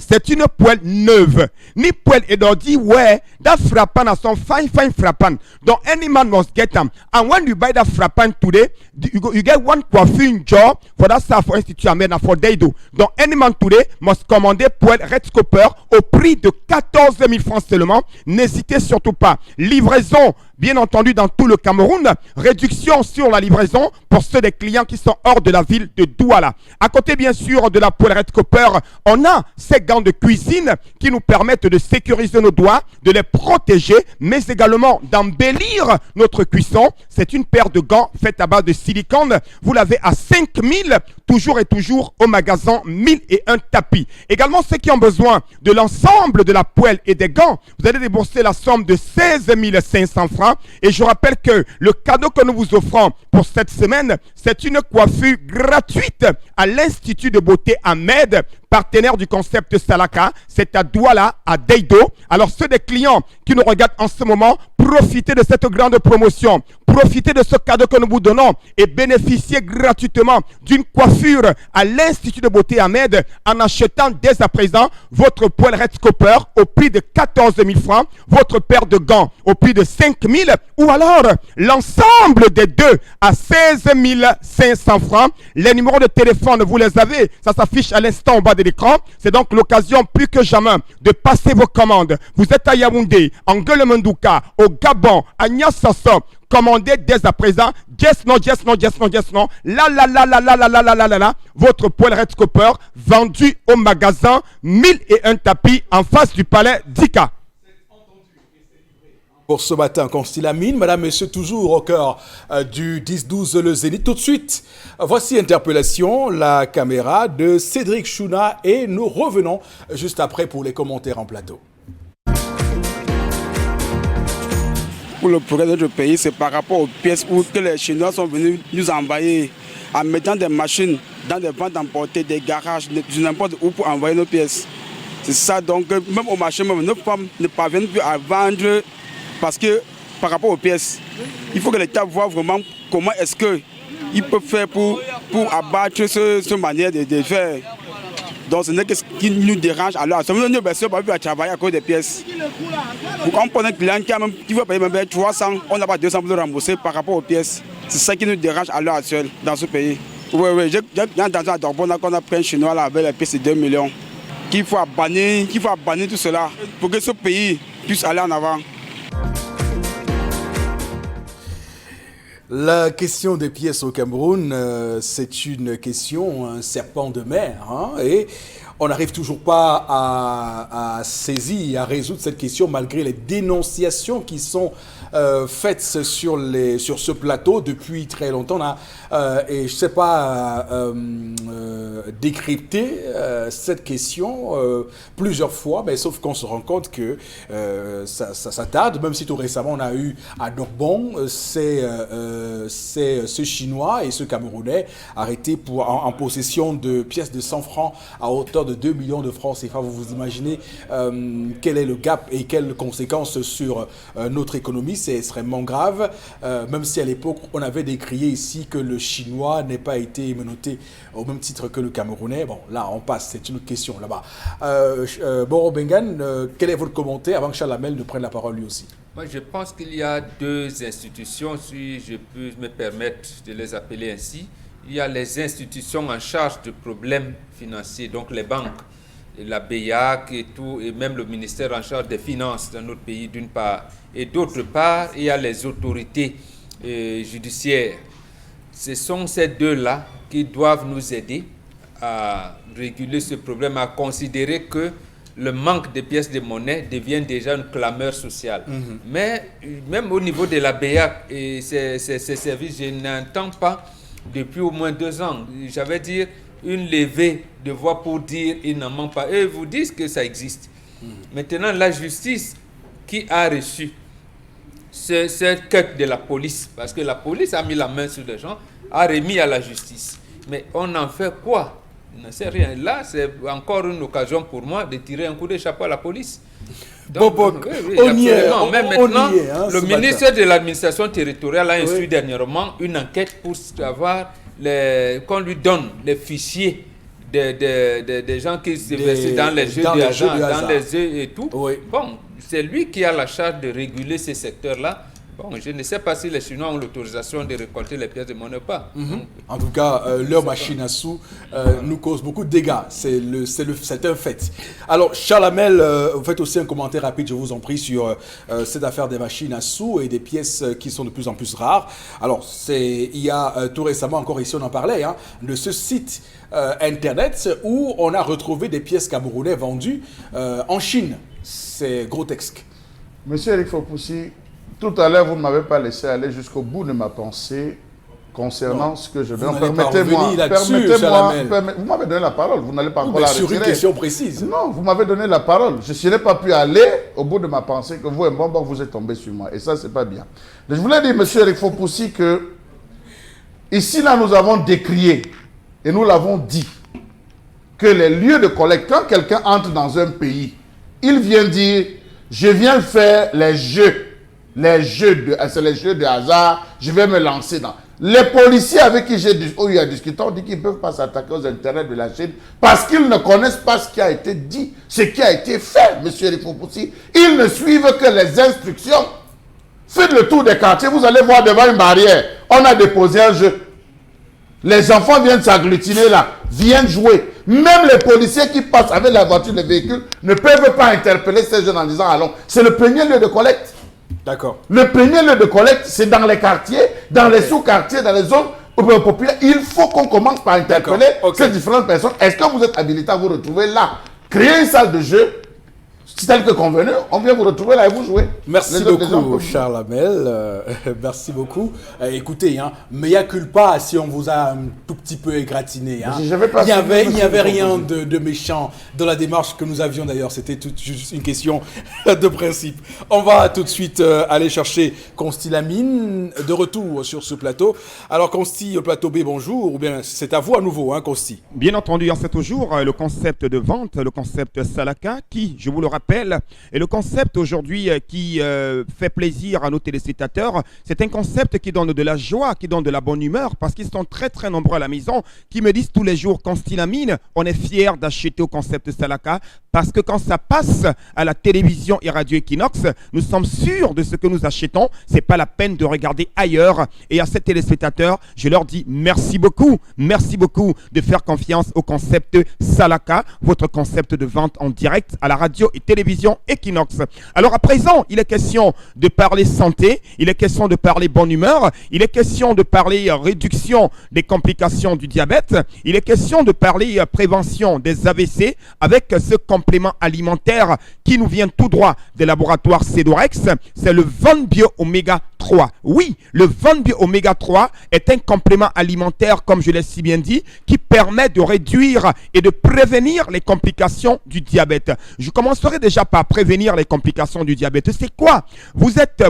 C'est une poêle neuve. Ni poêle et d'ordi, ouais, that frappan are some fine frappan. Donc any man must get them. And when you buy that frappan today, you get one coiffure jar for that staff for Institut Ahmed and for they do. Donc any man today must commander poêle Red Copper au prix de 14 000 francs seulement. N'hésitez surtout pas. Livraison, bien entendu, dans tout le Cameroun. Réduction sur la livraison pour ceux des clients qui sont hors de la ville de Douala. À côté, bien sûr, de la poêle Red Copper, on a ces gants de cuisine qui nous permettent de sécuriser nos doigts, de les protéger, mais également d'embellir notre cuisson. C'est une paire de gants faite à base de silicone. Vous l'avez à 5 000, toujours et toujours au magasin 1001 tapis. Également, ceux qui ont besoin de l'ensemble de la poêle et des gants, vous allez débourser la somme de 16 500 francs. Et je rappelle que le cadeau que nous vous offrons pour cette semaine, c'est une coiffure gratuite à l'Institut de beauté Ahmed, partenaire du concept Salaka. C'est à Douala, à Deido. Alors, ceux des clients qui nous regardent en ce moment, profitez de cette grande promotion. Profitez de ce cadeau que nous vous donnons et bénéficiez gratuitement d'une coiffure à l'Institut de beauté Ahmed en achetant dès à présent votre poêle Red Copper au prix de 14 000 francs, votre paire de gants au prix de 5 000 ou alors l'ensemble des deux à 16 500 francs. Les numéros de téléphone, vous les avez, ça s'affiche à l'instant au bas de l'écran. C'est donc l'occasion plus que jamais de passer vos commandes. Vous êtes à Yaoundé, en Gueule-Mandouka, au Gabon, à Niassoso. Commandez dès à présent. Yes, non, yes, non, yes, non, yes, non. La. Votre poêle Red Copper vendu au magasin 1001 tapis en face du palais d'Ika. Pour ce matin, Constilamine, madame, monsieur, toujours au cœur du 10-12 le Zénith. Tout de suite, voici interpellation, la caméra de Cédric Chouna et nous revenons juste après pour les commentaires en plateau. Pour le progrès de notre pays, c'est par rapport aux pièces que les Chinois sont venus nous envoyer en mettant des machines dans des ventes emportées, des garages, n'importe où pour envoyer nos pièces. C'est ça, donc même au marché, même nos femmes ne parviennent plus à vendre parce que par rapport aux pièces, il faut que l'État voit vraiment comment est-ce qu'il peut faire pour abattre cette manière de faire. Donc ce n'est que ce qui nous dérange alors. Nous ne pouvons pas travailler à cause des pièces. Quand on prend un client qui veut payer même 300, on n'a pas 200 pour le rembourser par rapport aux pièces. C'est ça qui nous dérange à l'heure actuelle dans ce pays. Oui, j'ai entendu à Dorbona qu'on a pris un Chinois là avec les pièces de 2 millions. Qu'il faut bannir tout cela pour que ce pays puisse aller en avant. La question des pièces au Cameroun, c'est une question, un serpent de mer, hein, et on n'arrive toujours pas à saisir, à résoudre cette question malgré les dénonciations qui sont faites sur ce plateau depuis très longtemps. Là, et je ne sais pas décrypter cette question plusieurs fois, mais sauf qu'on se rend compte que ça tarde, même si tout récemment on a eu à Dorbon ce Chinois et ce Camerounais arrêtés en possession de pièces de 100 francs à hauteur de 2 millions de francs CFA. Vous vous imaginez quel est le gap et quelles conséquences sur notre économie. C'est extrêmement grave, même si à l'époque on avait décrié ici que le Chinois n'ait pas été menotté au même titre que le Camerounais. Bon, là on passe, c'est une autre question là-bas. Boro Bengan, quel est votre commentaire avant que Chalamel ne prenne la parole lui aussi? Moi, je pense qu'il y a deux institutions, si je peux me permettre de les appeler ainsi. Il y a les institutions en charge de problèmes financiers, donc les banques, et la BEAC et tout, et même le ministère en charge des finances dans notre pays d'une part. Et d'autre part, il y a les autorités judiciaires. Ce sont ces deux-là qui doivent nous aider à réguler ce problème, à considérer que le manque de pièces de monnaie devient déjà une clameur sociale. Mais même au niveau de la BEAC et ces services, je n'entends pas depuis au moins 2 ans, j'avais dire une levée de voix pour dire ils n'en manquent pas. Eux vous disent que ça existe. Maintenant, la justice qui a reçu cette quête de la police, parce que la police a mis la main sur les gens, a remis à la justice. Mais on en fait quoi? On ne sait rien. Là, c'est encore une occasion pour moi de tirer un coup de chapeau à la police. Donc, on y est. Même maintenant, le ministère de l'administration territoriale a instruit dernièrement une enquête pour savoir qu'on lui donne les fichiers des gens qui se versent dans les jeux de hasard, dans les jeux et tout. Bon, c'est lui qui a la charge de réguler ces secteurs-là. Bon, je ne sais pas si les Chinois ont l'autorisation de récolter les pièces de monnaie ou pas. En tout cas, leur machine à sous nous cause beaucoup de dégâts. C'est un fait. Alors, Chalamel, vous faites aussi un commentaire rapide, je vous en prie, sur cette affaire des machines à sous et des pièces qui sont de plus en plus rares. Alors, il y a tout récemment, encore ici on en parlait, hein, de ce site internet où on a retrouvé des pièces camerounais vendues en Chine. C'est grotesque. Monsieur Eric Fopoussi, tout à l'heure, vous ne m'avez pas laissé aller jusqu'au bout de ma pensée concernant ce que je vais. Permettez-moi, vous m'avez donné la parole, vous n'allez pas encore la retirer. Sur une question précise. Non, vous m'avez donné la parole. Je n'ai pas pu aller au bout de ma pensée que vous et moi, vous êtes tombés sur moi. Et ça, c'est pas bien. Je voulais dire, monsieur Eric Fopoussi, que ici, là, nous avons décrié et nous l'avons dit que les lieux de collecte, quand quelqu'un entre dans un pays, il vient dire, je viens faire les jeux de hasard, je vais me lancer dans. Les policiers avec qui j'ai eu à discuter ont dit qu'ils ne peuvent pas s'attaquer aux intérêts de la Chine parce qu'ils ne connaissent pas ce qui a été dit, ce qui a été fait, M. Rifopoussi. Ils ne suivent que les instructions. Faites le tour des quartiers, vous allez voir devant une barrière, on a déposé un jeu. Les enfants viennent s'agglutiner là, viennent jouer. Même les policiers qui passent avec la voiture, les véhicules, ne peuvent pas interpeller ces jeunes en disant allons. C'est le premier lieu de collecte. D'accord. Le premier lieu de collecte, c'est dans les quartiers, dans les sous-quartiers, dans les zones populaires. Il faut qu'on commence par interpeller ces différentes personnes. Est-ce que vous êtes habilité à vous retrouver là? Créer une salle de jeu, tel que convenu, on vient vous retrouver là et vous jouez. Merci beaucoup, Charles Hamel. Merci beaucoup. Écoutez, mea culpa si on vous a un tout petit peu égratigné. Hein. Il n'y avait rien de méchant dans la démarche que nous avions d'ailleurs. C'était juste une question de principe. On va tout de suite aller chercher Consti Lamine de retour sur ce plateau. Alors Consti, au plateau B, bonjour. Ou bien c'est à vous à nouveau, hein, Consti. Bien entendu, c'est toujours le concept de vente, le concept Salaka, qui, je vous le rappelle, et le concept aujourd'hui qui fait plaisir à nos téléspectateurs, c'est un concept qui donne de la joie, qui donne de la bonne humeur, parce qu'ils sont très très nombreux à la maison, qui me disent tous les jours, Consti Lamine, on est fiers d'acheter au concept Salaka, parce que quand ça passe à la télévision et radio Equinox, nous sommes sûrs de ce que nous achetons, c'est pas la peine de regarder ailleurs. Et à ces téléspectateurs, je leur dis merci beaucoup de faire confiance au concept Salaka, votre concept de vente en direct à la radio et télévision Equinox. Alors à présent, il est question de parler santé, il est question de parler bonne humeur, il est question de parler réduction des complications du diabète, il est question de parler prévention des AVC avec ce complément alimentaire qui nous vient tout droit des laboratoires Cedorex, c'est le Vonbio Oméga 3. Oui, le Vonbio Oméga 3 est un complément alimentaire, comme je l'ai si bien dit, qui permet de réduire et de prévenir les complications du diabète. Je commencerai déjà par prévenir les complications du diabète. C'est quoi? Vous êtes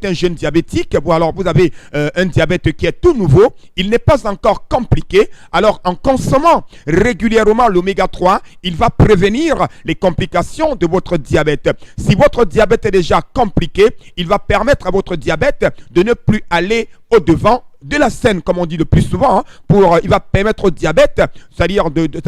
un jeune diabétique, ou alors vous avez un diabète qui est tout nouveau, il n'est pas encore compliqué. Alors en consommant régulièrement l'oméga 3, il va prévenir les complications de votre diabète. Si votre diabète est déjà compliqué, il va permettre à votre diabète de ne plus aller au-devant de la scène, comme on dit le plus souvent, il va permettre au diabète, c'est-à-dire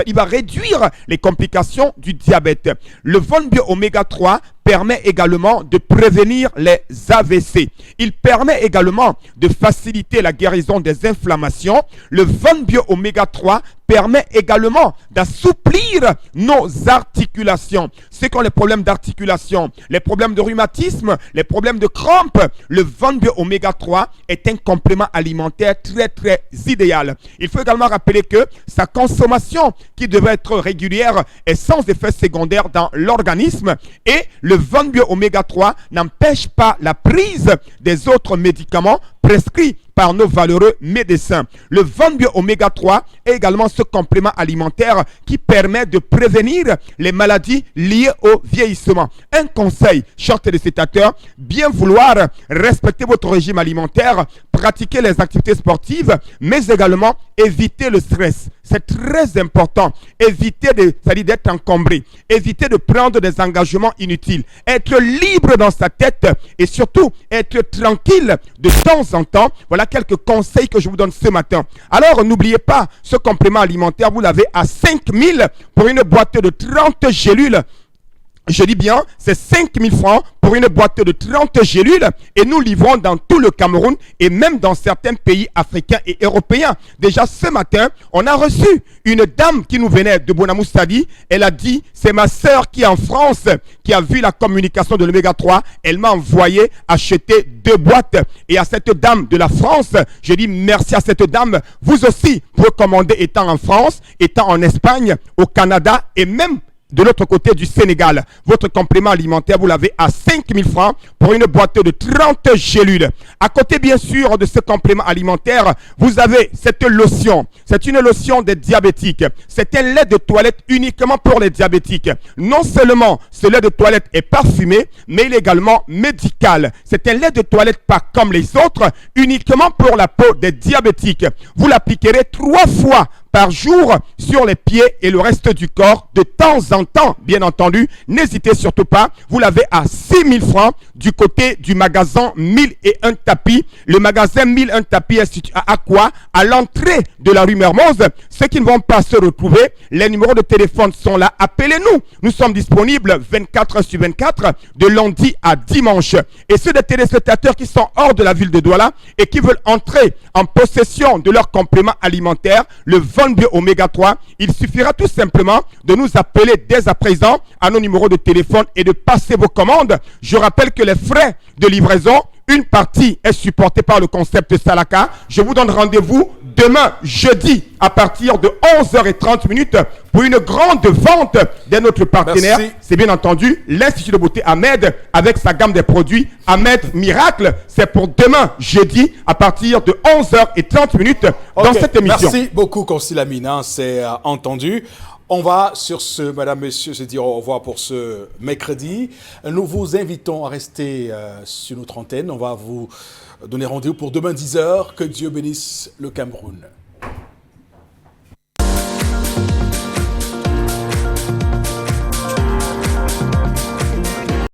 il va réduire les complications du diabète. Le Vonbio Oméga 3 permet également de prévenir les AVC. Il permet également de faciliter la guérison des inflammations. Le Vonbio Oméga 3 permet également d'assouplir nos articulations. Ceux qui ont les problèmes d'articulation, les problèmes de rhumatisme, les problèmes de crampes, le Vonbio Oméga 3 est un complément alimentaire très très idéal. Il faut également rappeler que sa consommation, qui devrait être régulière, est sans effet secondaire dans l'organisme, et le Vonbio Oméga 3 n'empêche pas la prise des autres médicaments prescrits par nos valeureux médecins. Le Vonbio Oméga 3 est également ce complément alimentaire qui permet de prévenir les maladies liées au vieillissement. Un conseil, chers téléspectateurs, bien vouloir respecter votre régime alimentaire, pratiquer les activités sportives, mais également éviter le stress. C'est très important. Éviter d'être encombré. Éviter de prendre des engagements inutiles. Être libre dans sa tête et surtout être tranquille de temps en temps. Voilà quelques conseils que je vous donne ce matin. Alors, n'oubliez pas, ce complément alimentaire, vous l'avez à 5 000 pour une boîte de 30 gélules. Je dis bien, c'est 5 000 francs pour une boîte de 30 gélules et nous livrons dans tout le Cameroun et même dans certains pays africains et européens. Déjà ce matin, on a reçu une dame qui nous venait de Bonamoussadi. Elle a dit, c'est ma sœur qui est en France, qui a vu la communication de l'oméga 3. Elle m'a envoyé acheter 2 boîtes. Et à cette dame de la France, je dis merci à cette dame. Vous aussi, vous commandez étant en France, étant en Espagne, au Canada et même de l'autre côté du Sénégal. Votre complément alimentaire, vous l'avez à 5 000 francs pour une boîte de 30 gélules. À côté, bien sûr, de ce complément alimentaire, vous avez cette lotion. C'est une lotion des diabétiques. C'est un lait de toilette uniquement pour les diabétiques. Non seulement ce lait de toilette est parfumé, mais il est également médical. C'est un lait de toilette pas comme les autres, uniquement pour la peau des diabétiques. Vous l'appliquerez 3 fois par jour sur les pieds et le reste du corps de temps en temps, bien entendu. N'hésitez surtout pas, vous l'avez à 6 000 francs du côté du magasin 1001 tapis. Le magasin 1001 tapis est situé à quoi? À l'entrée de la rue Mermoz. Ceux qui ne vont pas se retrouver, les numéros de téléphone sont là. Appelez-nous. Nous sommes disponibles 24 sur 24 de lundi à dimanche. Et ceux des téléspectateurs qui sont hors de la ville de Douala et qui veulent entrer en possession de leurs compléments alimentaires, le Von Bio Oméga 3, il suffira tout simplement de nous appeler dès à présent à nos numéros de téléphone et de passer vos commandes. Je rappelle que les frais de livraison, une partie est supportée par le concept Salaka. Je vous donne rendez-vous demain, jeudi, à partir de 11h30 pour une grande vente de notre partenaire. C'est bien entendu l'Institut de beauté Ahmed avec sa gamme des produits Ahmed Miracle. C'est pour demain, jeudi, à partir de 11h30 dans cette émission. Merci beaucoup, Consil Amina. C'est entendu. On va sur ce, madame, messieurs, se dire au revoir pour ce mercredi. Nous vous invitons à rester sur notre antenne. On va vous donner rendez-vous pour demain 10h. Que Dieu bénisse le Cameroun.